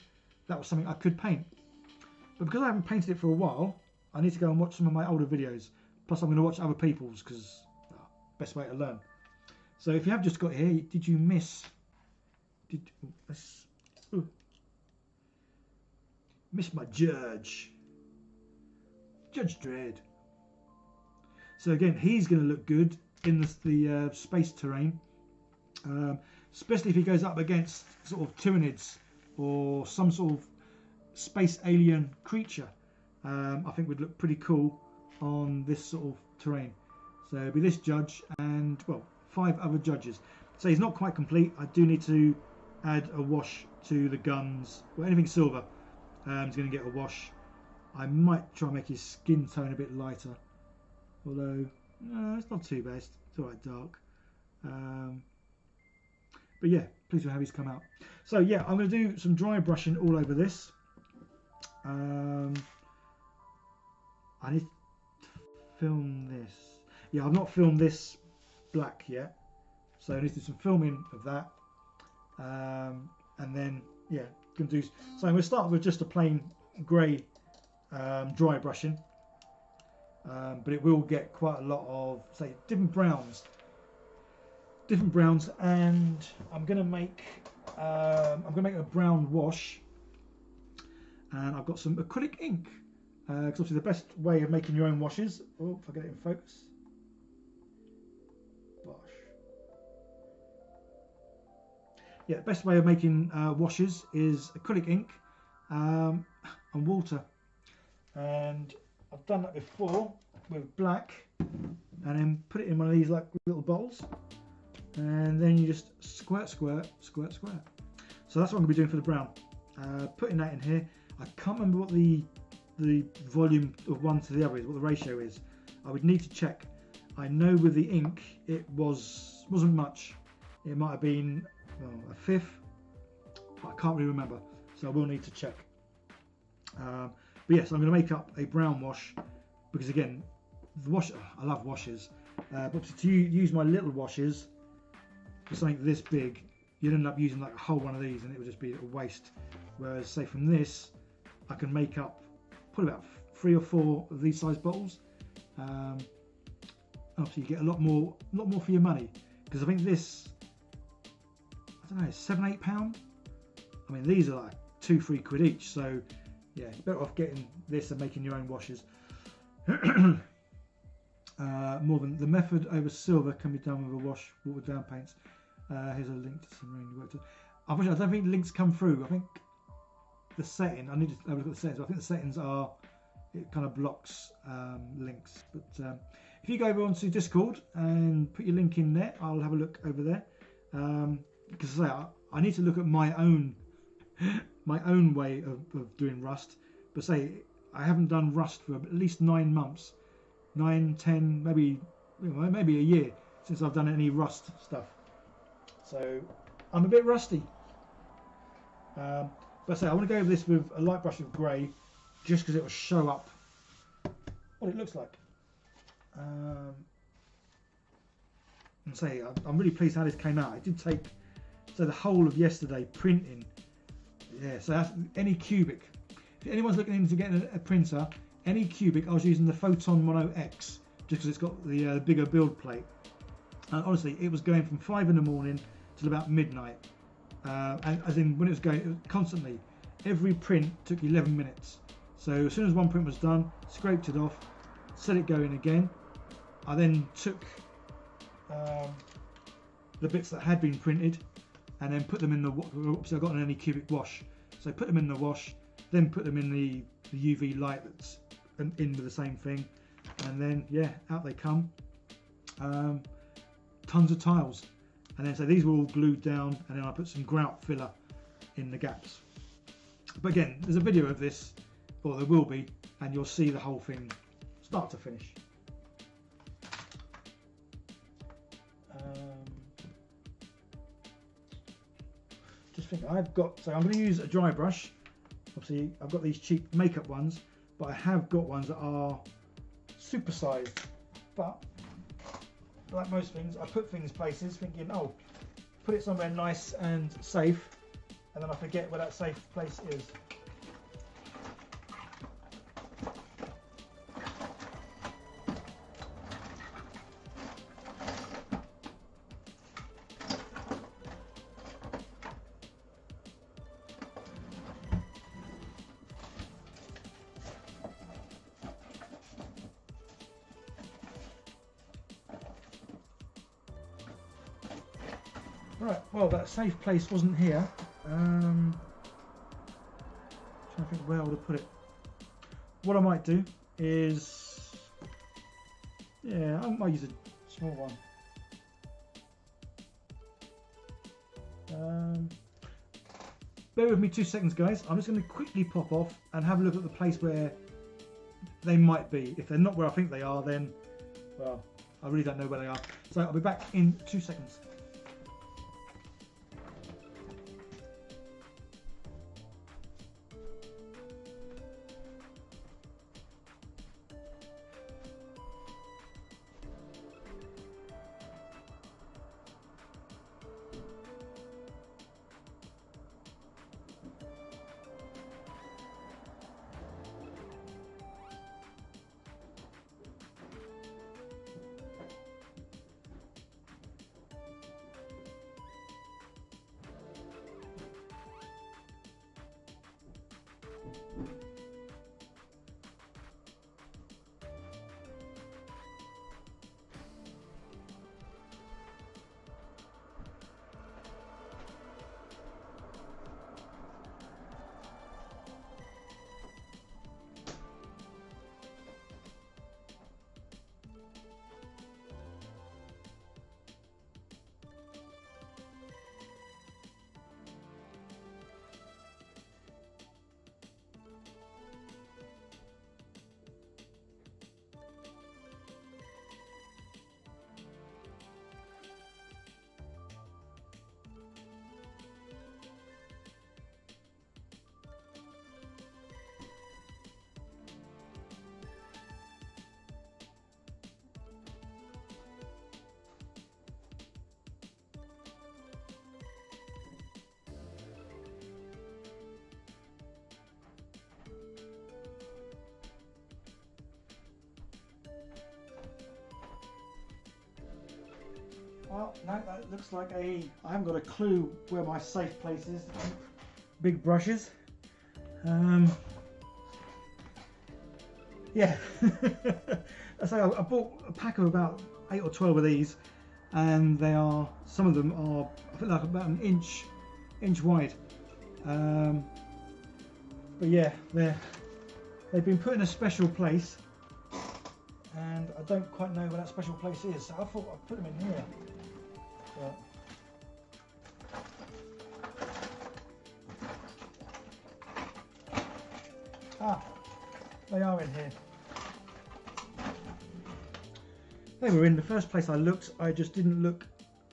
that was something I could paint. But because I haven't painted it for a while, I need to go and watch some of my older videos. Plus, I'm going to watch other people's, because best way to learn. So if you have just got here, did you miss? Miss my Judge Dredd. So again, he's going to look good in the space terrain, especially if he goes up against sort of Tyranids or some sort of space alien creature. I think would look pretty cool on this sort of terrain. So it'll be this judge and, well, 5 other judges. So he's not quite complete. I do need to add a wash to the guns. Well, anything silver is going to get a wash. I might try and make his skin tone a bit lighter. Although, no, it's not too bad. It's alright dark. But yeah, pleased with how he's come out. So yeah, I'm going to do some dry brushing all over this. I need to film this. Yeah, I've not filmed this black yet, so I need to do some filming of that, and then yeah, going to do. So I'm going to start with just a plain grey dry brushing, but it will get quite a lot of, say, different browns, and I'm going to make a brown wash, and I've got some acrylic ink. Because obviously the best way of making your own washes. Oh, if I get it in focus. Bosh. Yeah, the best way of making washes is acrylic ink and water. And I've done that before with black, and then put it in one of these like little bottles, and then you just squirt. So that's what I'm going to be doing for the brown. Putting that in here. I can't remember what the volume of one to the other is, what the ratio is. I would need to check. I know with the ink it wasn't much. It might have been, well, a fifth, but I can't really remember, so I will need to check. But yes, I'm going to make up a brown wash, because again, the wash, I love washes, but to use my little washes for something this big, you'd end up using like a whole one of these and it would just be a waste. Whereas say from this, I can make up probably about 3 or 4 of these size bottles. Obviously you get a lot more for your money, because I think this I don't know, £7-8. I mean, these are like £2-3 quid each, so yeah, better off getting this and making your own washes. More than the method over silver can be done with a wash watered down paints. Here's a link to some really worked. Unfortunately, I don't think links come through. I think the setting, I need to have a look at the settings, but I think the settings are, it kind of blocks links. But if you go over onto Discord and put your link in there, I'll have a look over there. Because I need to look at my own way of doing Rust. But say I haven't done Rust for at least 9 months, 9, 10, maybe a year since I've done any Rust stuff. So I'm a bit rusty. But say I want to go over this with a light brush of grey, just because it will show up what it looks like. And say I'm really pleased how this came out. It did take the whole of yesterday printing. Yeah, so that's any cubic. If anyone's looking into getting a printer, any cubic, I was using the Photon Mono X just because it's got the bigger build plate. And honestly, it was going from 5 in the morning till about midnight. And as in when it was going, it was constantly. Every print took 11 minutes. So as soon as one print was done, scraped it off, set it going again. I then took the bits that had been printed and then put them in the, so I got an Anycubic wash. So put them in the wash, then put them in the UV light that's in with the same thing, and then yeah, out they come. Tons of tiles, and then so these were all glued down, and then I put some grout filler in the gaps. But again, there's a video of this, or there will be, and you'll see the whole thing start to finish. Just think, I've got, so I'm going to use a dry brush. Obviously I've got these cheap makeup ones, but I have got ones that are super sized. But like most things, I put things places thinking, oh, put it somewhere nice and safe, and then I forget where that safe place is. Right, well, that safe place wasn't here. Trying to think where I would have put it. What I might do is, yeah, I might use a small one. Bear with me 2 seconds, guys. I'm just going to quickly pop off and have a look at the place where they might be. If they're not where I think they are, then, well, I really don't know where they are. So I'll be back in 2 seconds. Well, no, that looks like I haven't got a clue where my safe place is. Big brushes. Yeah. I say I bought a pack of about 8 or 12 of these, and they are, some of them are, I think, like about an inch wide. But yeah, they've been put in a special place, and I don't quite know where that special place is. So I thought I'd put them in here. But they are in here. They were in the first place I looked. I just didn't look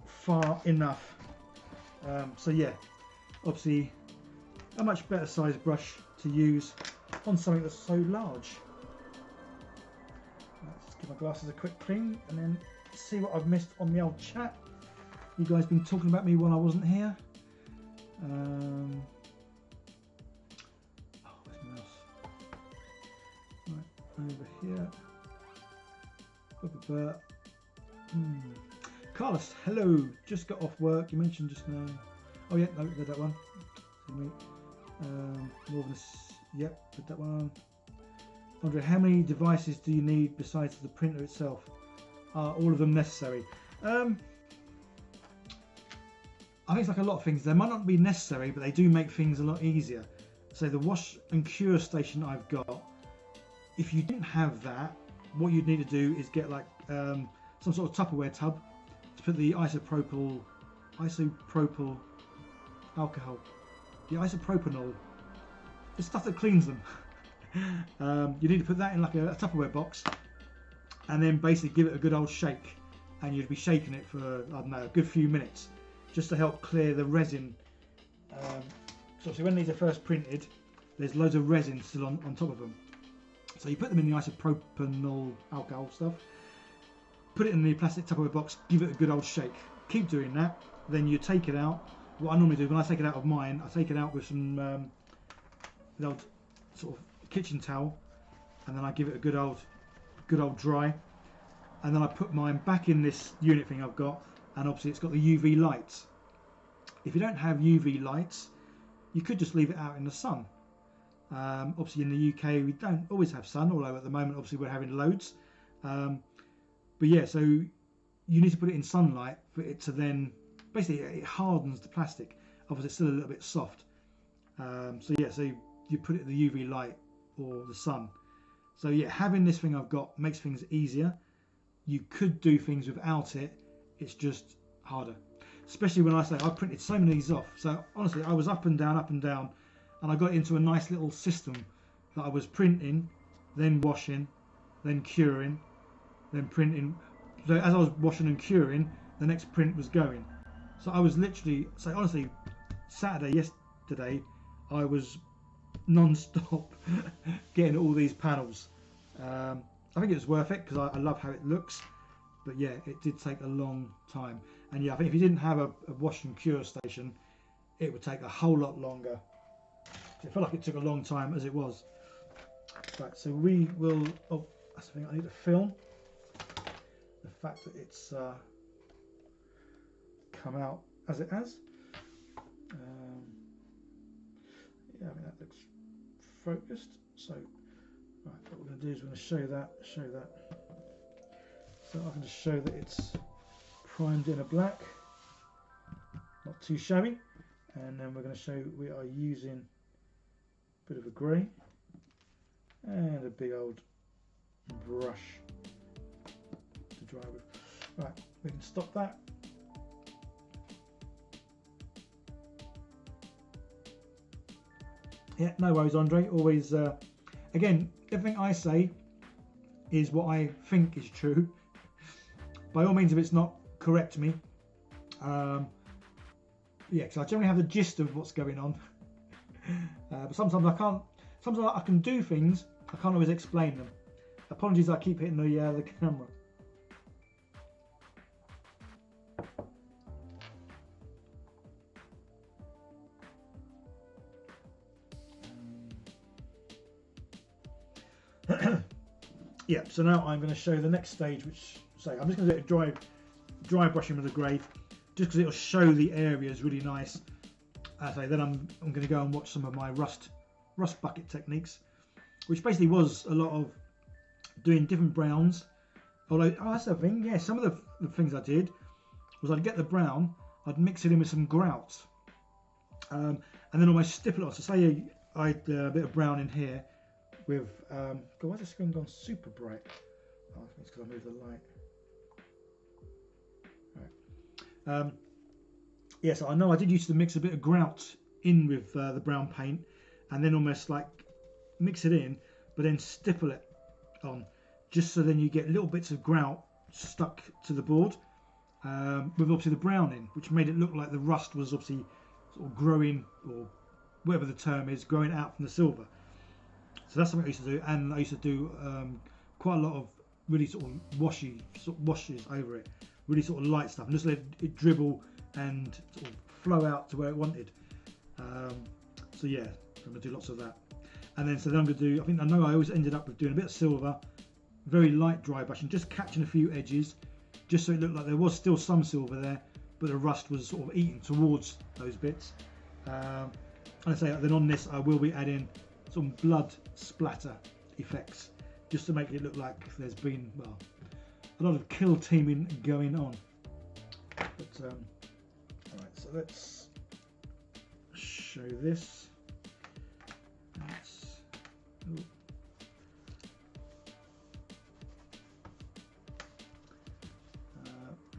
far enough. So yeah, obviously a much better sized brush to use on something that's so large. Let's give my glasses a quick clean and then see what I've missed on the old chat. You guys been talking about me when I wasn't here. Oh, where's my mouse? Right, over here. Carlos, hello. Just got off work. You mentioned just now. Oh yeah, no, did that one. More than yep, put that one on. Andre, how many devices do you need besides the printer itself? Are all of them necessary? I think it's like a lot of things. They might not be necessary, but they do make things a lot easier. So the wash and cure station I've got, if you didn't have that, what you'd need to do is get like some sort of Tupperware tub to put the isopropyl alcohol, the isopropanol, the stuff that cleans them. You need to put that in like a Tupperware box, and then basically give it a good old shake, and you'd be shaking it for, I don't know, a good few minutes, just to help clear the resin. So obviously when these are first printed, there's loads of resin still on top of them. So you put them in the isopropanol alcohol stuff, put it in the plastic Tupperware box, give it a good old shake. Keep doing that. Then you take it out. What I normally do when I take it out of mine, I take it out with some old sort of kitchen towel, and then I give it a good old dry, and then I put mine back in this unit thing I've got, and obviously it's got the UV lights. If you don't have UV lights, you could just leave it out in the sun. Obviously in the UK we don't always have sun, although at the moment obviously we're having loads. But yeah, so you need to put it in sunlight for it to then, basically it hardens the plastic. Obviously it's still a little bit soft. So yeah, so you put it in the UV light or the sun. So yeah, having this thing I've got makes things easier. You could do things without it, it's just harder. Especially when I say I printed so many of these off. So honestly, I was up and down, and I got into a nice little system that I was printing, then washing, then curing, then printing. So as I was washing and curing, the next print was going. So I was literally, so honestly, yesterday, I was non-stop getting all these panels. I think it was worth it because I love how it looks. But yeah, it did take a long time. And yeah, I think if you didn't have a wash and cure station, it would take a whole lot longer. It felt like it took a long time as it was. Right, so we will, oh, that's the thing I need to film. The fact that it's come out as it has. Yeah, I mean that looks focused. So, right, what we're going to do is we're going to show that. So I can just show that it's primed in a black, not too shabby, and then we're going to show we are using a bit of a grey and a big old brush to dry with. Right, we can stop that. Yeah, no worries, Andre. Always, again, everything I say is what I think is true. By all means, if it's not, correct me. Yeah, because I generally have the gist of what's going on. But sometimes I can't. Sometimes I can do things, I can't always explain them. Apologies, I keep hitting the camera. Yeah, so now I'm going to show the next stage, which say I'm just going to do it dry brushing with the grey, just because it'll show the areas really nice. So then I'm going to go and watch some of my rust bucket techniques, which basically was a lot of doing different browns. Although, oh, that's the thing, yeah, some of the things I did was I'd get the brown, I'd mix it in with some grout, and then almost stipple it on. So say I had a bit of brown in here with, God, why is this screen gone super bright? Oh, I think it's because I moved the light. Right. Yeah, so I know I did used to mix a bit of grout in with the brown paint, and then almost like mix it in, but then stipple it on, just so then you get little bits of grout stuck to the board, with obviously the brown in, which made it look like the rust was obviously sort of growing, or whatever the term is, growing out from the silver. So that's something I used to do, and I used to do quite a lot of really sort of washes over it, really sort of light stuff, and just let it dribble and sort of flow out to where it wanted. So yeah, I'm going to do lots of that. And then I'm going to do, I know I always ended up with doing a bit of silver, very light dry brushing, just catching a few edges, just so it looked like there was still some silver there, but the rust was sort of eating towards those bits. And I say then on this I will be adding some blood splatter effects, just to make it look like there's been, well, a lot of kill teaming going on. But alright, so let's show this.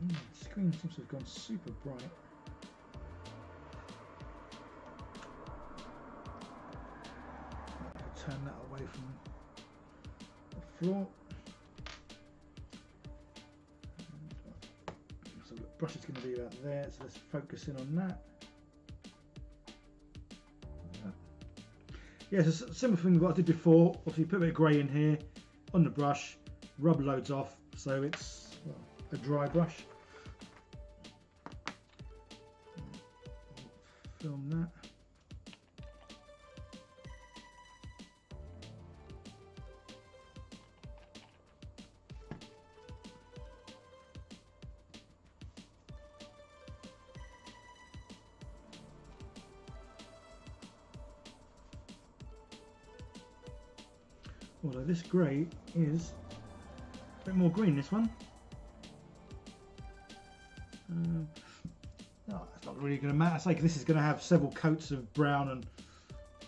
The screen seems to have gone super bright. I'll turn that away from the floor. So the brush is going to be about there, so let's focus in on that. Yeah, it's a similar thing to what I did before. Obviously, put a bit of grey in here on the brush, rub loads off, so it's, well, a dry brush. Film that. Although this grey is a bit more green, this one. No, it's not really going to matter. I say this is going to have several coats of brown and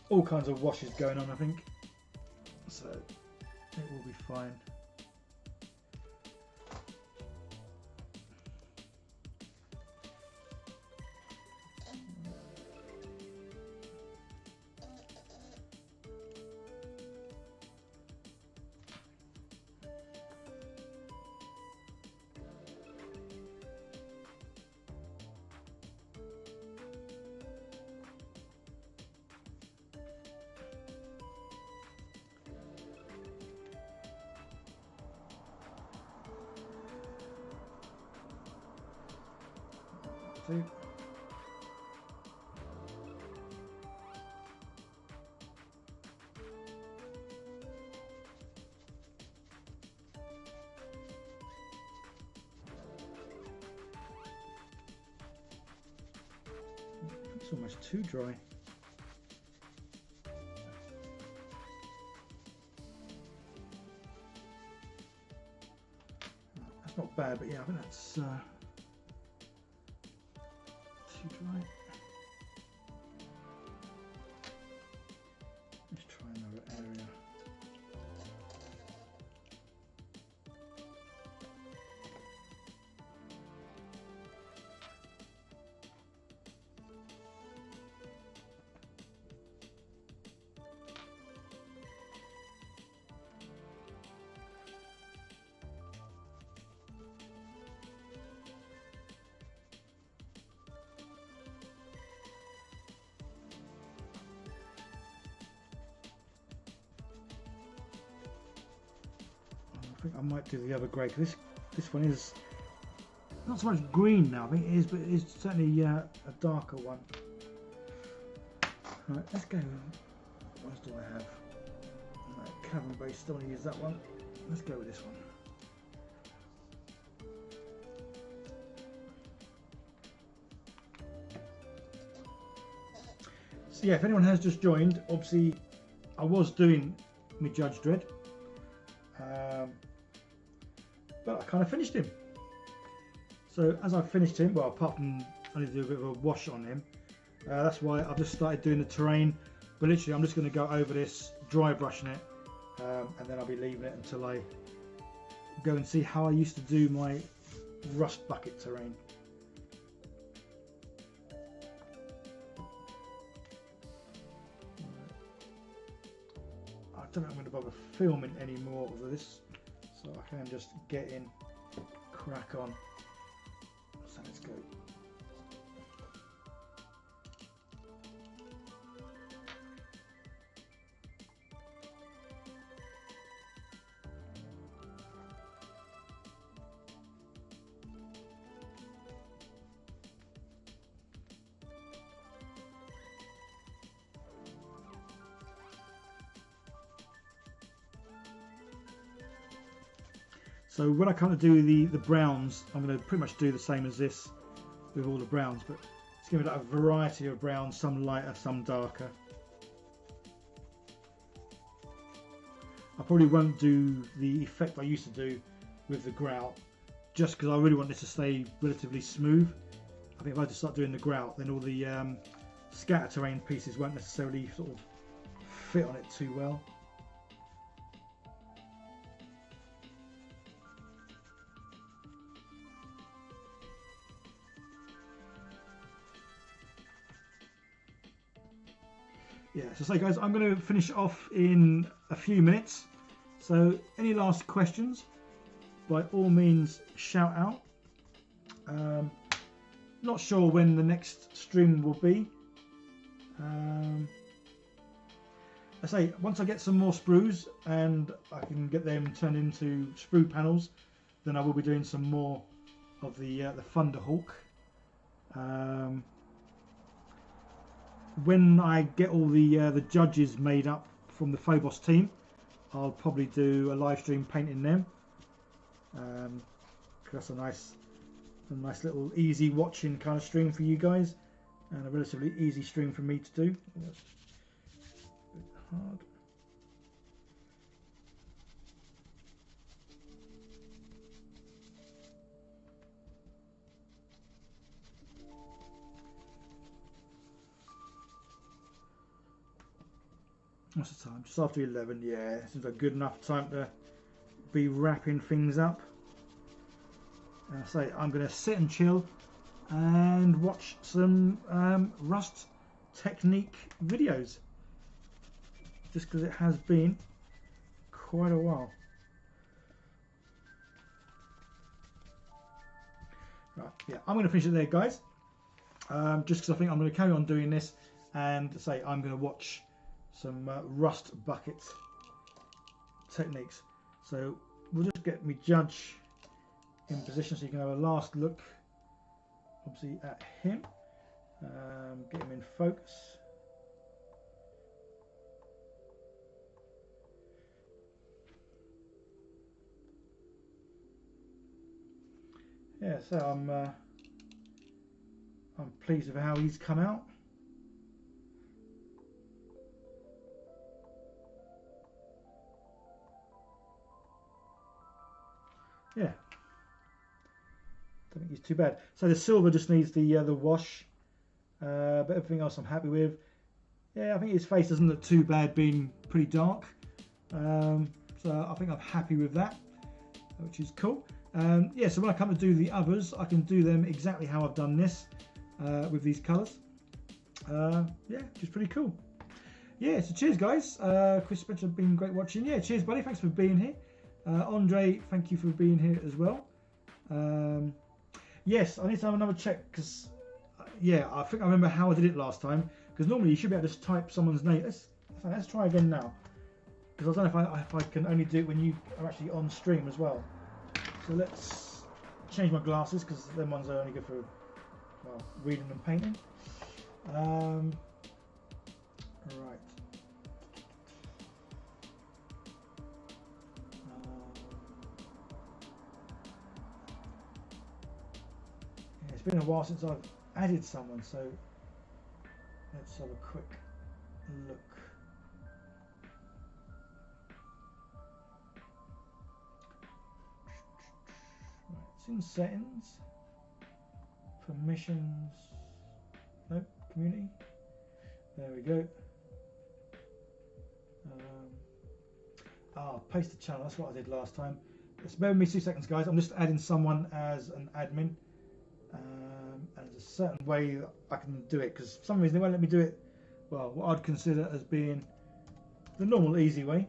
all kinds of washes going on, I think. So it will be fine. See? It's almost too dry. That's not bad, but yeah, I think that's too dry. Let's try another area. I think I might do the other grey, because this one is not so much green now, I think it is, but it's certainly a darker one. Right, let's go. What else do I have? Cavern base, don't want to use that one. Let's go with this one. So yeah, if anyone has just joined, obviously I was doing my Judge Dredd, but I kind of finished him. So as I finished him, well, apart from I need to do a bit of a wash on him, that's why I've just started doing the terrain. But literally, I'm just going to go over this, dry brushing it, and then I'll be leaving it until I go and see how I used to do my rust bucket terrain. I don't know if I'm going to bother filming any more of this, so I can just get in, crack on. So let's go. So when I come to do the browns, I'm going to pretty much do the same as this with all the browns, but it's going to be like a variety of browns, some lighter, some darker. I probably won't do the effect I used to do with the grout, just because I really want this to stay relatively smooth. I think if I just start doing the grout, then all the scatter terrain pieces won't necessarily sort of fit on it too well. Yeah, so guys, I'm going to finish off in a few minutes. So any last questions, by all means shout out. Not sure when the next stream will be. I say once I get some more sprues and I can get them turned into sprue panels, then I will be doing some more of the Thunderhawk. When I get all the judges made up from the Phobos team, I'll probably do a live stream painting them. That's a nice little easy watching kind of stream for you guys, and a relatively easy stream for me to do. That's a bit hard. What's the time? Just after 11. Yeah, seems like good enough time to be wrapping things up. And I say I'm going to sit and chill and watch some Rust technique videos, just because it has been quite a while. Right, yeah, I'm going to finish it there, guys. Just because I think I'm going to carry on doing this, and say I'm going to watch some rust bucket techniques. So we'll just get me judge in position so you can have a last look, obviously, at him. Get him in focus. Yeah, so I'm pleased with how he's come out. Yeah, don't think he's too bad. So the silver just needs the wash, but everything else I'm happy with. Yeah, I think his face doesn't look too bad, being pretty dark. So I think I'm happy with that, which is cool. Yeah, so when I come to do the others, I can do them exactly how I've done this with these colours. Yeah, which is pretty cool. Yeah, so cheers, guys. Chris Spencer, been great watching. Yeah, cheers, buddy. Thanks for being here. Andre, thank you for being here as well. Yes, I need to have another check because, yeah, I think I remember how I did it last time. Because normally you should be able to just type someone's name. Let's try again now. Because I don't know if I can only do it when you are actually on stream as well. So let's change my glasses because them ones are only good for, well, reading and painting. Right. Yeah, it's been a while since I've added someone, so let's Let's have a quick look. Right, it's in settings, permissions, nope, community. There we go. Paste the channel. That's what I did last time. Just bear with me 2 seconds, guys. I'm just adding someone as an admin. And there's a certain way that I can do it, because for some reason they won't let me do it, well, what I'd consider as being the normal easy way.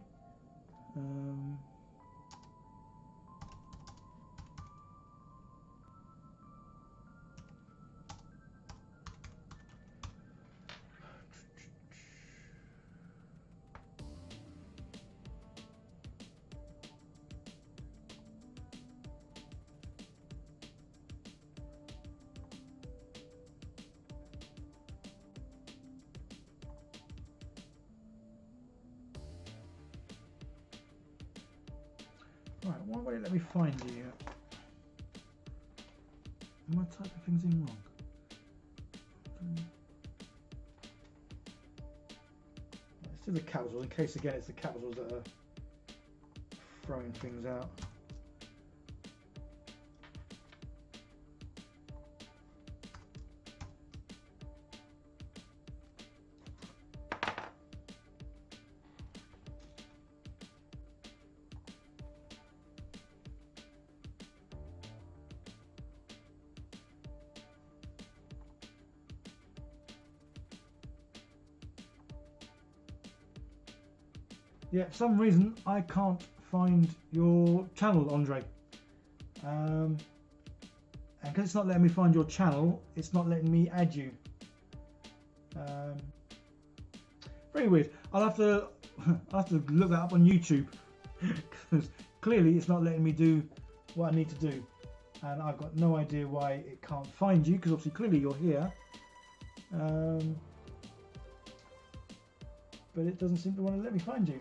Right, why won't it let me find you? Am I typing things in wrong? Let's do the capitals, in case again it's the capitals that are throwing things out. Yeah, for some reason I can't find your channel, Andre. And because it's not letting me find your channel, it's not letting me add you. Very weird. I'll have to look that up on YouTube, because clearly it's not letting me do what I need to do, and I've got no idea why it can't find you, because obviously clearly you're here. But it doesn't seem to want to let me find you.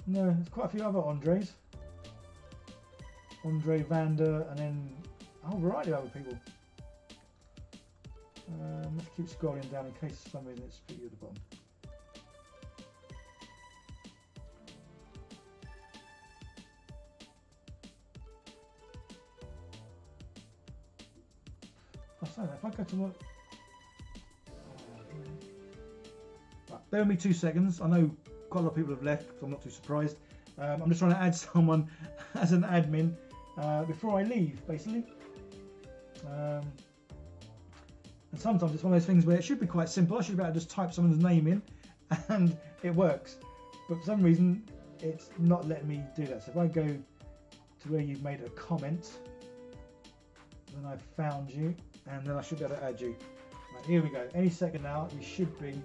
No, there's quite a few other Andres. Andre Vander, and then a whole variety of other people. Let's keep scrolling down in case for some reason it's put you at the bottom. If I go to look, right, bear with me 2 seconds. I know quite a lot of people have left, so I'm not too surprised. I'm just trying to add someone as an admin before I leave, basically. And sometimes it's one of those things where it should be quite simple. I should be able to just type someone's name in and it works. But for some reason, it's not letting me do that. So if I go to where you've made a comment, then I've found you, and then I should be able to add you. Right, here we go. Any second now, you should be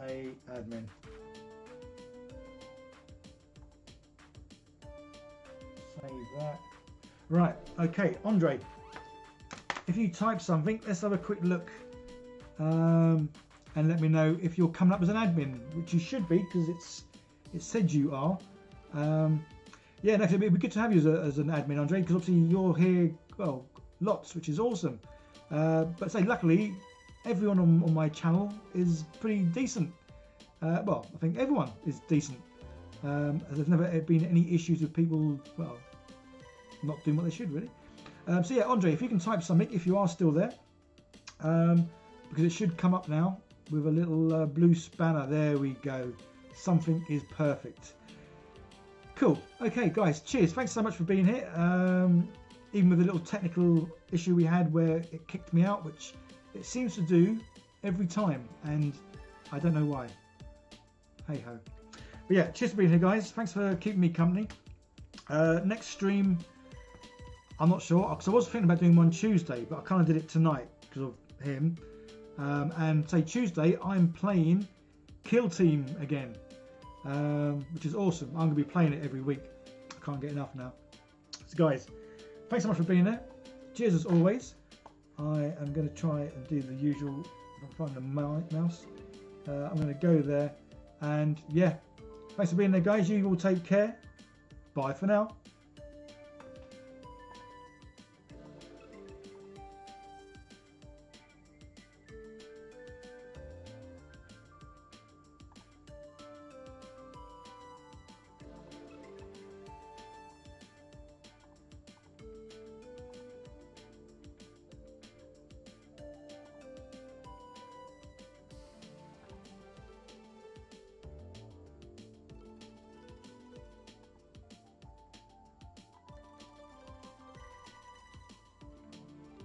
a admin. Save that. Right, okay, Andre, if you type something, let's have a quick look and let me know if you're coming up as an admin, which you should be, because it said you are. Yeah, no, it'd be good to have you as an admin, Andre, because obviously you're here, well, lots, which is awesome. But say, luckily, everyone on my channel is pretty decent. Well, I think everyone is decent. There's never been any issues with people, well, not doing what they should, really. So yeah, Andre, if you can type something, if you are still there, because it should come up now with a little blue spanner. There we go. Something is perfect. Cool. Okay, guys, cheers. Thanks so much for being here. Even with a little technical issue we had where it kicked me out, which it seems to do every time, and I don't know why. Hey ho. But yeah, cheers for being here, guys. Thanks for keeping me company. Next stream, I'm not sure, because I was thinking about doing one Tuesday, but I kind of did it tonight because of him. And say Tuesday, I'm playing Kill Team again, which is awesome. I'm going to be playing it every week. I can't get enough now. So guys, thanks so much for being there. Cheers as always. I am going to try and do the usual. If I find the mouse, I'm going to go there, and yeah, Thanks for being there, guys. You all take care. Bye for now.